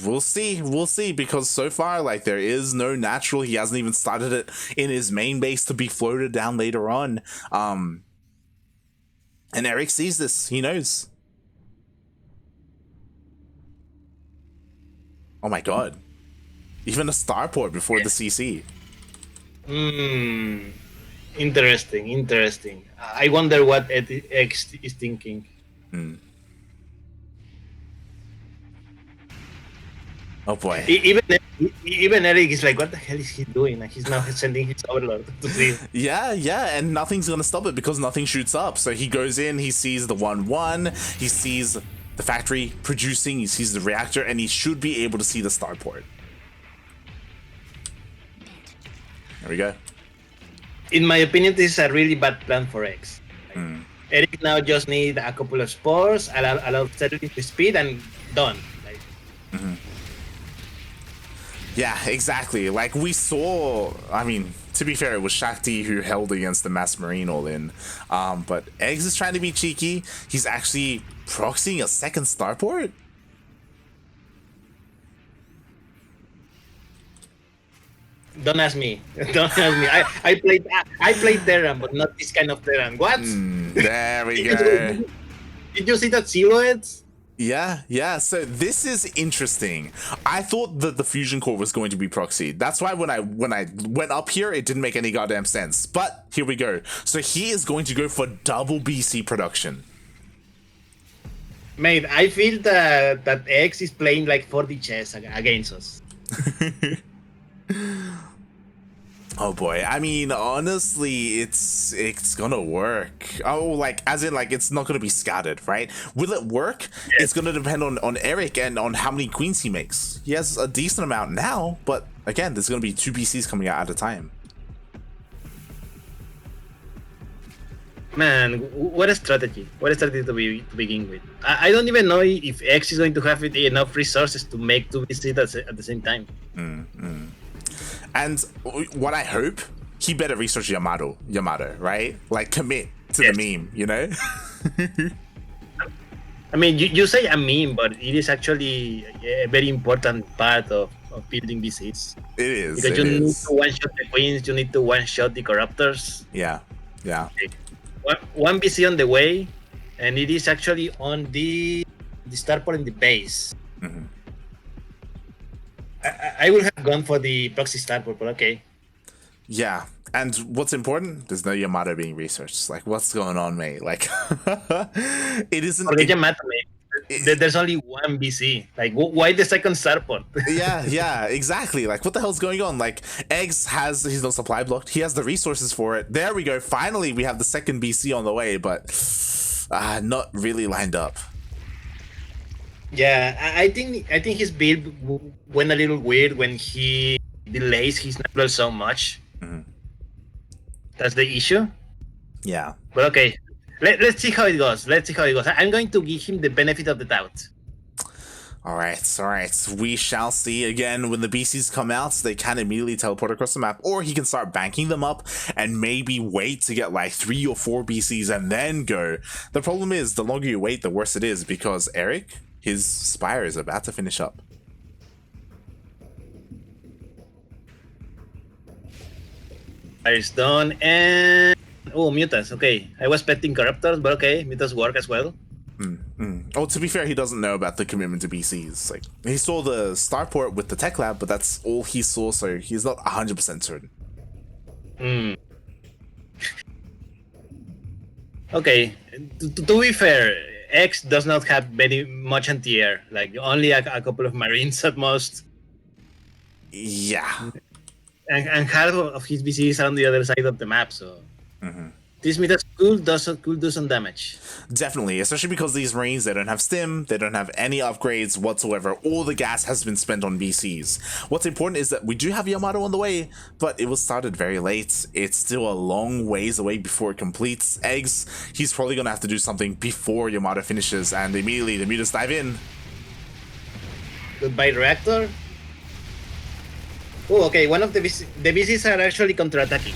[SPEAKER 1] we'll see, because so far, like, there is no natural. He hasn't even started it in his main base to be floated down later on. And Erik sees this. He knows. Oh my god. Even a starport before the CC.
[SPEAKER 2] Interesting. I wonder what eGGz is thinking.
[SPEAKER 1] Oh boy.
[SPEAKER 2] Even Erik is like, what the hell is he doing? And he's now sending his overlord to see.
[SPEAKER 1] Yeah, and nothing's gonna stop it because nothing shoots up. So he goes in, he sees the 1-1, he sees the factory producing, he sees the reactor, and he should be able to see the starport. There we go.
[SPEAKER 2] In my opinion, this is a really bad plan for eGGz. Erik now just need a couple of spores, allow settling to speed, and done. Like,
[SPEAKER 1] Yeah, exactly. Like we saw, I mean, to be fair, it was Shakti who held against the Mass Marine all in. But eGGz is trying to be cheeky. He's actually proxying a second starport.
[SPEAKER 2] don't ask me. I played Terran, but not this kind of Terran. What?
[SPEAKER 1] There we go.
[SPEAKER 2] Did you see that silhouettes?
[SPEAKER 1] Yeah. So this is interesting. I thought that the fusion core was going to be proxied. That's why when I went up here, it didn't make any goddamn sense. But here we go. So he is going to go for double BC production.
[SPEAKER 2] Mate, I feel that eGGz is playing like 4D chess against us.
[SPEAKER 1] Oh boy, I mean, honestly, it's gonna work. Oh, like, as in, like, it's not gonna be scattered, right? Will it work? Yes. It's gonna depend on Erik and on how many queens he makes. He has a decent amount now, but again, there's gonna be 2 BCs coming out at a time.
[SPEAKER 2] Man, what a strategy! What a strategy to begin with. I don't even know if eGGz is going to have enough resources to make 2 BCs at the same time.
[SPEAKER 1] And what I hope, he better research Yamato, right? Like, commit to the meme, you know?
[SPEAKER 2] I mean, you say a meme, but it is actually a very important part of building BCs.
[SPEAKER 1] It is.
[SPEAKER 2] Because you need to one-shot the queens, you need to one-shot the corruptors.
[SPEAKER 1] Yeah.
[SPEAKER 2] Okay. One BC on the way, and it is actually on the starport in the base. I would have gone for the proxy starport, but okay. Yeah,
[SPEAKER 1] and what's important? There's no Yamato being researched. Like, what's going on, mate? Like, it isn't.
[SPEAKER 2] For the Yamato, mate. There's only one BC. Like, why the second starport?
[SPEAKER 1] yeah, exactly. Like, what the hell's going on? Like, eGGz has his no supply blocked. He has the resources for it. There we go. Finally, we have the second BC on the way, but not really lined up.
[SPEAKER 2] Yeah, I think his build went a little weird when he delays his natural so much. That's the issue.
[SPEAKER 1] Yeah.
[SPEAKER 2] But okay, let's see how it goes. I'm going to give him the benefit of the doubt.
[SPEAKER 1] All right. We shall see. Again, when the BCs come out, they can immediately teleport across the map, or he can start banking them up and maybe wait to get like 3 or 4 BCs and then go. The problem is, the longer you wait, the worse it is, because Erik, his Spire is about to finish up.
[SPEAKER 2] It's done, and mutants. Okay, I was expecting corruptors, but okay, mutants work as well.
[SPEAKER 1] Oh, to be fair, he doesn't know about the commitment to BCs. Like, he saw the starport with the tech lab, but that's all he saw, so he's not 100% certain.
[SPEAKER 2] Okay, to be fair, eGGz does not have very much anti-air, like only a couple of marines at most.
[SPEAKER 1] Yeah.
[SPEAKER 2] and half of his VCs are on the other side of the map. So this Midas could do some damage.
[SPEAKER 1] Definitely, especially because these Marines, they don't have stim, they don't have any upgrades whatsoever. All the gas has been spent on BCs. What's important is that we do have Yamato on the way, but it was started very late. It's still a long ways away before it completes. eGGz, he's probably gonna have to do something before Yamato finishes, and immediately the Mutas dive in.
[SPEAKER 2] Goodbye reactor. Oh, okay. One of the VCs are actually counter-attacking.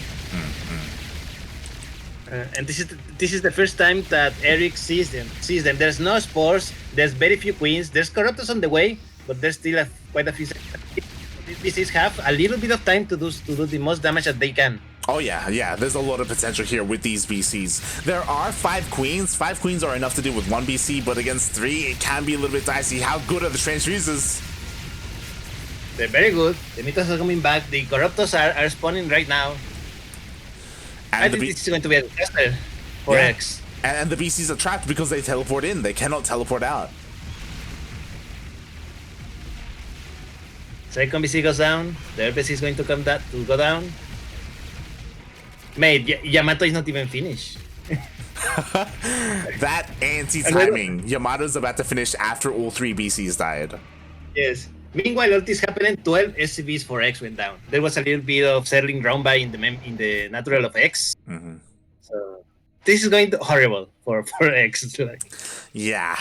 [SPEAKER 2] And this is the first time that Erik sees them. There's no spores. There's very few queens. There's Corruptors on the way, but there's still quite a few. These VCs have a little bit of time to do the most damage that they can.
[SPEAKER 1] Oh yeah, there's a lot of potential here with these BCs. There are 5 queens. 5 queens are enough to deal with 1 BC, but against 3, it can be a little bit dicey. How good are the transfuses?
[SPEAKER 2] They're very good. The Mitas are coming back. The Corruptors are spawning right now.
[SPEAKER 1] And
[SPEAKER 2] I think this is going to be a disaster for X.
[SPEAKER 1] And the BCs are trapped because they teleport in. They cannot teleport out.
[SPEAKER 2] Second BC goes down. The BC is going to go down. Mate, Yamato is not even finished.
[SPEAKER 1] That anti-timing. Yamato's about to finish after all 3 BCs died.
[SPEAKER 2] Yes. Meanwhile, all this happened, 12 SCVs for X went down. There was a little bit of settling ground by in the natural of X. So this is going to horrible for X.
[SPEAKER 1] Yeah.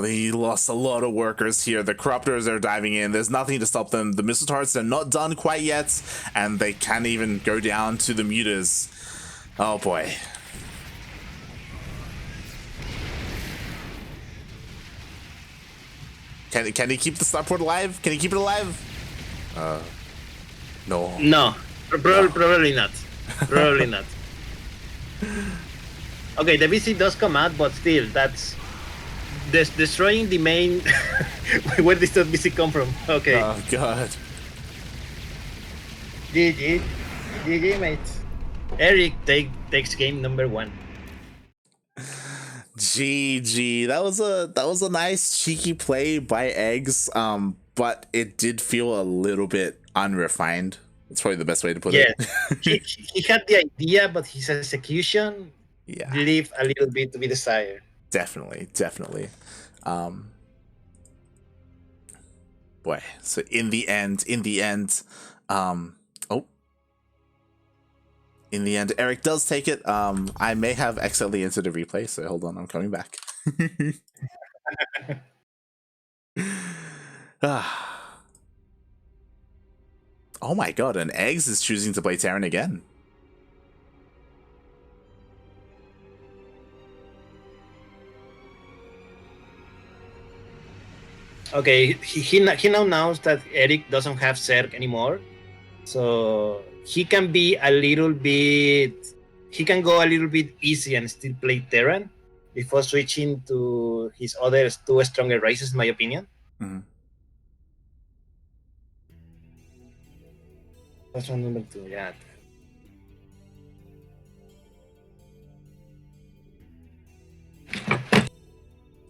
[SPEAKER 1] He lost a lot of workers here. The Corruptors are diving in. There's nothing to stop them. The missile turrets are not done quite yet, and they can't even go down to the Mutas. Oh boy. Can he keep the starport alive? Can he keep it alive? No.
[SPEAKER 2] No. Probably not. Probably not. Okay, the VC does come out, but still, that's destroying the main. Where did that VC come from? Okay.
[SPEAKER 1] Oh god.
[SPEAKER 2] GG, mate. Erik takes game number 1.
[SPEAKER 1] GG. That was a nice cheeky play by eGGz, but it did feel a little bit unrefined. That's probably the best way to put it.
[SPEAKER 2] he had the idea, but his execution leave a little bit to be desired.
[SPEAKER 1] Definitely. Boy, so in the end, Erik does take it. I may have accidentally entered a replay, so hold on, I'm coming back. Oh my god, and eGGz is choosing to play Terran again.
[SPEAKER 2] Okay, he now knows that Erik doesn't have Zerg anymore, so he can be a little bit. He can go a little bit easy and still play Terran before switching to his other 2 stronger races, in my opinion. That's one number 2, yeah.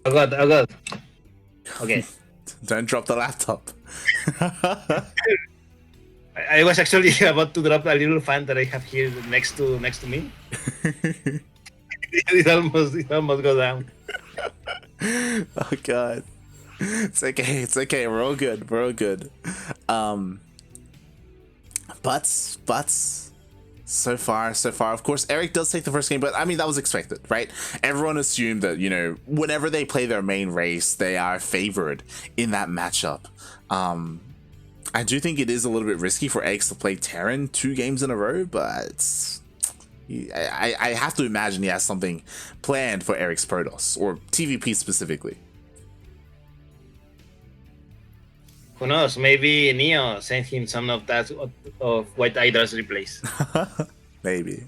[SPEAKER 2] Oh god. Okay.
[SPEAKER 1] Don't drop the laptop.
[SPEAKER 2] I was actually about to drop a little fan that I have here next to me. it almost got down.
[SPEAKER 1] Oh god. It's okay. We're all good. But so far, of course, Erik does take the first game, but I mean, that was expected, right? Everyone assumed that, whenever they play their main race, they are favored in that matchup. I do think it is a little bit risky for eGGz to play Terran 2 games in a row, but I have to imagine he has something planned for Erik's Protoss, or TVP specifically.
[SPEAKER 2] Who knows? Maybe Neo sent him some of that of White Hydra's replace.
[SPEAKER 1] Maybe.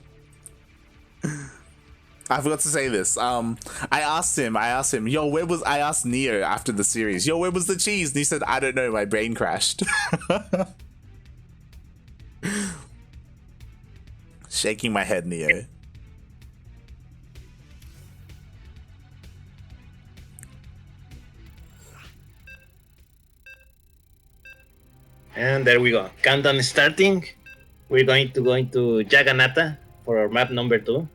[SPEAKER 1] I forgot to say this. I asked him, I asked Neo after the series, where was the cheese? And he said, I don't know, my brain crashed. Shaking my head, Neo.
[SPEAKER 2] And there we go. Countdown starting. We're going to Jagannatha for our map number 2.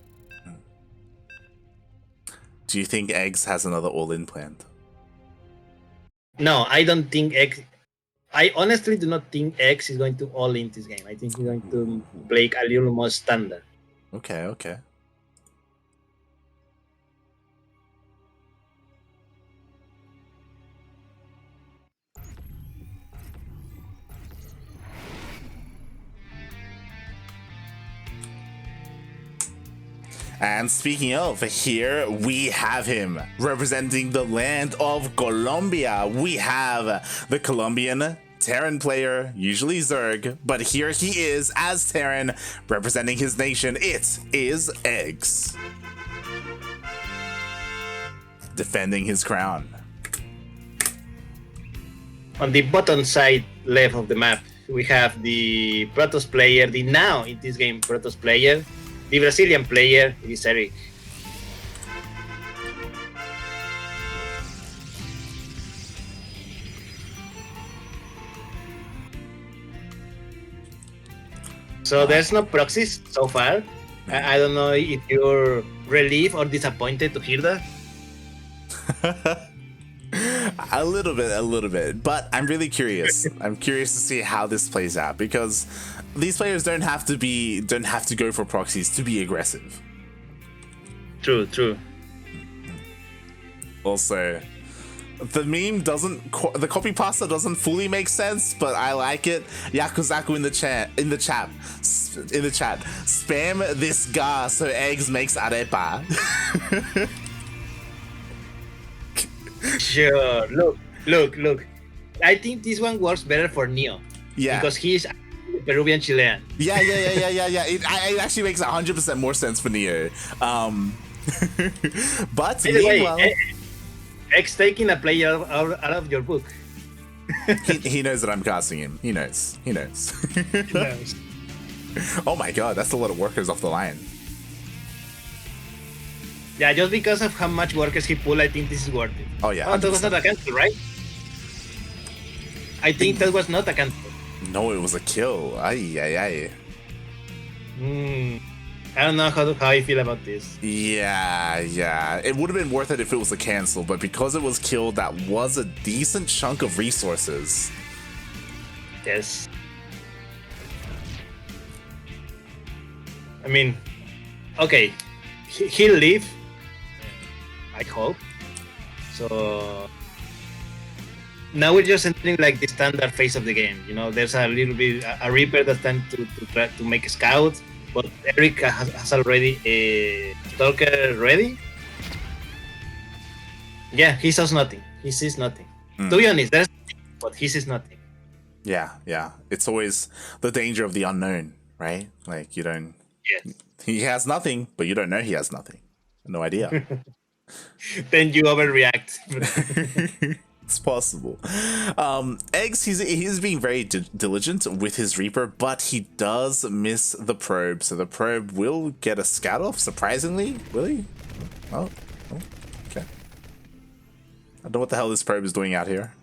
[SPEAKER 1] Do you think eGGz has another all-in planned?
[SPEAKER 2] No, I don't think X. I honestly do not think X is going to all in this game. I think he's going to play a little more standard.
[SPEAKER 1] Okay, okay. And speaking of, here we have him representing the land of Colombia. We have the Colombian Terran player, usually Zerg, but here he is as Terran representing his nation. It is eGGz, defending his crown.
[SPEAKER 2] On the bottom side left of the map, we have the Protoss player, the now in this game Protoss player. The Brazilian player is Erik. So there's no proxies so far. I don't know if you're relieved or disappointed to hear that.
[SPEAKER 1] A little bit, but I'm really curious. I'm curious to see how this plays out, because these players don't have to go for proxies to be aggressive.
[SPEAKER 2] True.
[SPEAKER 1] Also, the meme the copy pasta doesn't fully make sense, but I like it. Yakuzaku in the chat, spam this ga so eGGz makes arepa.
[SPEAKER 2] Sure. Look. I think this one works better for Neo.
[SPEAKER 1] Yeah.
[SPEAKER 2] Because he's Peruvian Chilean.
[SPEAKER 1] Yeah. It actually makes 100% more sense for Neo. But meanwhile,
[SPEAKER 2] X taking a player out of your book.
[SPEAKER 1] he knows that I'm casting him. He knows. Oh my god, that's a lot of workers off the line.
[SPEAKER 2] Yeah, just because of how much workers he pulled, I think this is worth it.
[SPEAKER 1] Oh yeah.
[SPEAKER 2] Oh, that was not a cancel, right? I think that was not a cancel.
[SPEAKER 1] No, it was a kill. Ay.
[SPEAKER 2] I don't know how I feel about this.
[SPEAKER 1] Yeah. It would have been worth it if it was a cancel, but because it was killed, that was a decent chunk of resources.
[SPEAKER 2] Yes. I mean, okay, he'll leave. I hope. So now we're just entering like the standard phase of the game. You know, there's a little bit a Reaper that's trying to try to make a scout, but Erik has already a Stalker ready. Yeah, he sees nothing. To be honest, there's but he sees nothing.
[SPEAKER 1] Yeah. It's always the danger of the unknown, right? Like you don't.
[SPEAKER 2] Yes.
[SPEAKER 1] He has nothing, but you don't know he has nothing. No idea.
[SPEAKER 2] Then you overreact.
[SPEAKER 1] It's possible. eGGz, he's being very diligent with his Reaper, but he does miss the probe, so the probe will get a scout off, surprisingly. Will he? Oh, okay. I don't know what the hell this probe is doing out here.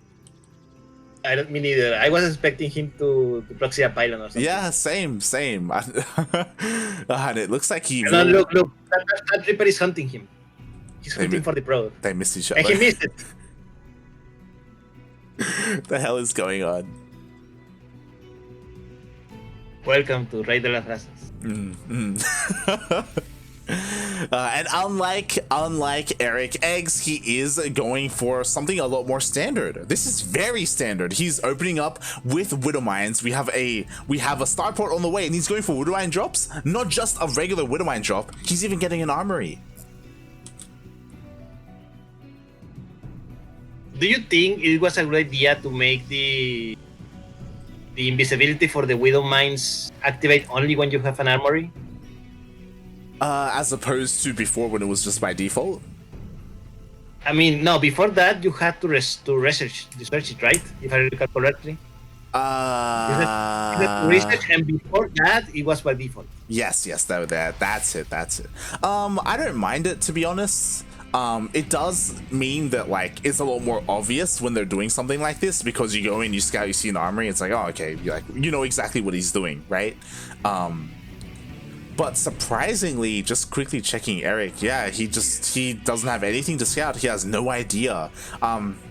[SPEAKER 2] I don't mean either. I was expecting him to proxy a pylon or something.
[SPEAKER 1] Yeah, same. And it looks like he...
[SPEAKER 2] No, look. That Reaper is hunting him. He's hunting for the probe.
[SPEAKER 1] They missed each other.
[SPEAKER 2] And he missed it.
[SPEAKER 1] The hell is going on?
[SPEAKER 2] Welcome to Rey de las Razas.
[SPEAKER 1] And unlike Erik, eGGz, he is going for something a lot more standard. This is very standard. He's opening up with Widow Mines. We have a starport on the way, and he's going for Widow Mine drops. Not just a regular Widow Mine drop. He's even getting an armory.
[SPEAKER 2] Do you think it was a good idea to make the invisibility for the Widow Mines activate only when you have an armory?
[SPEAKER 1] As opposed to before when it was just by default?
[SPEAKER 2] I mean, no, before that you had to research it, right? If I recall correctly. You had to research, and before that it was by default.
[SPEAKER 1] Yes, that's it. I don't mind it, to be honest. It does mean that like it's a lot more obvious when they're doing something like this, because you go in, you scout, you see an armory, it's like, oh, okay, you're like, you know exactly what he's doing, right? But surprisingly, just quickly checking Erik, yeah, he doesn't have anything to scout. He has no idea.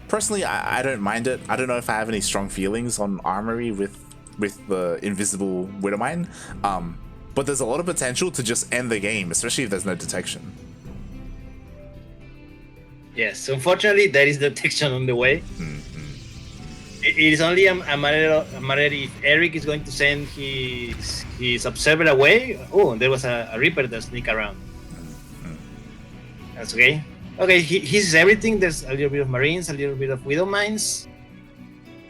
[SPEAKER 1] Personally, I don't mind it. I don't know if I have any strong feelings on armory with the invisible Widowmine. But there's a lot of potential to just end the game, especially if there's no detection.
[SPEAKER 2] Yes, unfortunately, there is detection on the way. It is only a matter if Erik is going to send his observer away. Oh, there was a Reaper that sneak around. That's okay. Okay, he sees everything. There's a little bit of Marines, a little bit of Widowmines.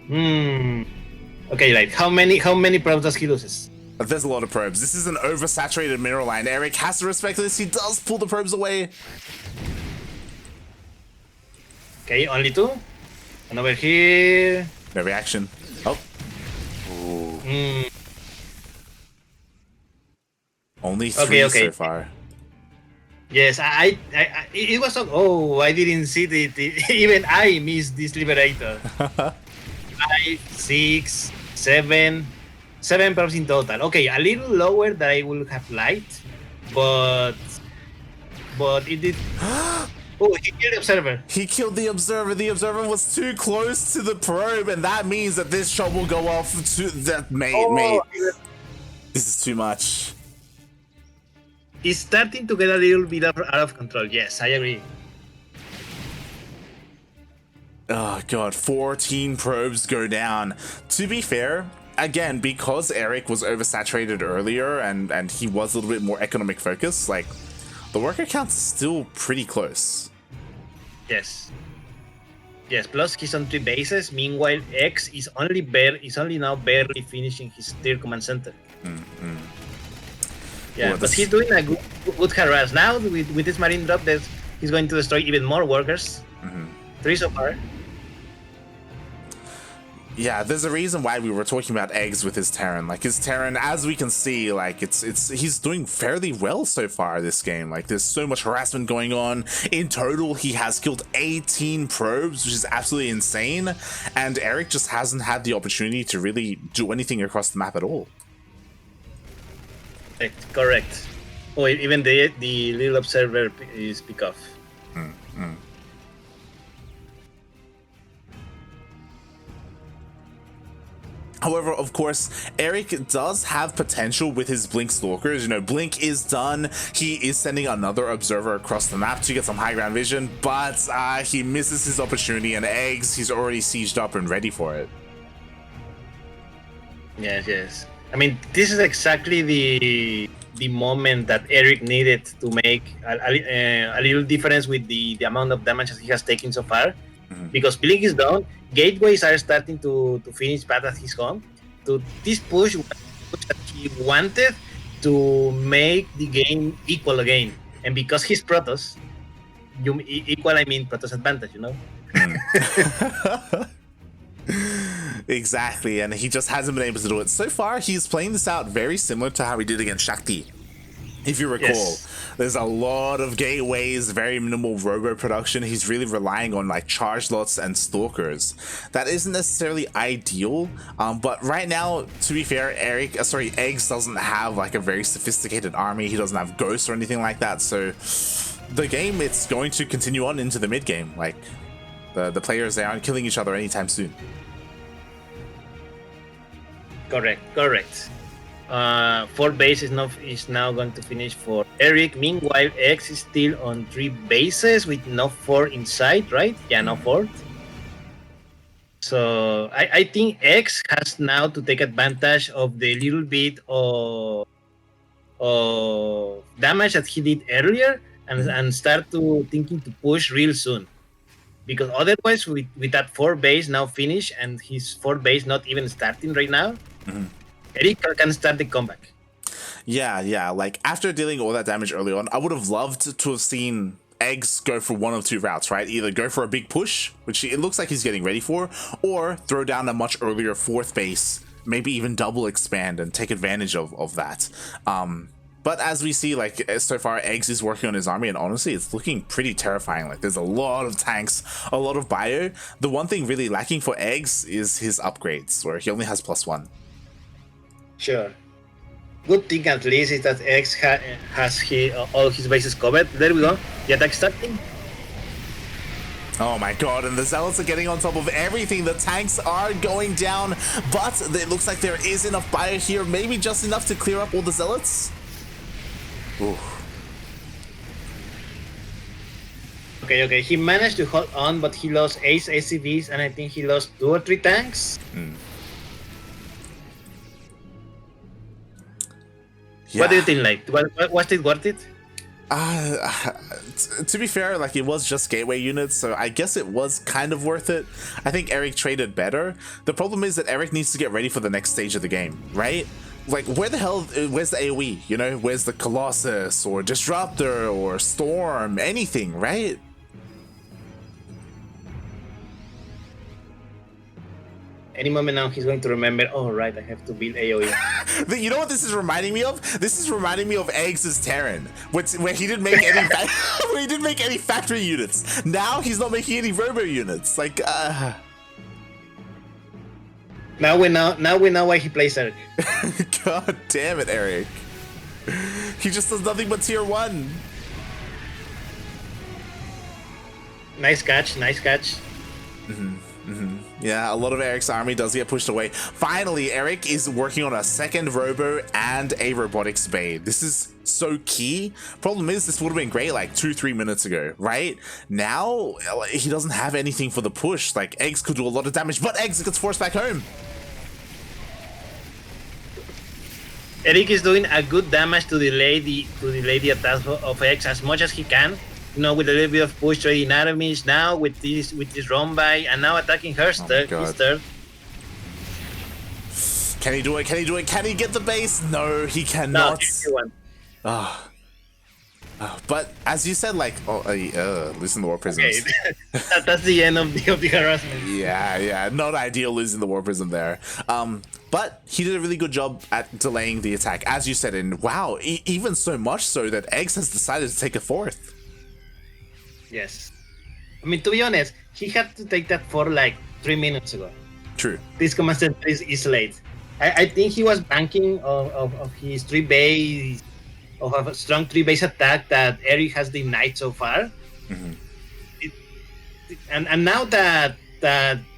[SPEAKER 2] Okay, like how many probes does he loses?
[SPEAKER 1] There's a lot of probes. This is an oversaturated mineral line. Erik has to respect this. He does pull the probes away.
[SPEAKER 2] Okay, only 2. And over here.
[SPEAKER 1] No reaction. Oh. Only 3 so far.
[SPEAKER 2] Yes, I it was so. Oh, I didn't see it. Even I missed this Liberator. 5, 6, 7 probes in total. Okay, a little lower than I would have liked, but it did. Oh, he killed the observer.
[SPEAKER 1] He killed the observer. The observer was too close to the probe, and that means that this shot will go off to that mate. This is too much.
[SPEAKER 2] It's starting to get a little bit out of control. Yes, I agree.
[SPEAKER 1] Oh god, 14 probes go down. To be fair, again, because Erik was oversaturated earlier and he was a little bit more economic focused, like, the worker count's still pretty close.
[SPEAKER 2] Yes. Yes, plus he's on 3 bases. Meanwhile, X is only now barely finishing his tier command center. Yeah, but he's doing a good harass. Now, with this Marine drop, he's going to destroy even more workers. 3 so far.
[SPEAKER 1] Yeah, there's a reason why we were talking about eGGz with his Terran. Like, his Terran, as we can see, like, he's doing fairly well so far this game. Like, there's so much harassment going on. In total, he has killed 18 probes, which is absolutely insane. And Erik just hasn't had the opportunity to really do anything across the map at all.
[SPEAKER 2] Correct. Oh, even the little observer is pick off.
[SPEAKER 1] However, of course, Erik does have potential with his Blink Stalkers. You know, Blink is done. He is sending another observer across the map to get some high ground vision, but he misses his opportunity, and eGGz, he's already sieged up and ready for it.
[SPEAKER 2] Yes. I mean, this is exactly the moment that Erik needed to make a little difference with the amount of damage that he has taken so far. Because Blink is down, gateways are starting to finish bad at his home. To this push that he wanted to make the game equal again, and because he's Protoss, equal, I mean Protoss advantage, you know.
[SPEAKER 1] Exactly, and he just hasn't been able to do it. So far, he's playing this out very similar to how he did against Shakti. If you recall, there's a lot of gateways, very minimal robo production. He's really relying on like charge lots and stalkers. That isn't necessarily ideal, but right now, to be fair, eGGz doesn't have like a very sophisticated army. He doesn't have ghosts or anything like that. So the game, it's going to continue on into the mid game. Like the players, they aren't killing each other anytime soon.
[SPEAKER 2] Correct. 4 base is now going to finish for Erik. Meanwhile, eGGz is still on 3 bases with no 4 inside, right? Yeah, no 4. So I think eGGz has now to take advantage of the little bit of damage that he did earlier and start to thinking to push real soon. Because otherwise, with that 4 base now finished and his 4 base not even starting right now, Erik can start the comeback.
[SPEAKER 1] Yeah. Like, after dealing all that damage early on, I would have loved to have seen eGGz go for one of 2 routes, right? Either go for a big push, which it looks like he's getting ready for, or throw down a much earlier 4th base, maybe even double expand and take advantage of that. But as we see, like, so far, eGGz is working on his army, and honestly, it's looking pretty terrifying. Like, there's a lot of tanks, a lot of bio. The one thing really lacking for eGGz is his upgrades, where he only has +1.
[SPEAKER 2] Sure. Good thing at least is that eGGz has all his bases covered. There we go. The attack starting.
[SPEAKER 1] Oh my god, and the Zealots are getting on top of everything. The tanks are going down, but it looks like there is enough bio here, maybe just enough to clear up all the Zealots. Ooh.
[SPEAKER 2] Okay, he managed to hold on, but he lost 8 ACVs, and I think he lost 2 or 3 tanks.
[SPEAKER 1] Yeah.
[SPEAKER 2] What do you think, like? Was it worth it?
[SPEAKER 1] To be fair, like, it was just gateway units, so I guess it was kind of worth it. I think Erik traded better. The problem is that Erik needs to get ready for the next stage of the game, right? Like, where's the AoE, you know? Where's the Colossus, or Disruptor, or Storm, anything, right?
[SPEAKER 2] Any moment now, he's going to remember, oh, right, I have to build AoE.
[SPEAKER 1] You know what this is reminding me of? This is reminding me of eGGz's Terran, where he didn't make any where he didn't make any factory units. Now he's not making any robo units. Like,
[SPEAKER 2] Now we know why he plays Erik.
[SPEAKER 1] God damn it, Erik. He just does nothing but tier 1.
[SPEAKER 2] Nice catch.
[SPEAKER 1] Yeah, a lot of Erik's army does get pushed away. Finally, Erik is working on a second robo and a robotics bait. This is so key. Problem is, this would have been great like 2-3 minutes ago, right? Now, he doesn't have anything for the push. Like, eGGz could do a lot of damage, but eGGz gets forced back home.
[SPEAKER 2] Erik is doing a good damage to delay the attack of eGGz as much as he can. You know, with a little bit of push trading enemies now with this run by, and now attacking her third.
[SPEAKER 1] Can he do it? Can he get the base? No, he cannot. But as you said, like, losing the war prisms.
[SPEAKER 2] Okay. That's the end of the harassment.
[SPEAKER 1] Yeah, not ideal losing the war prism there. But he did a really good job at delaying the attack, as you said, and wow, even so much so that eGGz has decided to take a 4th.
[SPEAKER 2] Yes. I mean, to be honest, he had to take that for like 3 minutes ago.
[SPEAKER 1] True.
[SPEAKER 2] This command center is late. I think he was banking of his 3-base, of a strong 3-base attack that Erik has denied so far. And now that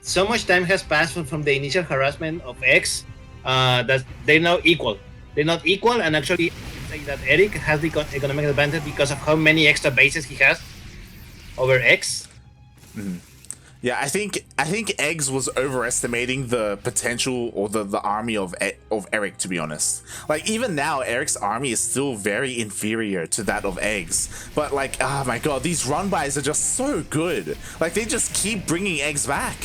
[SPEAKER 2] so much time has passed from the initial harassment of eGGz, that they're now equal. They're not equal, and actually, like that Erik has the economic advantage because of how many extra bases he has over eGGz.
[SPEAKER 1] Yeah, I think eGGz was overestimating the potential or the army of Erik, to be honest. Like, even now, Erik's army is still very inferior to that of eGGz. But like, oh my god, these run-bys are just so good. Like, they just keep bringing eGGz back.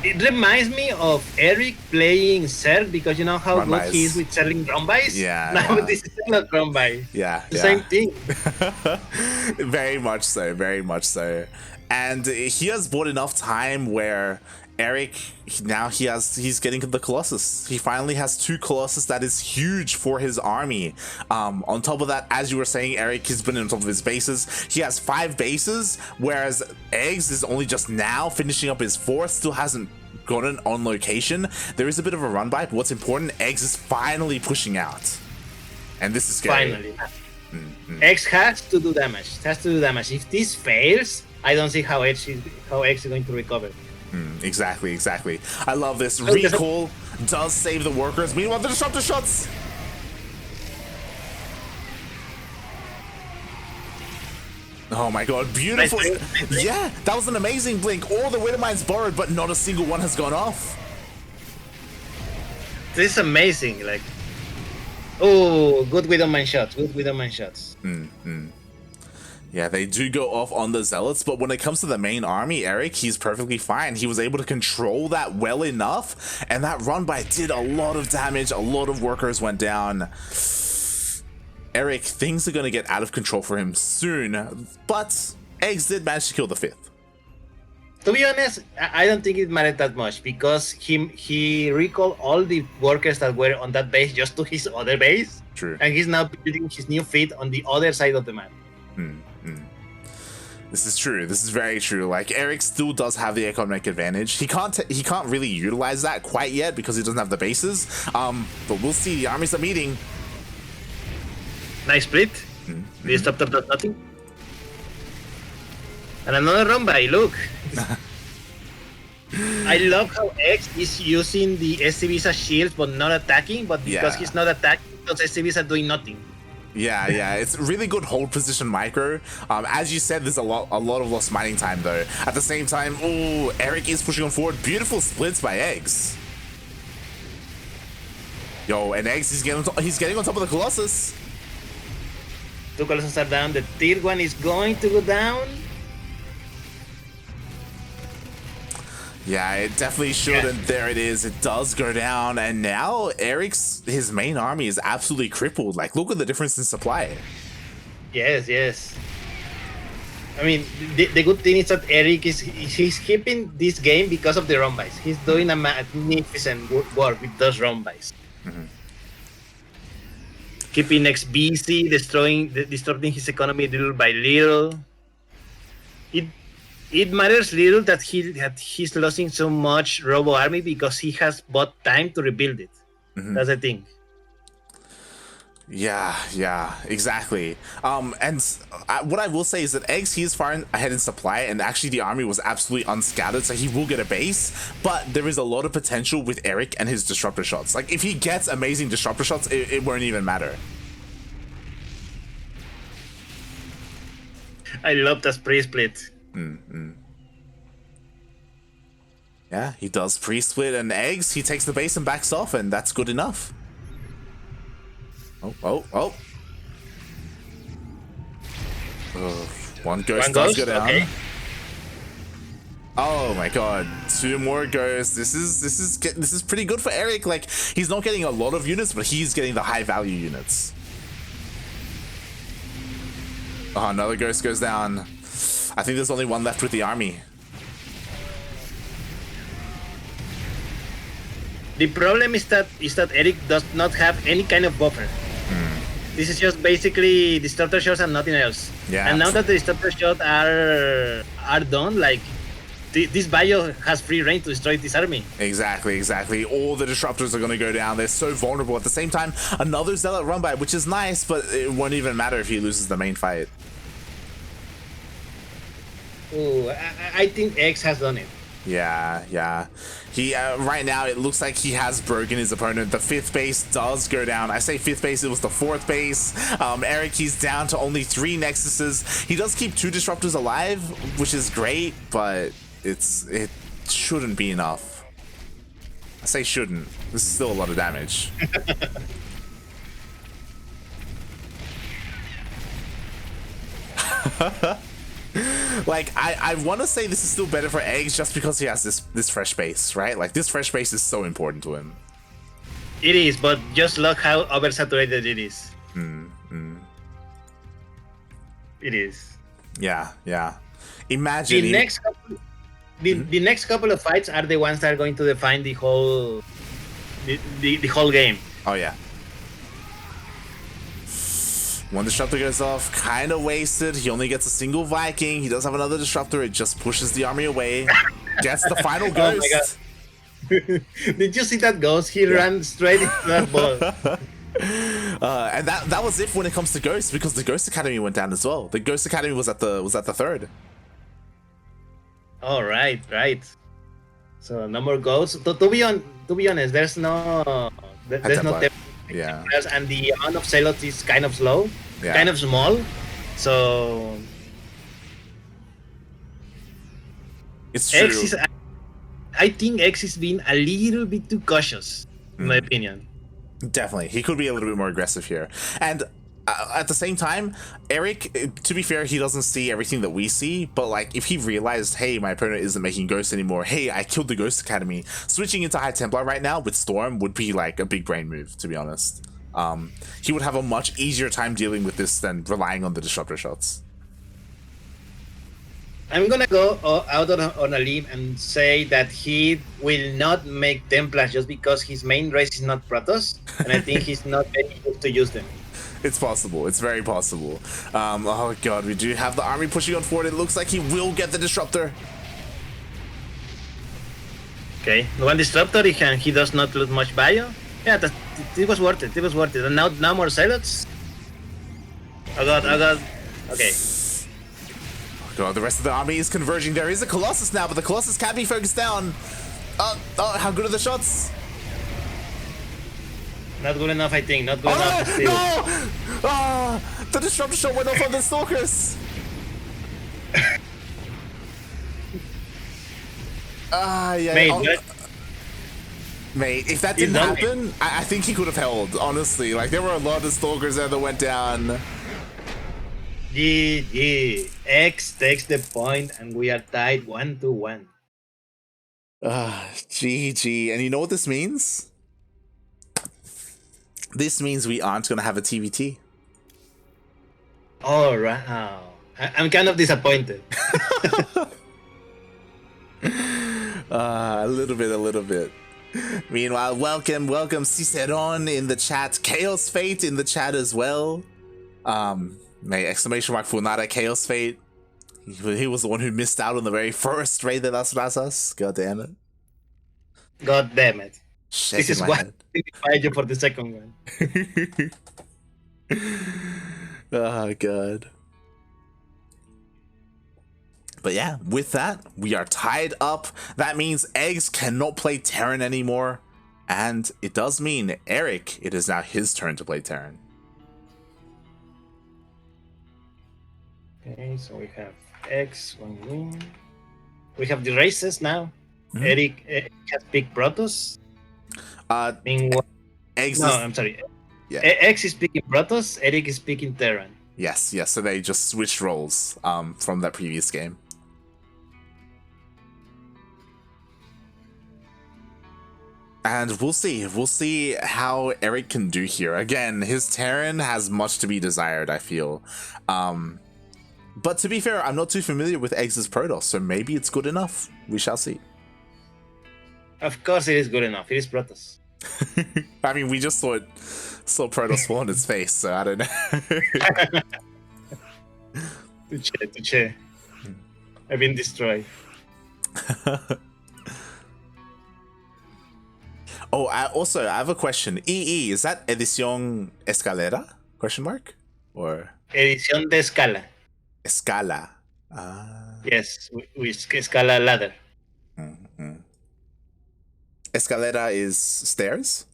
[SPEAKER 2] It reminds me of Erik playing Zerg, because you know how
[SPEAKER 1] Run-bys.
[SPEAKER 2] good he is with selling run-bys?
[SPEAKER 1] Yeah.
[SPEAKER 2] Now this is not run-by.
[SPEAKER 1] Yeah.
[SPEAKER 2] Same thing.
[SPEAKER 1] Very much so. And he has bought enough time where Erik, now he's getting the Colossus. He finally has 2 Colossus. That is huge for his army. On top of that, as you were saying, Erik has been on top of his bases. He has 5 bases, whereas eGGz is only just now finishing up his 4th, still hasn't gotten on location. There is a bit of a run by, but what's important, eGGz is finally pushing out. And this is scary.
[SPEAKER 2] Finally. eGGz has to do damage. If this fails, I don't see how eGGz is going to recover.
[SPEAKER 1] Exactly. I love this. Recall does save the workers. Meanwhile, the disruptor shots. Oh my god, beautiful. Yeah, that was an amazing blink. All the Widowmines borrowed, but not a single one has gone off.
[SPEAKER 2] This is amazing. Like, oh, good Widowmine shots.
[SPEAKER 1] Yeah, they do go off on the Zealots, but when it comes to the main army, Erik, he's perfectly fine. He was able to control that well enough, and that run by did a lot of damage. A lot of workers went down. Erik, things are going to get out of control for him soon, but eGGz did manage to kill the 5th.
[SPEAKER 2] To be honest, I don't think it mattered that much because he recalled all the workers that were on that base just to his other base.
[SPEAKER 1] True.
[SPEAKER 2] And he's now building his new fleet on the other side of the map.
[SPEAKER 1] This is true. This is very true. Like, Erik still does have the economic advantage. He can't really utilize that quite yet because he doesn't have the bases. But we'll see. The armies are meeting.
[SPEAKER 2] Nice split. The disruptor does nothing. And another run by. Look. I love how X is using the SCVs as shields but not attacking. But because he's not attacking, those SCVs are doing nothing.
[SPEAKER 1] Yeah, it's really good hold position micro. As you said, there's a lot of lost mining time though. At the same time, oh, Erik is pushing on forward. Beautiful splits by eGGz. Yo, and eGGz he's getting on top of the Colossus.
[SPEAKER 2] 2 Colossus are down. The tier 1 is going to go down.
[SPEAKER 1] Yeah, it definitely should, and there it is. It does go down, and now his main army is absolutely crippled. Like, look at the difference in supply.
[SPEAKER 2] Yes. I mean, the good thing is that Erik he's keeping this game because of the run buys. He's doing a magnificent work with those run buys. Keeping X busy, disrupting his economy little by little. It matters little that he's losing so much Robo army because he has bought time to rebuild it. That's the thing.
[SPEAKER 1] Yeah, exactly. And what I will say is that eGGz, he is far ahead in supply, and actually the army was absolutely unscattered, so he will get a base. But there is a lot of potential with Erik and his disruptor shots. Like, if he gets amazing disruptor shots, it won't even matter.
[SPEAKER 2] I love the pre-split.
[SPEAKER 1] Yeah, he does pre-split, and eGGz, he takes the base and backs off, and that's good enough. Oh. One ghost does go down. Okay. Oh my god, 2 more ghosts. This is pretty good for Erik. Like, he's not getting a lot of units, but he's getting the high value units. Oh, another ghost goes down. I think there's only one left with the army.
[SPEAKER 2] The problem is that Erik does not have any kind of buffer. This is just basically disruptor shots and nothing else.
[SPEAKER 1] Yeah.
[SPEAKER 2] And now that the disruptor shots are done, like, this bio has free reign to destroy this army.
[SPEAKER 1] Exactly. All the disruptors are going to go down. They're so vulnerable. At the same time, another zealot run by, which is nice, but it won't even matter if he loses the main fight.
[SPEAKER 2] Oh, I think X has done it.
[SPEAKER 1] Yeah. He right now it looks like he has broken his opponent. The 5th base does go down. I say 5th base, it was the 4th base. Erik, he's down to only 3 nexuses. He does keep 2 disruptors alive, which is great, but it shouldn't be enough. I say shouldn't. This is still a lot of damage. Like, I want to say this is still better for eGGz just because he has this fresh base, right? Like, this fresh base is so important to him.
[SPEAKER 2] It is, but just look how oversaturated it is. It is.
[SPEAKER 1] Yeah. Imagine
[SPEAKER 2] the next couple of fights are the ones that are going to define the whole game.
[SPEAKER 1] Oh yeah. One disruptor goes off, kind of wasted. He only gets a single Viking. He does have another disruptor. It just pushes the army away. Gets the final ghost.
[SPEAKER 2] Oh my god. Did you see that ghost? He ran straight into that ball.
[SPEAKER 1] And that was it when it comes to ghosts, because the Ghost Academy went down as well. The Ghost Academy was at the 3rd.
[SPEAKER 2] Oh right. So no more ghosts. To be honest, there's no
[SPEAKER 1] yeah.
[SPEAKER 2] And the amount of zealots is kind of slow,
[SPEAKER 1] yeah.
[SPEAKER 2] kind of small. So
[SPEAKER 1] it's true.
[SPEAKER 2] I think X is being a little bit too cautious, in my opinion.
[SPEAKER 1] Definitely, he could be a little bit more aggressive here. And at the same time, Erik, to be fair, he doesn't see everything that we see, but like, if he realized, hey, my opponent isn't making ghosts anymore, hey, I killed the Ghost Academy, switching into High Templar right now with Storm would be like a big brain move, to be honest. He would have a much easier time dealing with this than relying on the disruptor shots.
[SPEAKER 2] I'm gonna go out on a limb and say that he will not make Templars just because his main race is not Protoss, and I think he's not very used to use them.
[SPEAKER 1] It's possible. It's very possible. Oh god, we do have the army pushing on forward. It looks like he will get the disruptor.
[SPEAKER 2] Okay, one disruptor, he does not lose much bio. Yeah, it was worth it. It was worth it. And now more Zealots. Oh god. Okay.
[SPEAKER 1] Oh god, the rest of the army is converging. There is a Colossus now, but the Colossus can't be focused down. Oh, how good are the shots?
[SPEAKER 2] Not good enough, I think. Not good enough.
[SPEAKER 1] No! Oh, the disruptor shot went off on the Stalkers. Yeah. Mate, if that didn't happen, I think he could have held, honestly. Like, there were a lot of Stalkers there that went down.
[SPEAKER 2] GG. X takes the point, and we are tied 1-1.
[SPEAKER 1] GG. And you know what this means? This means we aren't going to have a TVT.
[SPEAKER 2] Oh, wow. I'm kind of disappointed.
[SPEAKER 1] A little bit. Meanwhile, welcome Ciceron in the chat. Chaos Fate in the chat as well. Exclamation mark Funada Chaos Fate. He was the one who missed out on the very first raid of Las Razas. God damn it.
[SPEAKER 2] God damn it.
[SPEAKER 1] Shaking
[SPEAKER 2] this is why I fired you for the second one.
[SPEAKER 1] Oh god. But yeah, with that, we are tied up. That means eGGz cannot play Terran anymore. And it does mean Erik, it is now his turn to play Terran.
[SPEAKER 2] Okay, so we have X, one win. We have the races now. Mm-hmm. Erik has picked Protoss. I'm sorry.
[SPEAKER 1] Yeah.
[SPEAKER 2] X is picking Protoss, Erik is picking Terran.
[SPEAKER 1] Yes, so they just switched roles from that previous game. And we'll see how Erik can do here. Again, his Terran has much to be desired, I feel. But to be fair, I'm not too familiar with eGGz's Protoss, so maybe it's good enough. We shall see.
[SPEAKER 2] Of course it is good enough. It is Protoss.
[SPEAKER 1] I mean, we just saw Protoss fall on its face, so I don't know.
[SPEAKER 2] Touché. I've been destroyed.
[SPEAKER 1] Oh, I have a question. EE, is that Edición Escalera? Question mark? Or
[SPEAKER 2] Edición de Escala.
[SPEAKER 1] Escala.
[SPEAKER 2] Yes, we Escala ladder.
[SPEAKER 1] Mm-hmm. Escalera is stairs?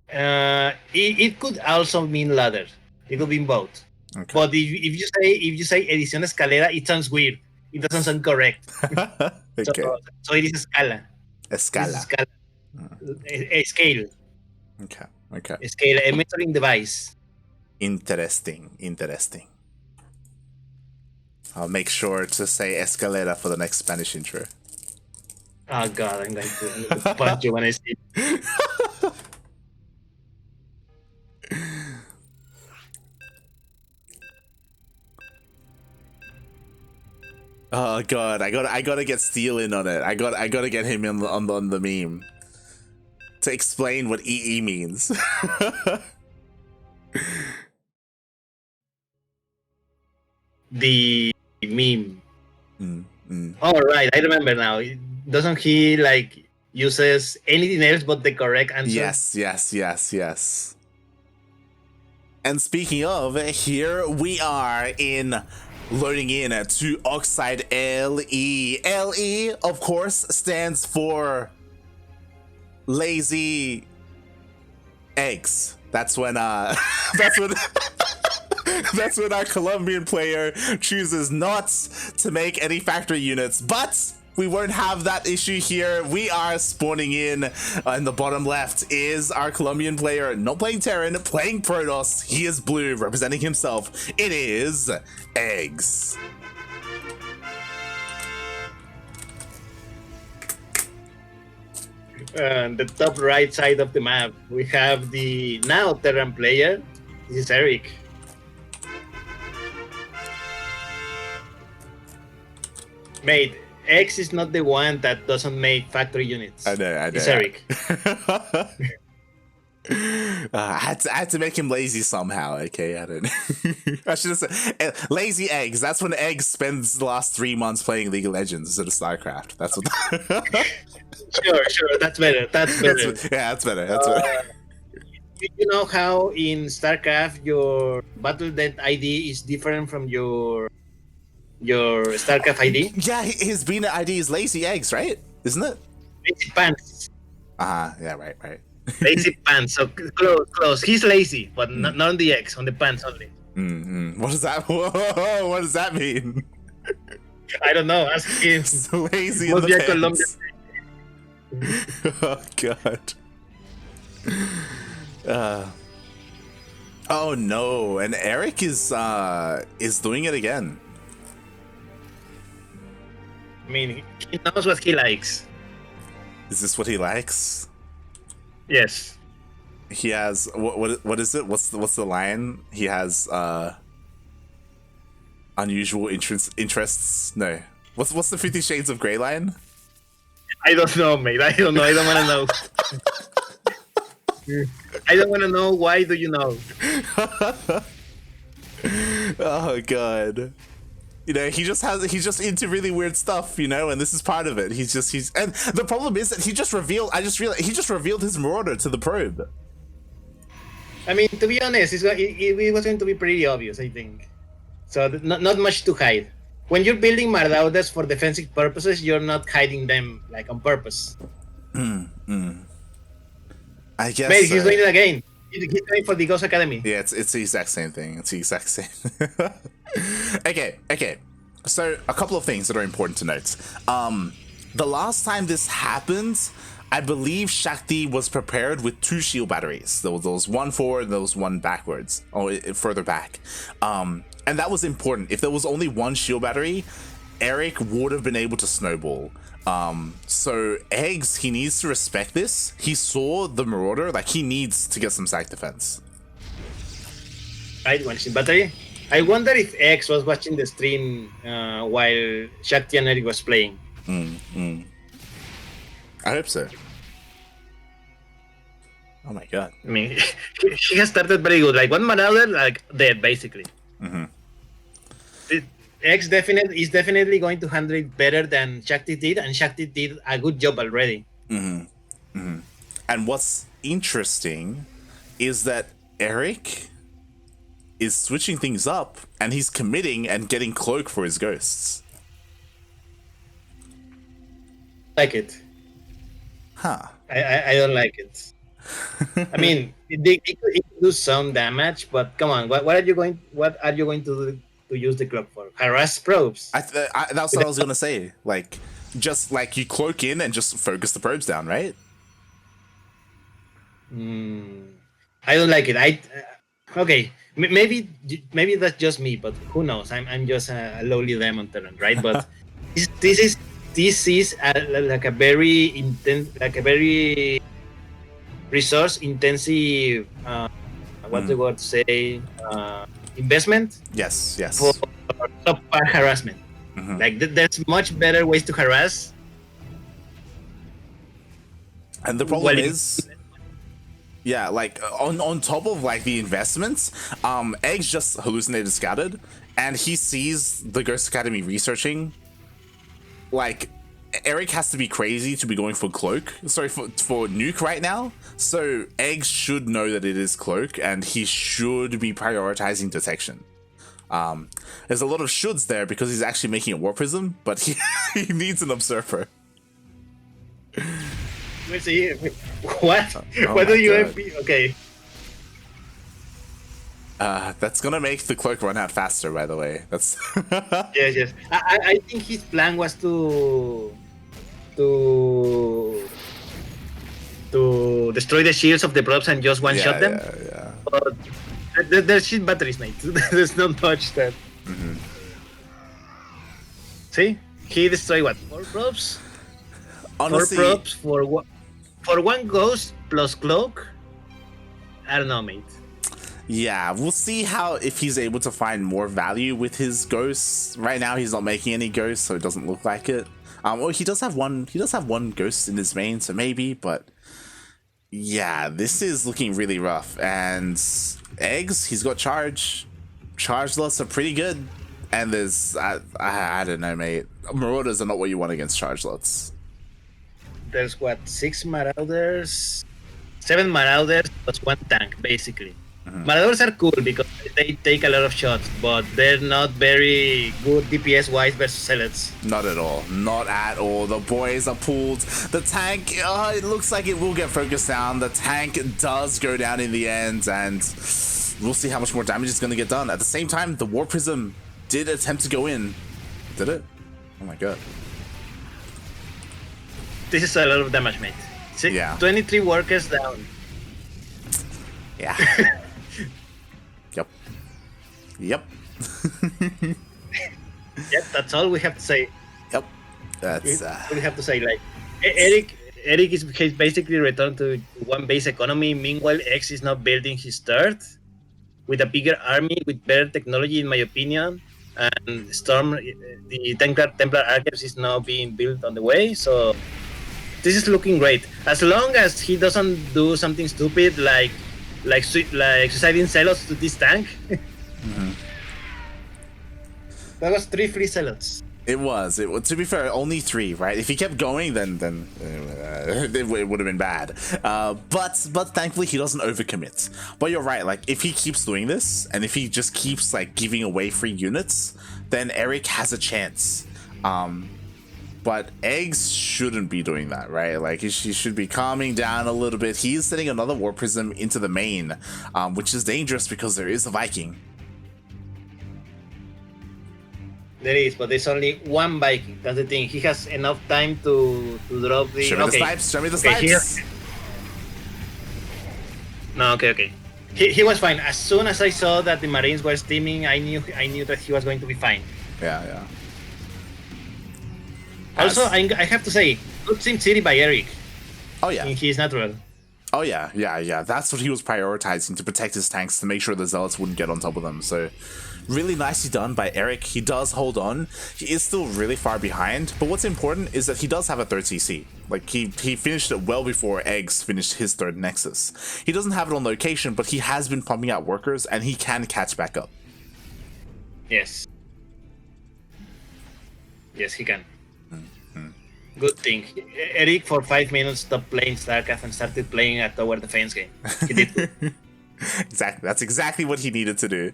[SPEAKER 2] It could also mean ladder. It could mean both. Okay. But if you say Edición Escalera, it sounds weird. It doesn't sound correct.
[SPEAKER 1] Okay.
[SPEAKER 2] So it is Escala.
[SPEAKER 1] Escala.
[SPEAKER 2] A scale.
[SPEAKER 1] Okay.
[SPEAKER 2] A scale, a measuring device.
[SPEAKER 1] Interesting. I'll make sure to say escalera for the next Spanish intro.
[SPEAKER 2] Oh god, I'm going to punch you when I see it.
[SPEAKER 1] Oh god, I gotta get Steel in on it. I gotta get him in on the meme to explain what EE means.
[SPEAKER 2] The meme. All right, I remember now. Doesn't he like uses anything else but the correct answer?
[SPEAKER 1] Yes. And speaking of, here we are loading in to Oxide LE. LE, of course, stands for lazy eggs. That's when that's when our Colombian player chooses not to make any factory units, but we won't have that issue here. We are spawning in the bottom left is our Colombian player, not playing Terran, playing Protoss. He is blue, representing himself. It is eGGz.
[SPEAKER 2] The top right side of the map, we have the now Terran player. This is Erik. Mate, X is not the one that doesn't make factory units.
[SPEAKER 1] I know.
[SPEAKER 2] It's Erik.
[SPEAKER 1] I had to make him lazy somehow. Okay, I don't know. I should have said lazy eggs. That's when eggs spends the last 3 months playing League of Legends instead of StarCraft. That's what.
[SPEAKER 2] Sure. That's better. That's better.
[SPEAKER 1] That's better. That's better.
[SPEAKER 2] You know how in StarCraft your Battle.net ID is different from your StarCraft ID?
[SPEAKER 1] Yeah, his Bina ID is lazy eggs, right? Isn't it?
[SPEAKER 2] Lazy pants.
[SPEAKER 1] Yeah, right.
[SPEAKER 2] Lazy pants. So close. He's lazy, but not on the X, on the pants only.
[SPEAKER 1] What does that? Whoa, what does that mean?
[SPEAKER 2] I don't know. Ask him.
[SPEAKER 1] So lazy in the pants. Oh god. Oh no! And Erik is doing it again.
[SPEAKER 2] I mean, he knows what he likes.
[SPEAKER 1] Is this what he likes?
[SPEAKER 2] Yes.
[SPEAKER 1] He has what is it? What's the line? He has unusual interests. No. What's the 50 Shades of Grey line?
[SPEAKER 2] I don't know, mate. I don't know. I don't want to know. I don't want to know. Why do you know?
[SPEAKER 1] Oh god. You know, he's just into really weird stuff, you know, and this is part of it. And the problem is that he just revealed his Marauder to the probe.
[SPEAKER 2] I mean, to be honest, it was going to be pretty obvious, I think. So not much to hide. When you're building Marauders for defensive purposes, you're not hiding them like on purpose.
[SPEAKER 1] I guess.
[SPEAKER 2] Mate, he's doing it again. He's going for the Ghost Academy.
[SPEAKER 1] Yeah, it's the exact same thing. It's the exact same. Okay. So a couple of things that are important to note. The last time this happened, I believe Shakti was prepared with 2 shield batteries. There was one forward, there was one backwards, further back. And that was important. If there was only 1 shield battery, Erik would have been able to snowball. So eGGz, he needs to respect this. He saw the Marauder, like he needs to get some sack defense.
[SPEAKER 2] Right, 1 shield battery. I wonder if eGGz was watching the stream while Shakti and Erik was playing.
[SPEAKER 1] I hope so. Oh my god.
[SPEAKER 2] I mean, he has started very good. Like 1 Marauder, like dead, basically. eGGz is definitely going to handle it better than Shakti did, and Shakti did a good job already.
[SPEAKER 1] And what's interesting is that Erik is switching things up, and he's committing and getting cloak for his ghosts.
[SPEAKER 2] Like it.
[SPEAKER 1] Huh.
[SPEAKER 2] I don't like it. I mean, it could do some damage, but come on, what are you going to do to use the cloak for? Harass probes.
[SPEAKER 1] That's what I was gonna say. Like, just like you cloak in and just focus the probes down, right?
[SPEAKER 2] I don't like it. Okay, maybe that's just me, but who knows? I'm just a lowly demon turret, right? But this is like a very intense, like a very resource intensive. What's the word to say? Investment.
[SPEAKER 1] Yes.
[SPEAKER 2] For top harassment. Like there's much better ways to harass.
[SPEAKER 1] And the problem is, yeah, like on top of like the investments, eGGz just hallucinated scattered, and he sees the Ghost Academy researching. Like, Erik has to be crazy to be going for cloak. Sorry, for nuke right now. So eGGz should know that it is cloak, and he should be prioritizing detection. There's a lot of shoulds there because he's actually making a war prism, but he needs an observer.
[SPEAKER 2] Let's see. What?
[SPEAKER 1] Oh
[SPEAKER 2] what do you
[SPEAKER 1] God.
[SPEAKER 2] have? Okay.
[SPEAKER 1] That's gonna make the cloak run out faster, by the way. That's
[SPEAKER 2] Yes. I think his plan was to destroy the shields of the props and just one-shot them.
[SPEAKER 1] Yeah.
[SPEAKER 2] But there's shield batteries, mate. There's not much that. See? He destroyed what? 4 props?
[SPEAKER 1] Honestly,
[SPEAKER 2] 4 props for 1 ghost plus cloak? I don't know, mate.
[SPEAKER 1] Yeah, we'll see if he's able to find more value with his ghosts. Right now, he's not making any ghosts, so it doesn't look like it. Well, he does have one. He does have one ghost in his main, so maybe. But yeah, this is looking really rough. And eggs, he's got charge. Charge lots are pretty good. And there's I don't know, mate. Marauders are not what you want against charge lots.
[SPEAKER 2] There's what, 6 Marauders, 7 Marauders plus 1 tank, basically. Marauders are cool because they take a lot of shots, but they're not very good DPS wise versus Zealots.
[SPEAKER 1] Not at all. Not at all. The boys are pulled. The tank, it looks like it will get focused down. The tank does go down in the end, and we'll see how much more damage is going to get done. At the same time, the War Prism did attempt to go in. Did it? Oh my god.
[SPEAKER 2] This is a lot of damage, mate.
[SPEAKER 1] Yeah.
[SPEAKER 2] 23 workers down.
[SPEAKER 1] Yeah. Yep.
[SPEAKER 2] Yep, that's all we have to say.
[SPEAKER 1] Yep. That's
[SPEAKER 2] we have to say, like, Erik is basically returned to one base economy. Meanwhile, X is now building his third with a bigger army, with better technology, in my opinion. And Storm, the Templar Archives, is now being built on the way. So this is looking great. As long as he doesn't do something stupid like suiciding Zealots to this tank. That was 3 free Zealots.
[SPEAKER 1] It was. To be fair, only 3, right? If he kept going, then it would have been bad. But thankfully he doesn't overcommit. But you're right. Like, if he keeps doing this, and if he just keeps like giving away free units, then Erik has a chance. But eggs shouldn't be doing that, right? Like, he should be calming down a little bit. He is sending another War Prism into the main, which is dangerous because there is a Viking.
[SPEAKER 2] There is, but there's only 1 Viking. That's the thing. He has enough time to drop the.
[SPEAKER 1] Show me the snipes. Show me the snipes.
[SPEAKER 2] No, okay. He was fine. As soon as I saw that the Marines were steaming, I knew that he was going to be fine.
[SPEAKER 1] Yeah.
[SPEAKER 2] Also, I have to say, good Sim City by Erik.
[SPEAKER 1] Oh yeah.
[SPEAKER 2] In his natural.
[SPEAKER 1] Oh yeah. That's what he was prioritizing, to protect his tanks, to make sure the Zealots wouldn't get on top of them. So really nicely done by Erik. He does hold on. He is still really far behind, but what's important is that he does have a 3rd CC. Like, he finished it well before Eggs finished his 3rd Nexus. He doesn't have it on location, but he has been pumping out workers, and he can catch back up.
[SPEAKER 2] Yes, he can. Good thing. Erik for 5 minutes stopped playing StarCraft and started playing a tower defense game. He did good.
[SPEAKER 1] Exactly. That's exactly what he needed to do.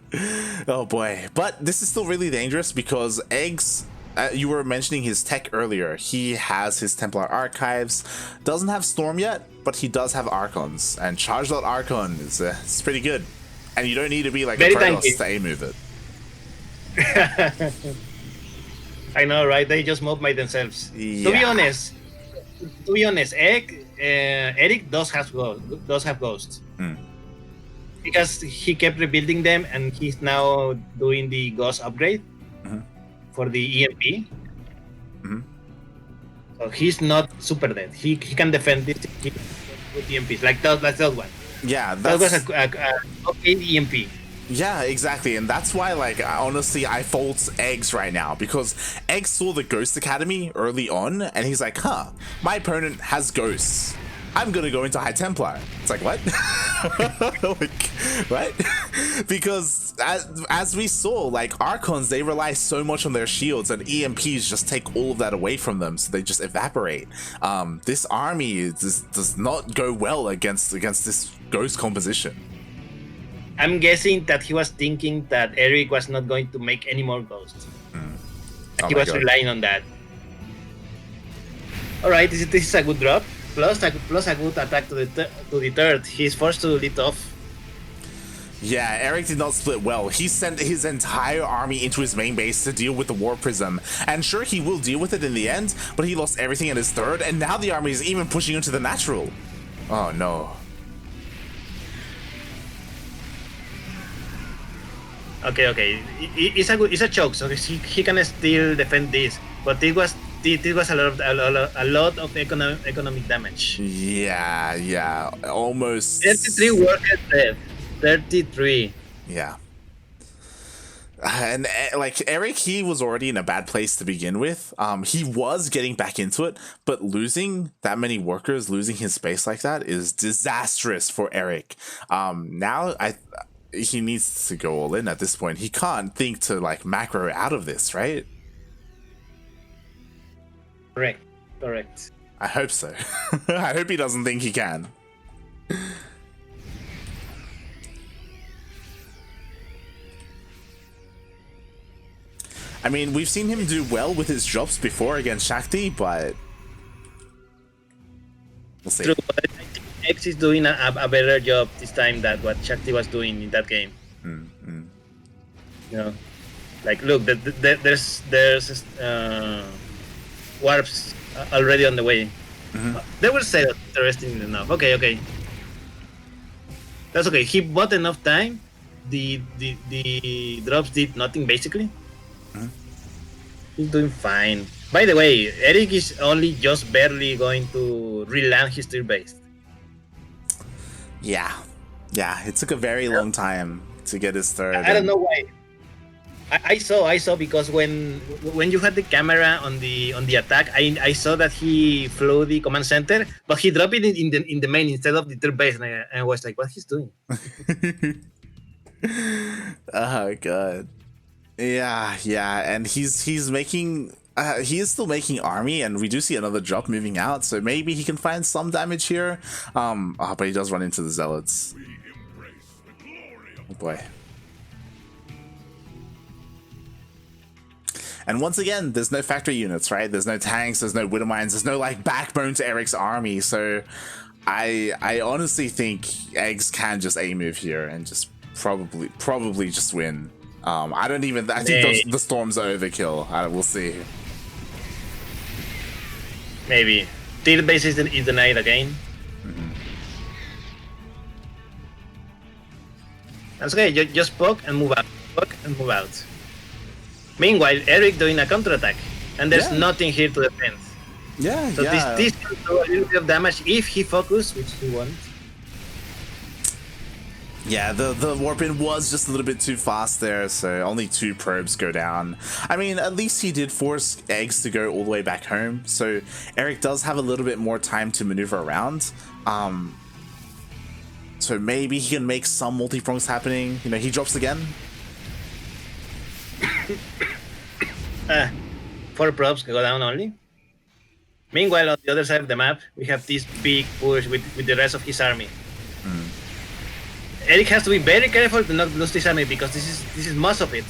[SPEAKER 1] Oh boy. But this is still really dangerous because Eggs, you were mentioning his tech earlier. He has his Templar Archives. Doesn't have Storm yet, but he does have Archons. And Charged Out Archon is it's pretty good. And you don't need to be like
[SPEAKER 2] very
[SPEAKER 1] a Protoss to A-move it.
[SPEAKER 2] I know, right? They just move by themselves.
[SPEAKER 1] Yeah.
[SPEAKER 2] To be honest, Erik does have ghosts. Because he kept rebuilding them, and he's now doing the ghost upgrade for the EMP. So he's not super dead. He can defend this with EMPs. Like that's that one.
[SPEAKER 1] Yeah,
[SPEAKER 2] that was a okay EMP.
[SPEAKER 1] Yeah, exactly, and that's why, like, honestly, I fault Eggs right now, because Eggs saw the Ghost Academy early on, and he's like, my opponent has ghosts. I'm gonna go into High Templar. It's like, what? Like, what? Because as we saw, like, Archons, they rely so much on their shields, and EMPs just take all of that away from them, so they just evaporate. This army does not go well against this ghost composition.
[SPEAKER 2] I'm guessing that he was thinking that Erik was not going to make any more ghosts. And he was relying on that. Alright, this is a good drop. Plus a good attack to the 3rd. He's forced to lead off.
[SPEAKER 1] Yeah, Erik did not split well. He sent his entire army into his main base to deal with the War Prism. And sure, he will deal with it in the end, but he lost everything in his 3rd, and now the army is even pushing into the natural. Oh no.
[SPEAKER 2] Okay. It's a choke, so he can still defend this. But it was a lot of economic damage.
[SPEAKER 1] Yeah, almost.
[SPEAKER 2] 33 workers dead. 33.
[SPEAKER 1] Yeah. And like Erik, he was already in a bad place to begin with. He was getting back into it, but losing that many workers, losing his space like that is disastrous for Erik. Now he needs to go all in at this point. He can't think to like macro out of this, right?
[SPEAKER 2] Correct.
[SPEAKER 1] I hope so. I hope he doesn't think he can. I mean, we've seen him do well with his drops before against Shakti, but we'll see.
[SPEAKER 2] True, but I think X is doing a better job this time than what Shakti was doing in that game.
[SPEAKER 1] Mm-hmm.
[SPEAKER 2] You know, like look, there's warps already on the way.
[SPEAKER 1] Mm-hmm.
[SPEAKER 2] They will say that interesting enough. Okay. That's okay. He bought enough time. The drops did nothing basically.
[SPEAKER 1] Mm-hmm.
[SPEAKER 2] He's doing fine. By the way, Erik is only just barely going to reland his tier base.
[SPEAKER 1] Yeah, it took a very long time to get his third.
[SPEAKER 2] I don't know why. I saw because when you had the camera on the attack, I saw that he flew the command center, but he dropped it in the main instead of the third base, and I was like, what he's doing?
[SPEAKER 1] Oh god. Yeah, and he's making he is still making army, and we do see another drop moving out, so maybe he can find some damage here. But he does run into the zealots. Oh boy. And once again, there's no factory units, right? There's no tanks, there's no widow mines, there's no like backbone to Erik's army. So I honestly think eGGz can just A move here and just probably just win. I think the storms are overkill. We'll see.
[SPEAKER 2] Maybe. Tier base is denied again.
[SPEAKER 1] Mm-hmm.
[SPEAKER 2] That's okay, just poke and move out. Poke and move out. Meanwhile, Erik doing a counterattack, and there's nothing here to defend. So this can do a little bit of damage if he focus, which he won't.
[SPEAKER 1] Yeah, the warp-in was just a little bit too fast there, so only 2 probes go down. I mean, at least he did force eGGz to go all the way back home, so Erik does have a little bit more time to maneuver around. So maybe he can make some multi-prongs happening. You know, he drops again.
[SPEAKER 2] 4 probes go down only. Meanwhile, on the other side of the map, we have this big push with the rest of his army. Erik has to be very careful to not lose this army because this is most of it.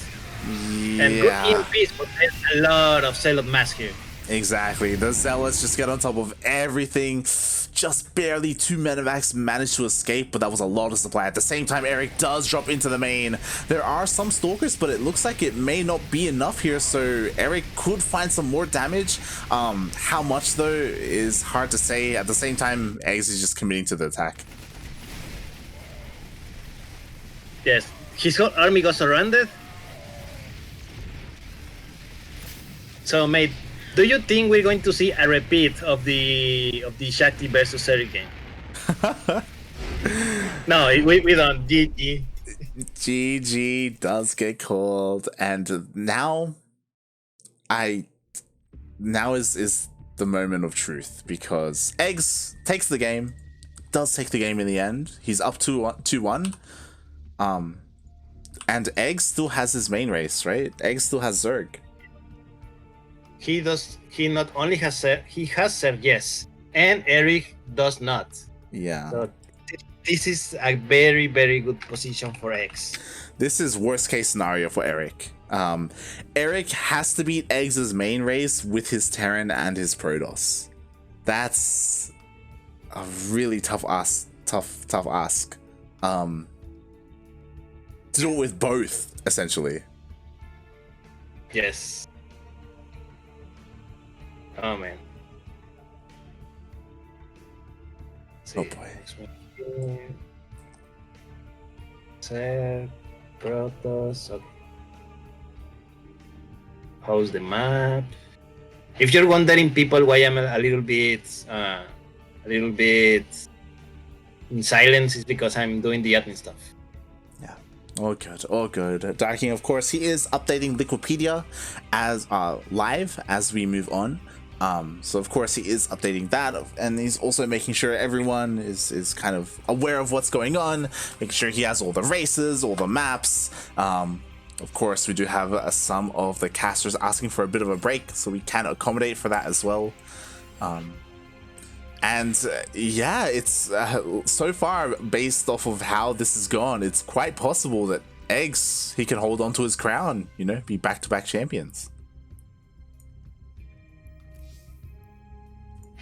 [SPEAKER 1] Yeah.
[SPEAKER 2] And good EMPs, but there's a lot of Zealot mass here.
[SPEAKER 1] Exactly. The Zealots just get on top of everything. Just barely 2 medevacs managed to escape, but that was a lot of supply. At the same time, Erik does drop into the main. There are some stalkers, but it looks like it may not be enough here, so Erik could find some more damage. How much, though, is hard to say. At the same time, eGGz is just committing to the attack.
[SPEAKER 2] Yes, his whole army got surrounded. So, mate, do you think we're going to see a repeat of the Shakti versus Erik game? No, we don't. GG.
[SPEAKER 1] GG does get called, and now is the moment of truth, because eGGz takes the game, does take the game in the end. He's up 2-1. And eGGz still has his main race, right? eGGz still has Zerg.
[SPEAKER 2] He not only has Zerg, he has Zerg, yes, and Erik does not.
[SPEAKER 1] Yeah.
[SPEAKER 2] So this is a very, very good position for eGGz.
[SPEAKER 1] This is worst case scenario for Erik. Erik has to beat eGGz's main race with his Terran and his Protoss. That's a really tough ask. To do it with both, essentially.
[SPEAKER 2] Yes. Oh man.
[SPEAKER 1] Oh boy.
[SPEAKER 2] Set Protoss. Okay. How's the map? If you're wondering, people, why I'm a little bit in silence, is because I'm doing the admin stuff.
[SPEAKER 1] All good, all good. Darking, of course, he is updating Liquipedia as live as we move on. So of course he is updating that, and he's also making sure everyone is kind of aware of what's going on, making sure he has all the races, all the maps. Of course, we do have some of the casters asking for a bit of a break, so we can accommodate for that as well. Yeah, it's so far, based off of how this has gone, it's quite possible that eGGz, he can hold on to his crown, you know, be back-to-back champions.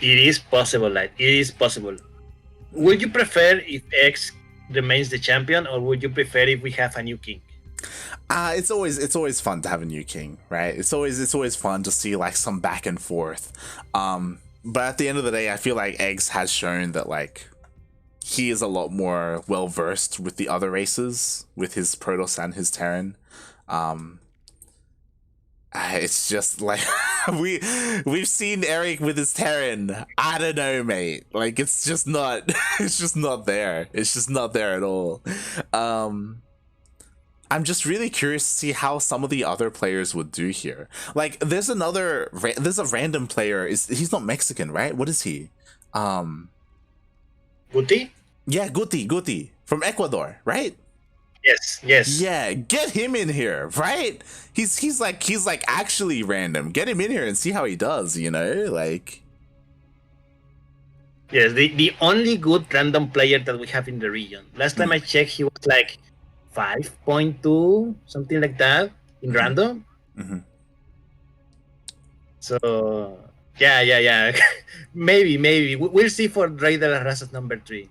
[SPEAKER 2] It is possible, lad. It is possible. Would you prefer if eGGz remains the champion, or would you prefer if we have a new king?
[SPEAKER 1] It's always fun to have a new king, right? It's always fun to see like some back and forth. But at the end of the day, I feel like eGGz has shown that like he is a lot more well versed with the other races, with his Protoss and his Terran. It's just like we've seen Erik with his Terran. I don't know, mate. Like it's just not there. It's just not there at all. I'm just really curious to see how some of the other players would do here. Like, there's a random player. He's not Mexican, right? What is he?
[SPEAKER 2] Guti?
[SPEAKER 1] Yeah, Guti from Ecuador, right?
[SPEAKER 2] Yes.
[SPEAKER 1] Yeah, get him in here, right? He's like actually random. Get him in here and see how he does. You know, like.
[SPEAKER 2] Yes, the only good random player that we have in the region. Last time I checked, he was like 5.2, something like that, in random. So yeah. maybe we'll see for Raider Razas number 3.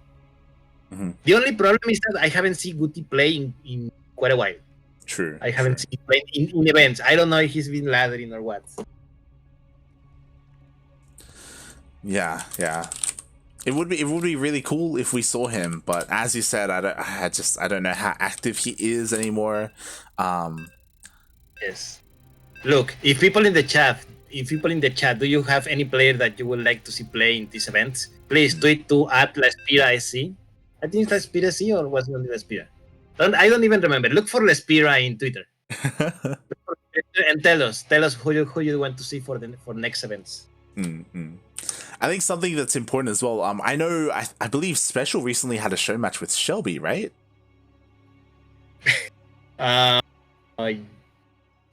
[SPEAKER 2] The only problem is that I haven't seen Guti play in quite a while.
[SPEAKER 1] True.
[SPEAKER 2] I haven't seen him play in events. I don't know if he's been laddering or what.
[SPEAKER 1] Yeah. It would be really cool if we saw him, but as you said, I don't know how active he is anymore.
[SPEAKER 2] Yes. Look, if people in the chat, do you have any player that you would like to see play in this event? Please tweet to @Espira SC. I think it's Espira SC, or was it only Espira? I don't even remember. Look for Espira in Twitter. And tell us who you want to see for next events.
[SPEAKER 1] I think something that's important as well. I believe Special recently had a show match with Shelby, right?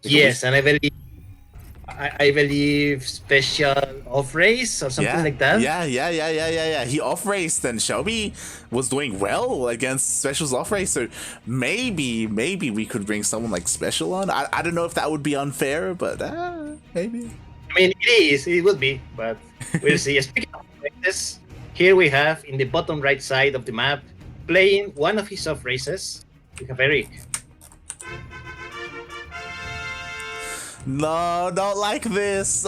[SPEAKER 2] Yes, and I believe Special off race or something like that.
[SPEAKER 1] Yeah. He off raced and Shelby was doing well against Special's off race. So maybe we could bring someone like Special on. I don't know if that would be unfair, but maybe.
[SPEAKER 2] I mean, it would be, but we'll see. Speaking of races, here we have in the bottom right side of the map, playing one of his off races, we have Erik.
[SPEAKER 1] No, not like this.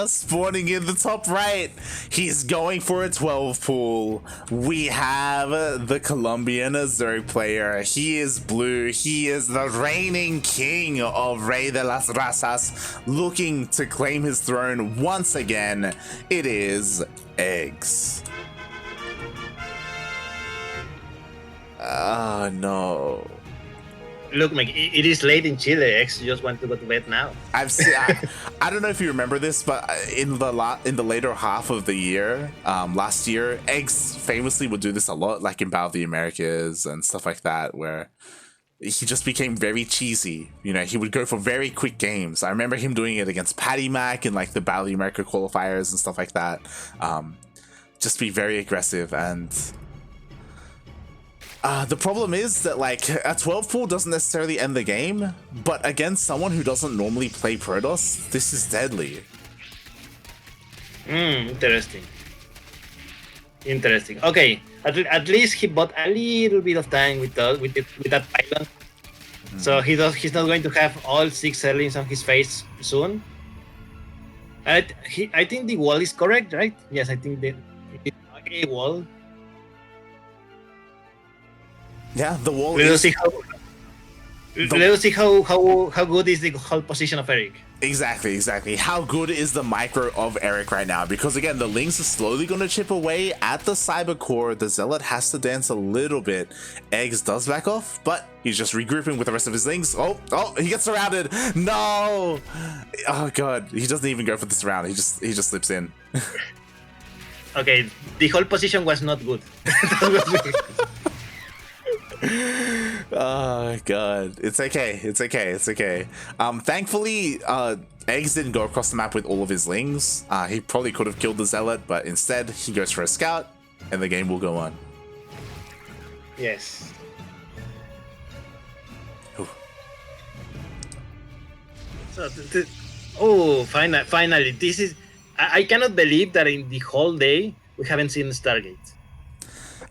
[SPEAKER 1] Spawning in the top right. He's going for a 12 pool. We have the Colombian Zerg player. He is blue. He is the reigning king of Rey de las Razas, looking to claim his throne once again. It is eGGz. Oh, no.
[SPEAKER 2] Look, Mike, it is late in Chile. eGGz just want to go to bed now.
[SPEAKER 1] I don't know if you remember this, but in the later half of the year, last year, eGGz famously would do this a lot, like in Battle of the Americas and stuff like that, where he just became very cheesy. You know, he would go for very quick games. I remember him doing it against Patty Mac in like the Battle of the America qualifiers and stuff like that. Just be very aggressive. And the problem is that like a 12 pool doesn't necessarily end the game, but against someone who doesn't normally play Protoss, this is deadly.
[SPEAKER 2] Interesting. Okay, at least he bought a little bit of time with that pylon, so he's not going to have all 6 Zerlings on his face soon. I think the wall is correct, right? Yes, I think the wall.
[SPEAKER 1] Yeah, the wall.
[SPEAKER 2] Let us see how good is the whole position of Erik.
[SPEAKER 1] Exactly. How good is the micro of Erik right now? Because again, the Lings are slowly going to chip away at the Cyber Core. The Zealot has to dance a little bit. eGGz does back off, but he's just regrouping with the rest of his Lings. Oh, he gets surrounded. No! Oh god, he doesn't even go for the surround. He just slips in.
[SPEAKER 2] Okay, the whole position was not good.
[SPEAKER 1] Oh god, it's okay. Thankfully, eGGz didn't go across the map with all of his Lings. He probably could have killed the Zealot, but instead he goes for a scout, and the game will go on.
[SPEAKER 2] Yes.
[SPEAKER 1] Ooh.
[SPEAKER 2] So, finally, this is. I cannot believe that in the whole day we haven't seen Stargate.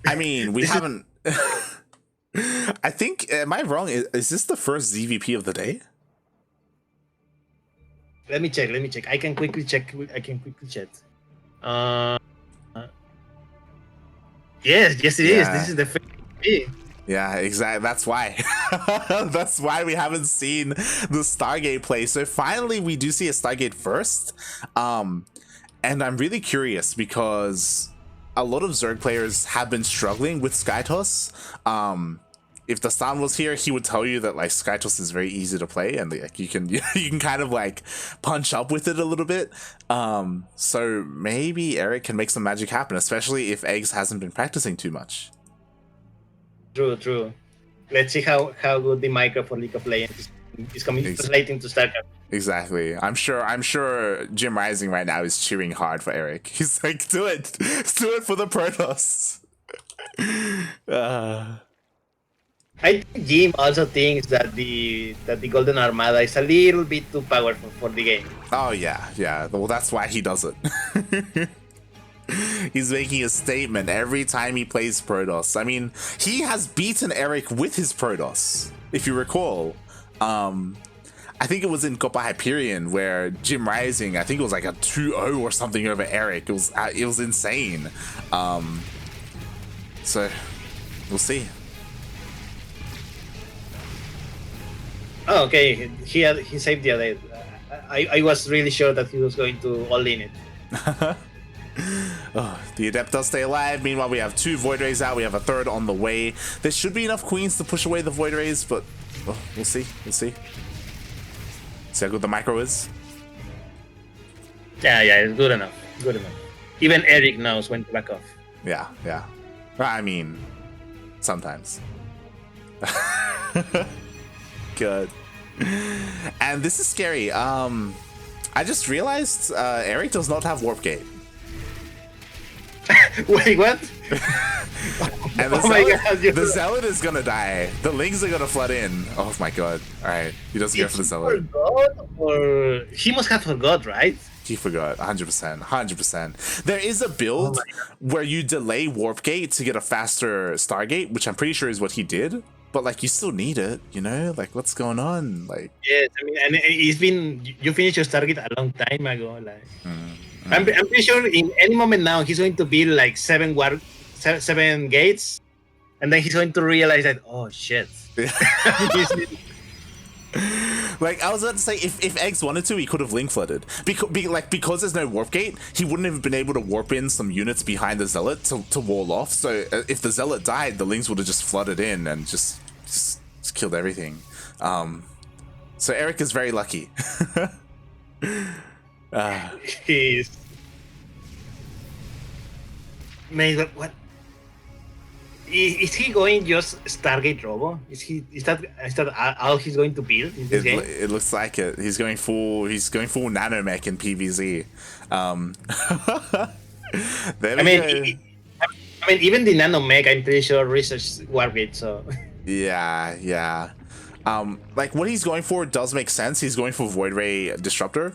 [SPEAKER 1] I mean, we haven't. I think, am I wrong? Is this the first ZVP of the day?
[SPEAKER 2] Let me check. I can quickly check. Yes, it is. This is the first ZVP.
[SPEAKER 1] Yeah, exactly. That's why. That's why we haven't seen the Stargate play. So finally, we do see a Stargate first. And I'm really curious because a lot of Zerg players have been struggling with Skytos. If the Stan was here, he would tell you that like Skytos is very easy to play, and like you can kind of like punch up with it a little bit. So maybe Erik can make some magic happen, especially if eGGz hasn't been practicing too much.
[SPEAKER 2] True. Let's see how good the micro for League of Legends is coming translating to StarCraft.
[SPEAKER 1] Exactly. I'm sure Jim Rising right now is cheering hard for Erik. He's like, do it for the Protoss.
[SPEAKER 2] I think Jim also thinks that the Golden Armada is a little bit too powerful for the game.
[SPEAKER 1] Oh yeah. Well, that's why he does it. He's making a statement every time he plays Protoss. I mean, he has beaten Erik with his Protoss, if you recall. I think it was in Copa Hyperion where Jim Rising, I think it was like a 2-0 or something over Erik. It was insane. So we'll see.
[SPEAKER 2] Oh, okay. He saved the other. I was really sure that he was going to all in it.
[SPEAKER 1] Oh, the Adept does stay alive. Meanwhile, we have 2 Void Rays out. We have a 3rd on the way. There should be enough Queens to push away the Void Rays, but we'll see. See how good the micro is.
[SPEAKER 2] Yeah, it's good enough. Even Erik knows when to back off.
[SPEAKER 1] Yeah. I mean, sometimes. Good. And this is scary. I just realized Erik does not have Warp Gate.
[SPEAKER 2] Wait, what?
[SPEAKER 1] And the Zealot is gonna die. The Lings are gonna flood in. Oh my god. Alright, he doesn't go for the Zealot.
[SPEAKER 2] Or he must have forgot, right?
[SPEAKER 1] He forgot, 100%. There is a build where you delay Warp Gate to get a faster Stargate, which I'm pretty sure is what he did. But like, you still need it, you know? Like, what's going on? Like,
[SPEAKER 2] yes, I mean, and you finished your Stargate a long time ago. Like, I'm pretty sure in any moment now he's going to build like 7 gates, and then he's going to realize that, oh shit.
[SPEAKER 1] Like, I was about to say, if eGGz wanted to, he could have link flooded. Because there's no warp gate, he wouldn't have been able to warp in some units behind the Zealot to wall off. So if the Zealot died, the links would have just flooded in and just killed everything. So Erik is very lucky.
[SPEAKER 2] He's... Man, what? Is he going just Stargate Robo? Is that all he's going to build in this game?
[SPEAKER 1] It looks like it. He's going full nanomech in PvZ.
[SPEAKER 2] I mean, even the nanomech, I'm pretty sure research Wargate. So
[SPEAKER 1] yeah. Like what he's going for does make sense. He's going for Void Ray Disruptor.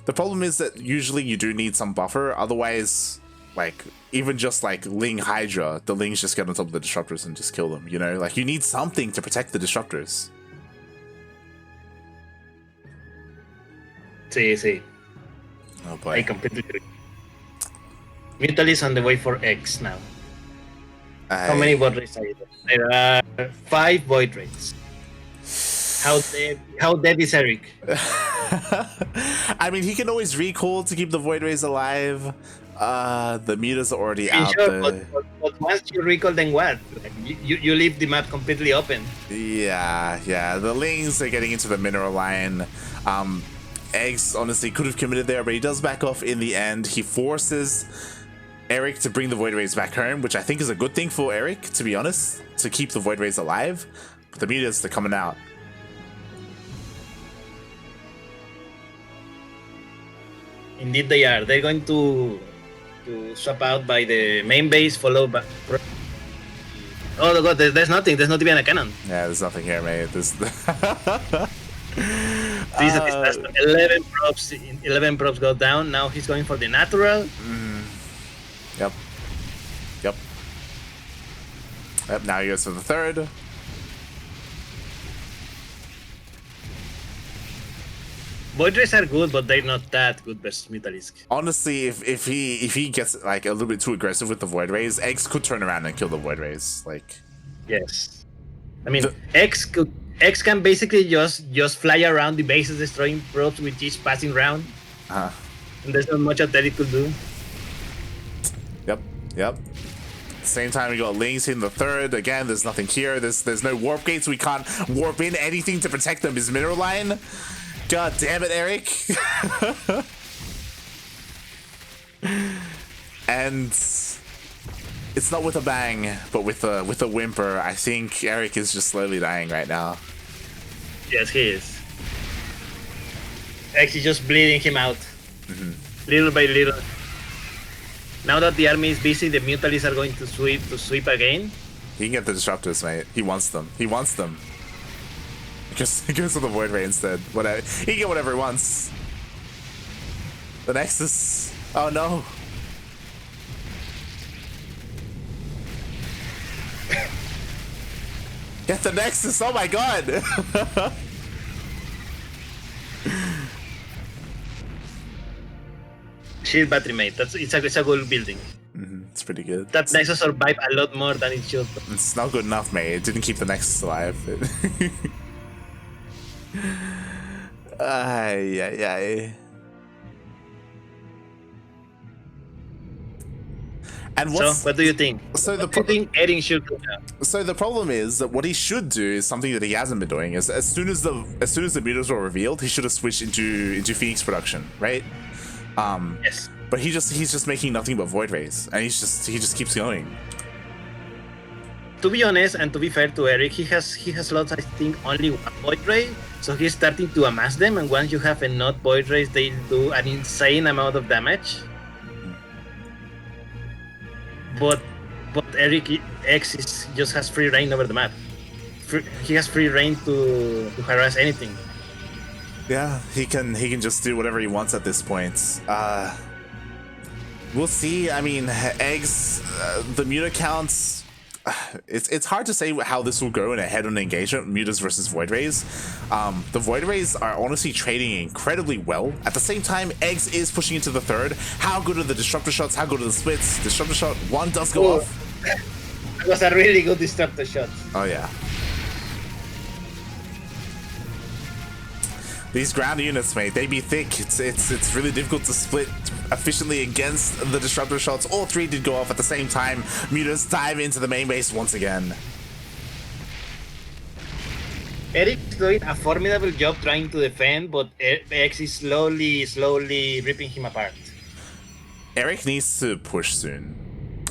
[SPEAKER 1] The problem is that usually you do need some buffer. Otherwise, like even just like Ling Hydra, the Lings just get on top of the disruptors and just kill them, you know? Like you need something to protect the disruptors.
[SPEAKER 2] See.
[SPEAKER 1] Oh boy.
[SPEAKER 2] I completely agree. Mutal is on the way for X now. How many void rates are there? There are 5 void rates. How dead is Erik?
[SPEAKER 1] I mean, he can always recall to keep the Void Rays alive. The muters are already out
[SPEAKER 2] Sure,
[SPEAKER 1] there.
[SPEAKER 2] but once you recall, then what? Like, you leave the map completely open.
[SPEAKER 1] Yeah. The Lings are getting into the mineral line. eGGz honestly could have committed there, but he does back off in the end. He forces Erik to bring the Void Rays back home, which I think is a good thing for Erik, to be honest, to keep the Void Rays alive. But the muters are coming out.
[SPEAKER 2] Indeed, they are. They're going to swap out by the main base, followed by. Oh god, there's nothing. There's not even a cannon.
[SPEAKER 1] Yeah, there's nothing here, mate. This.
[SPEAKER 2] Jesus, 11 props. 11 props go down. Now he's going for the natural.
[SPEAKER 1] Yep. Now he goes for the third.
[SPEAKER 2] Void Rays are good, but they're not that good versus Mutalisk.
[SPEAKER 1] Honestly, if he gets like a little bit too aggressive with the Void Rays, eGGz could turn around and kill the Void Rays. Like,
[SPEAKER 2] yes, I mean eGGz can basically just fly around the bases, destroying probes with each passing round. And there's not much that Erik could do.
[SPEAKER 1] Yep. Same time, we got Lings in the third. Again, there's nothing here. There's no warp gates. We can't warp in anything to protect them. His mineral line. God damn it, Erik. And it's not with a bang, but with a whimper. I think Erik is just slowly dying right now.
[SPEAKER 2] Yes, he is. Actually, just bleeding him out, little by little. Now that the army is busy, the Mutalists are going to sweep again.
[SPEAKER 1] He can get the disruptors, mate. He wants them. He goes for the Void Ray instead. Whatever. He can get whatever he wants. The Nexus. Oh no. Get the Nexus. Oh my god.
[SPEAKER 2] Shield battery, mate. It's a good building.
[SPEAKER 1] It's pretty good.
[SPEAKER 2] That Nexus survived a lot more than it should.
[SPEAKER 1] It's not good enough, mate. It didn't keep the Nexus alive. Ay. And
[SPEAKER 2] so, what do you think?
[SPEAKER 1] So
[SPEAKER 2] what do you think Erik should do now?
[SPEAKER 1] So the problem is that what he should do is something that he hasn't been doing. Is as soon as the mutants were revealed, he should have switched into Phoenix production, right?
[SPEAKER 2] Yes.
[SPEAKER 1] But he's just making nothing but Void Rays, and he just keeps going.
[SPEAKER 2] To be honest, and to be fair to Erik, he has lost, I think, only one Void Ray, so he's starting to amass them, and once you have enough Void Rays, they do an insane amount of damage. But eGGz just has free reign over the map. He has free reign to harass anything.
[SPEAKER 1] Yeah, he can just do whatever he wants at this point. We'll see. I mean, eGGz, the muta counts. It's hard to say how this will go in a head-on engagement, mutas versus Void Rays. The Void Rays are honestly trading incredibly well. At the same time, eGGz is pushing into the third. How good are the disruptor shots? How good are the splits? Disruptor shot 1 does go off.
[SPEAKER 2] That was a really good disruptor shot.
[SPEAKER 1] Oh yeah. These ground units, mate, they be thick. It's really difficult to split efficiently against the disruptor shots. All 3 did go off at the same time. Mutas dive into the main base once again.
[SPEAKER 2] Erik's doing a formidable job trying to defend, but eGGz is slowly ripping him apart. Erik
[SPEAKER 1] needs to push soon.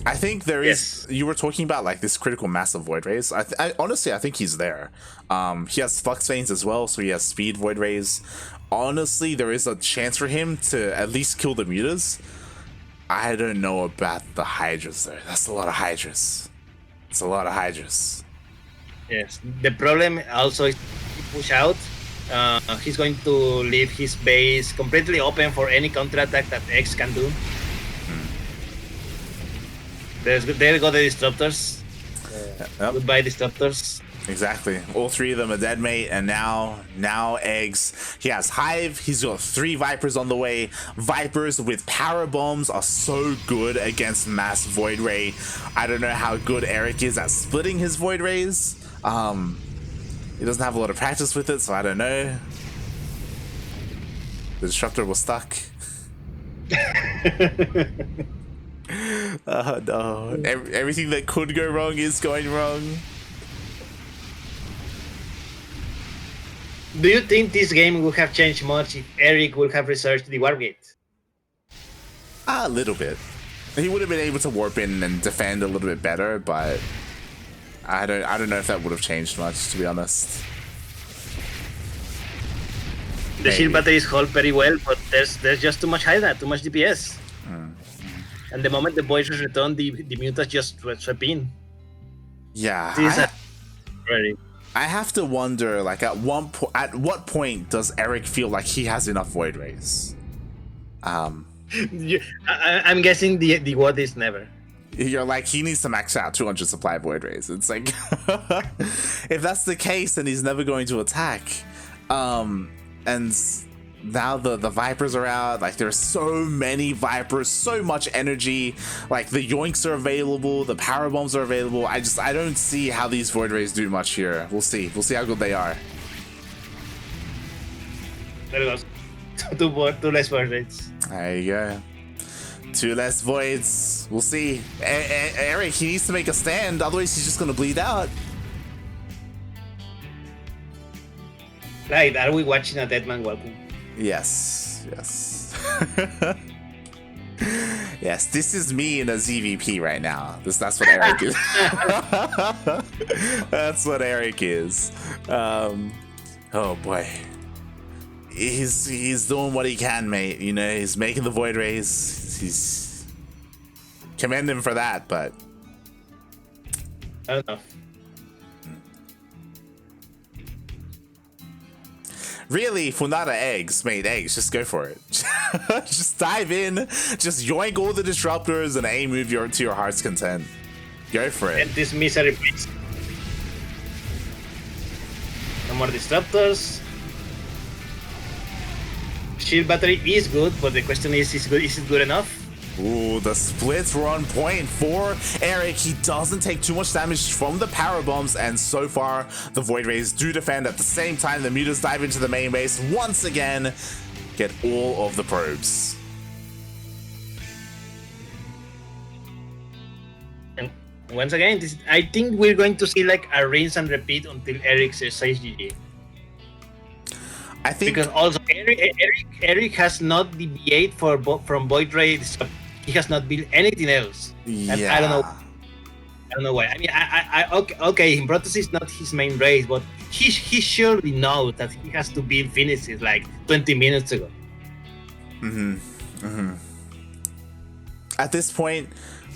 [SPEAKER 1] I think there is. You were talking about like this critical mass of Void Rays. Honestly, I think he's there. He has Flux Veins as well, so he has speed Void Rays. Honestly, there is a chance for him to at least kill the mutas. I don't know about the Hydras though. That's a lot of Hydras. It's a lot of Hydras.
[SPEAKER 2] Yes. The problem also is to push out. He's going to leave his base completely open for any counterattack that eGGz can do. There go the disruptors. Goodbye disruptors.
[SPEAKER 1] Exactly. All 3 of them are dead, mate. And now eGGz. He has Hive. He's got 3 Vipers on the way. Vipers with power bombs are so good against mass Void Ray. I don't know how good Erik is at splitting his Void Rays. He doesn't have a lot of practice with it, so I don't know. The disruptor was stuck. Oh no. Everything that could go wrong is going wrong.
[SPEAKER 2] Do you think this game would have changed much if Erik would have researched the warp gate?
[SPEAKER 1] A little bit. He would have been able to warp in and defend a little bit better, but I don't know if that would have changed much, to be honest.
[SPEAKER 2] The shield batteries hold very well, but there's just too much Hydra, too much DPS. And the moment the voices return, the mutas just sweep in.
[SPEAKER 1] Yeah. I have to wonder, like, at what point does Erik feel like he has enough Void Rays?
[SPEAKER 2] I'm guessing the word is never.
[SPEAKER 1] You're like, he needs to max out 200 supply Void Rays. It's like, if that's the case, then he's never going to attack. And now the Vipers are out. Like, there's so many Vipers, so much energy. Like, the Yoinks are available, the Power Bombs are available. I don't see how these Void Rays do much here. We'll see how good they are.
[SPEAKER 2] There goes. Two less Void Rays.
[SPEAKER 1] There you go. 2 less Voids. We'll see. Erik, he needs to make a stand, otherwise he's just gonna bleed out.
[SPEAKER 2] Right, are we watching a dead man walking?
[SPEAKER 1] Yes. Yes, this is me in a ZVP right now. That's what Erik is. That's what Erik is. Oh boy. He's doing what he can, mate. You know, he's making the Void Rays. He's commend him for that, but
[SPEAKER 2] I don't know.
[SPEAKER 1] Really, Funada eggs, mate, eggs, just go for it. Just dive in, just yoink all the disruptors and aim move to your heart's content. Go for it.
[SPEAKER 2] And this misery please. No more disruptors. Shield battery is good, but the question is it good enough?
[SPEAKER 1] Ooh, the splits were on point for Erik. He doesn't take too much damage from the power bombs, and so far the Void Rays do defend at the same time. The mutas dive into the main base once again, get all of the probes.
[SPEAKER 2] And once again, I think we're going to see like a rinse and repeat until Erik says GG.
[SPEAKER 1] I think
[SPEAKER 2] because also Erik has not deviated from Void Ray. He has not built anything else.
[SPEAKER 1] Yeah.
[SPEAKER 2] And I don't know why. I mean, okay, Protoss is not his main race, but he surely knows that he has to build finishes like 20 minutes ago.
[SPEAKER 1] At this point,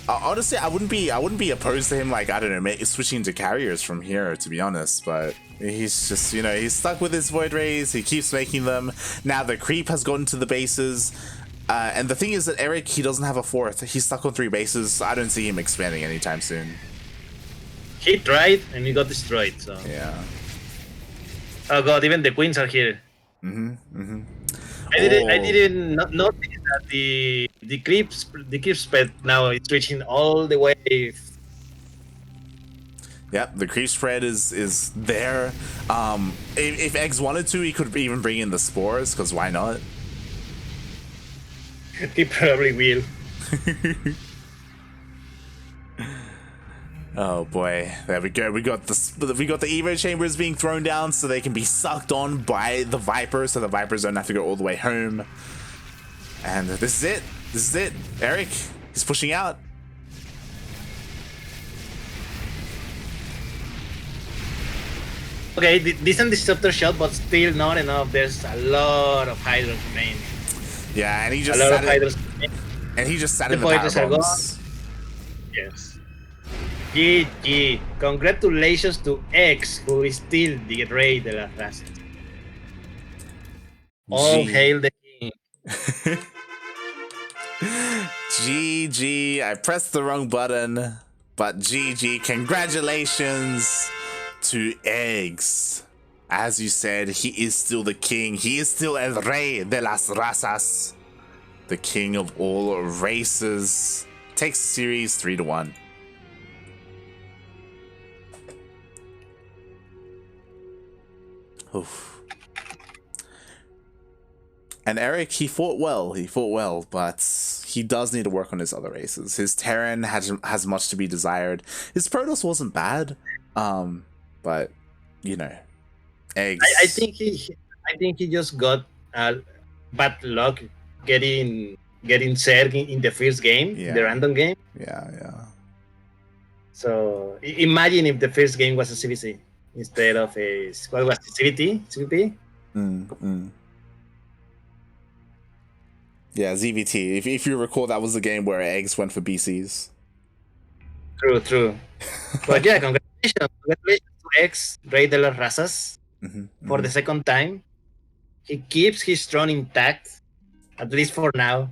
[SPEAKER 1] honestly, I wouldn't be opposed to him, like, I don't know, switching to carriers from here, to be honest, but he's just, you know, he's stuck with his Void Rays. He keeps making them. Now the creep has gotten to the bases. And the thing is that Erik, he doesn't have a 4th. He's stuck on 3 bases. I don't see him expanding anytime soon.
[SPEAKER 2] He tried and he got destroyed. So
[SPEAKER 1] yeah.
[SPEAKER 2] Oh god, even the queens are here. I didn't notice that the creep spread now it's reaching all the way.
[SPEAKER 1] Yep, the creep spread is there. If eGGz wanted to, he could even bring in the spores, because why not?
[SPEAKER 2] He probably will.
[SPEAKER 1] Oh boy, there we go. We got the Evo chambers being thrown down so they can be sucked on by the Vipers, so the Vipers don't have to go all the way home. And this is it. Erik, he's pushing out.
[SPEAKER 2] Okay, decent disruptor shot, but still not enough. There's a lot of Hydras remaining.
[SPEAKER 1] Yeah, and he just sat in the power bombs.
[SPEAKER 2] Yes. GG. Congratulations to X, who is still the Rey de las Razas. All hail the king.
[SPEAKER 1] GG. I pressed the wrong button, but GG. Congratulations to eGGz. As you said, he is still the king. He is still el rey de las razas, the king of all races. Takes the series 3-1. Oof. And Erik, he fought well, but he does need to work on his other races. His Terran has much to be desired. His Protoss wasn't bad, but you know, eggs.
[SPEAKER 2] I think he just got bad luck getting Zerg in the first game, the random game.
[SPEAKER 1] Yeah.
[SPEAKER 2] So imagine if the first game was a CVC instead of a what was it, CVP?
[SPEAKER 1] Yeah, ZVT. If you recall, that was the game where eggs went for BCs.
[SPEAKER 2] True. But yeah, congratulations to X Rey de las Razas for the second time. He keeps his throne intact, at least for now.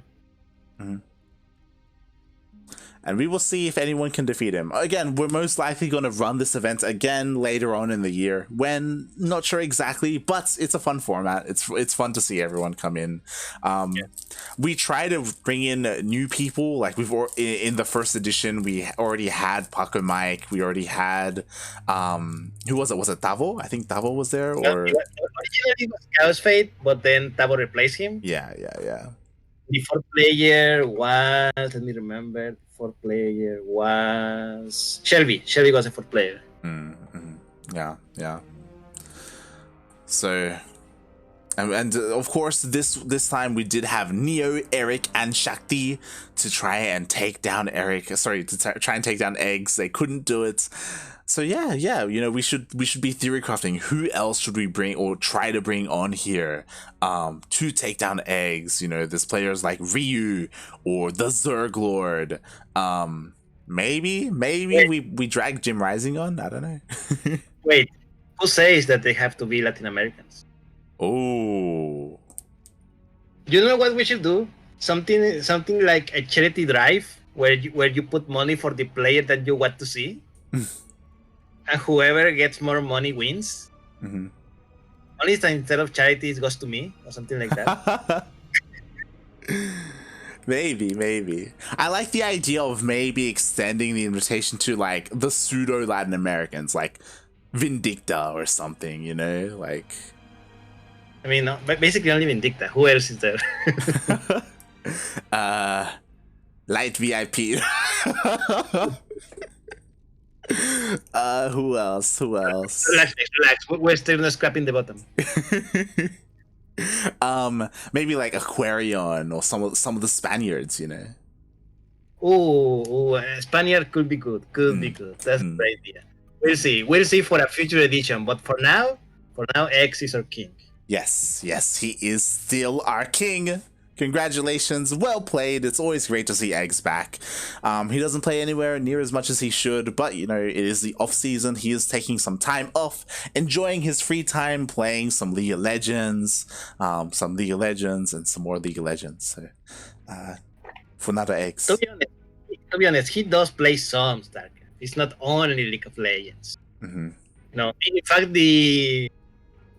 [SPEAKER 1] And we will see if anyone can defeat him. Again, we're most likely going to run this event again later on in the year. When, not sure exactly, but it's a fun format. It's fun to see everyone come in. We try to bring in new people. Like in the first edition, we already had Paco Mike. We already had who was it? Was it Tavo? I think Tavo was there. Or
[SPEAKER 2] originally it was Chaos Fate, but then Tavo replaced him.
[SPEAKER 1] Yeah.
[SPEAKER 2] The 4-player was, let me remember, 4-player was Shelby. Shelby was a 4-player.
[SPEAKER 1] Yeah. So, and of course, this time we did have Neo, Erik, and Shakti to try and take down Erik. Sorry, to try and take down eggs. They couldn't do it. So yeah, you know, we should be theory crafting. Who else should we bring or try to bring on here to take down eggs? You know, there's players like Ryu or the Zerg Lord. Maybe we drag Jim Rising on. I don't know.
[SPEAKER 2] Wait, who says that they have to be Latin Americans?
[SPEAKER 1] Oh,
[SPEAKER 2] you know what we should do? Something like a charity drive where you put money for the player that you want to see. And whoever gets more money wins. Only instead of charity, it goes to me or something like that.
[SPEAKER 1] Maybe. I like the idea of maybe extending the invitation to like the pseudo Latin Americans, like Vindicta or something. You know, like.
[SPEAKER 2] I mean, no, but basically only Vindicta. Who else is there?
[SPEAKER 1] Light VIP. Who else?
[SPEAKER 2] Relax. We're still not scrapping the bottom.
[SPEAKER 1] Maybe like Aquarion or some of the Spaniards, you know.
[SPEAKER 2] Oh, Spaniard could be good. Be good. That's the idea. We'll see for a future edition. But for now, X is our king.
[SPEAKER 1] Yes, he is still our king. Congratulations, well played. It's always great to see Eggs back. He doesn't play anywhere near as much as he should, but you know, it is the off season. He is taking some time off, enjoying his free time, playing some League of Legends, and some more League of Legends. So, for another Eggs.
[SPEAKER 2] To be honest, he does play some StarCraft. It's not only League of Legends. No, in fact,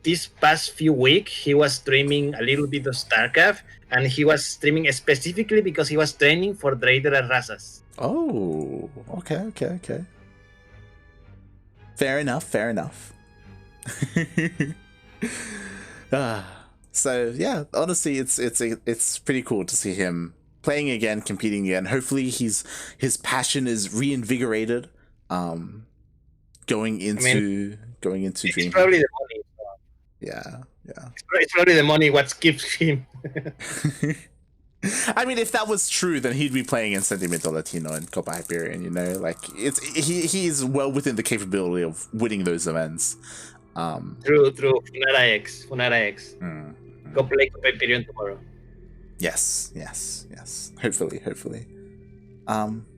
[SPEAKER 2] this past few weeks, he was streaming a little bit of StarCraft, and he was streaming specifically because he was training for Rey de las Razas.
[SPEAKER 1] Oh, okay. Fair enough. So yeah, honestly, it's pretty cool to see him playing again, competing again. Hopefully, his passion is reinvigorated. Going into Dream.
[SPEAKER 2] Probably the money.
[SPEAKER 1] Yeah.
[SPEAKER 2] It's probably the money what keeps him.
[SPEAKER 1] I mean, if that was true, then he'd be playing in Sentimiento Latino and Copa Hyperion, you know? Like, he's well within the capability of winning those events.
[SPEAKER 2] True. Funara X. Go play Copa Hyperion tomorrow.
[SPEAKER 1] Yes. Hopefully.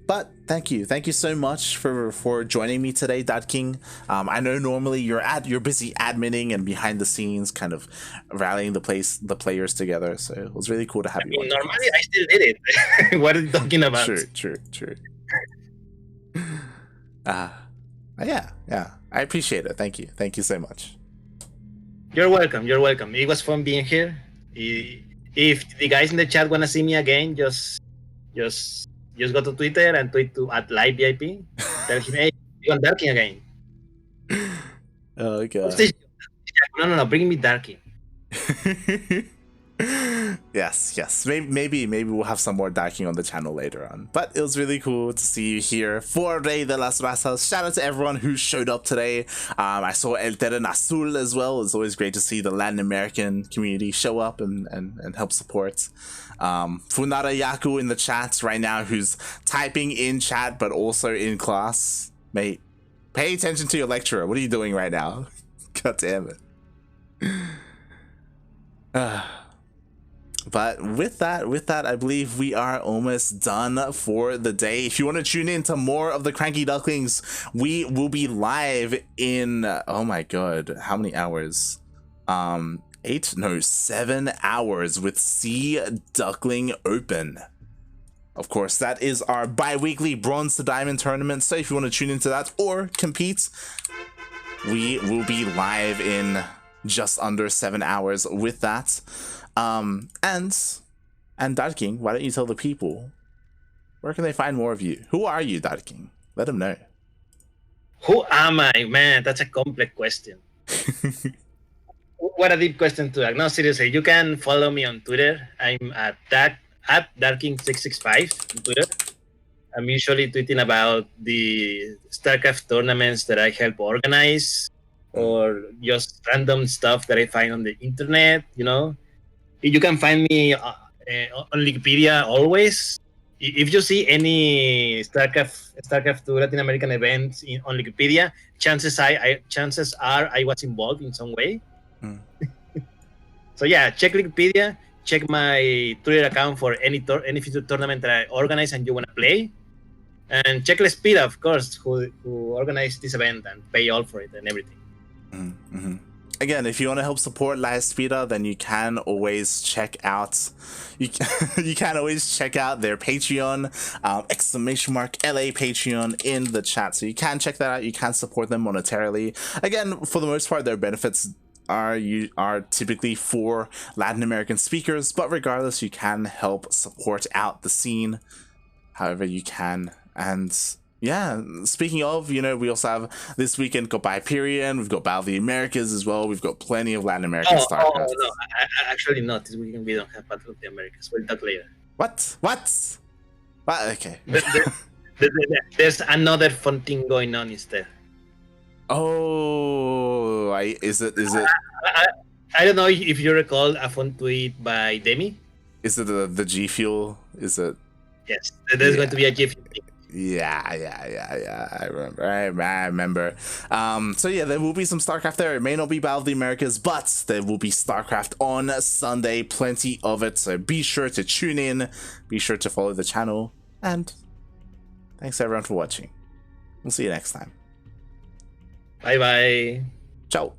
[SPEAKER 1] But thank you so much for joining me today, Dad King. I know normally you're busy adminning and behind the scenes, kind of rallying the players together. So it was really cool to have you.
[SPEAKER 2] Normally, I still did it. What are you talking about?
[SPEAKER 1] True. Yeah. I appreciate it. Thank you so much.
[SPEAKER 2] You're welcome. It was fun being here. If the guys in the chat wanna see me again, just go to Twitter and tweet at LiveVIP. Tell him, hey, you're on Darking again.
[SPEAKER 1] Oh god.
[SPEAKER 2] No. Bring me Darky.
[SPEAKER 1] Yes. Maybe we'll have some more Darking on the channel later on. But it was really cool to see you here for Rey de las Razas. Shout out to everyone who showed up today. I saw El Terren Azul as well. It's always great to see the Latin American community show up and help support. Funara Yaku in the chat right now, who's typing in chat but also in class. Mate, pay attention to your lecturer. What are you doing right now? God damn it. But with that, I believe we are almost done for the day. If you want to tune in to more of the CranKy Ducklings, we will be live in, oh my god, how many hours? 7 hours with C Duckling Open. Of course, that is our bi-weekly bronze to diamond tournament. So if you want to tune into that or compete, we will be live in just under 7 hours with that. And Darking, why don't you tell the people where can they find more of you? Who are you, Darking? Let them know.
[SPEAKER 2] Who am I? Man, that's a complex question. What a deep question to ask. No, seriously, you can follow me on Twitter. I'm at Darking665 on Twitter. I'm usually tweeting about the StarCraft tournaments that I help organize, or just random stuff that I find on the internet, you know. You can find me on Wikipedia always. If you see any StarCraft 2 Latin American events on Wikipedia, chances are I was involved in some way. So yeah, check Wikipedia, check my Twitter account for any future tournament that I organize and you want to play, and check Espira, of course, who organized this event and pay all for it and everything.
[SPEAKER 1] Again, if you want to help support La Espira, then you can always check out you can always check out their Patreon, !LA Patreon in the chat. So you can check that out. You can support them monetarily. Again, for the most part, their benefits are typically for Latin American speakers, but regardless, you can help support out the scene however you can. And yeah, speaking of, you know, we also have this weekend got Hyperion, we've got Battle of the Americas as well. We've got plenty of Latin American StarCraft.
[SPEAKER 2] No, actually not. This weekend we don't have Battle of the Americas. We'll talk later.
[SPEAKER 1] What? Okay.
[SPEAKER 2] There's another fun thing going on instead.
[SPEAKER 1] Oh, is it?
[SPEAKER 2] I don't know if you recall a fun tweet by Demi.
[SPEAKER 1] Is it the G Fuel? Is it?
[SPEAKER 2] Yes, there's going to be a G Fuel.
[SPEAKER 1] Yeah. I remember. So yeah, there will be some StarCraft there. It may not be Battle of the Americas, but there will be StarCraft on Sunday. Plenty of it. So be sure to tune in. Be sure to follow the channel. And thanks everyone for watching. We'll see you next time.
[SPEAKER 2] Bye.
[SPEAKER 1] Ciao.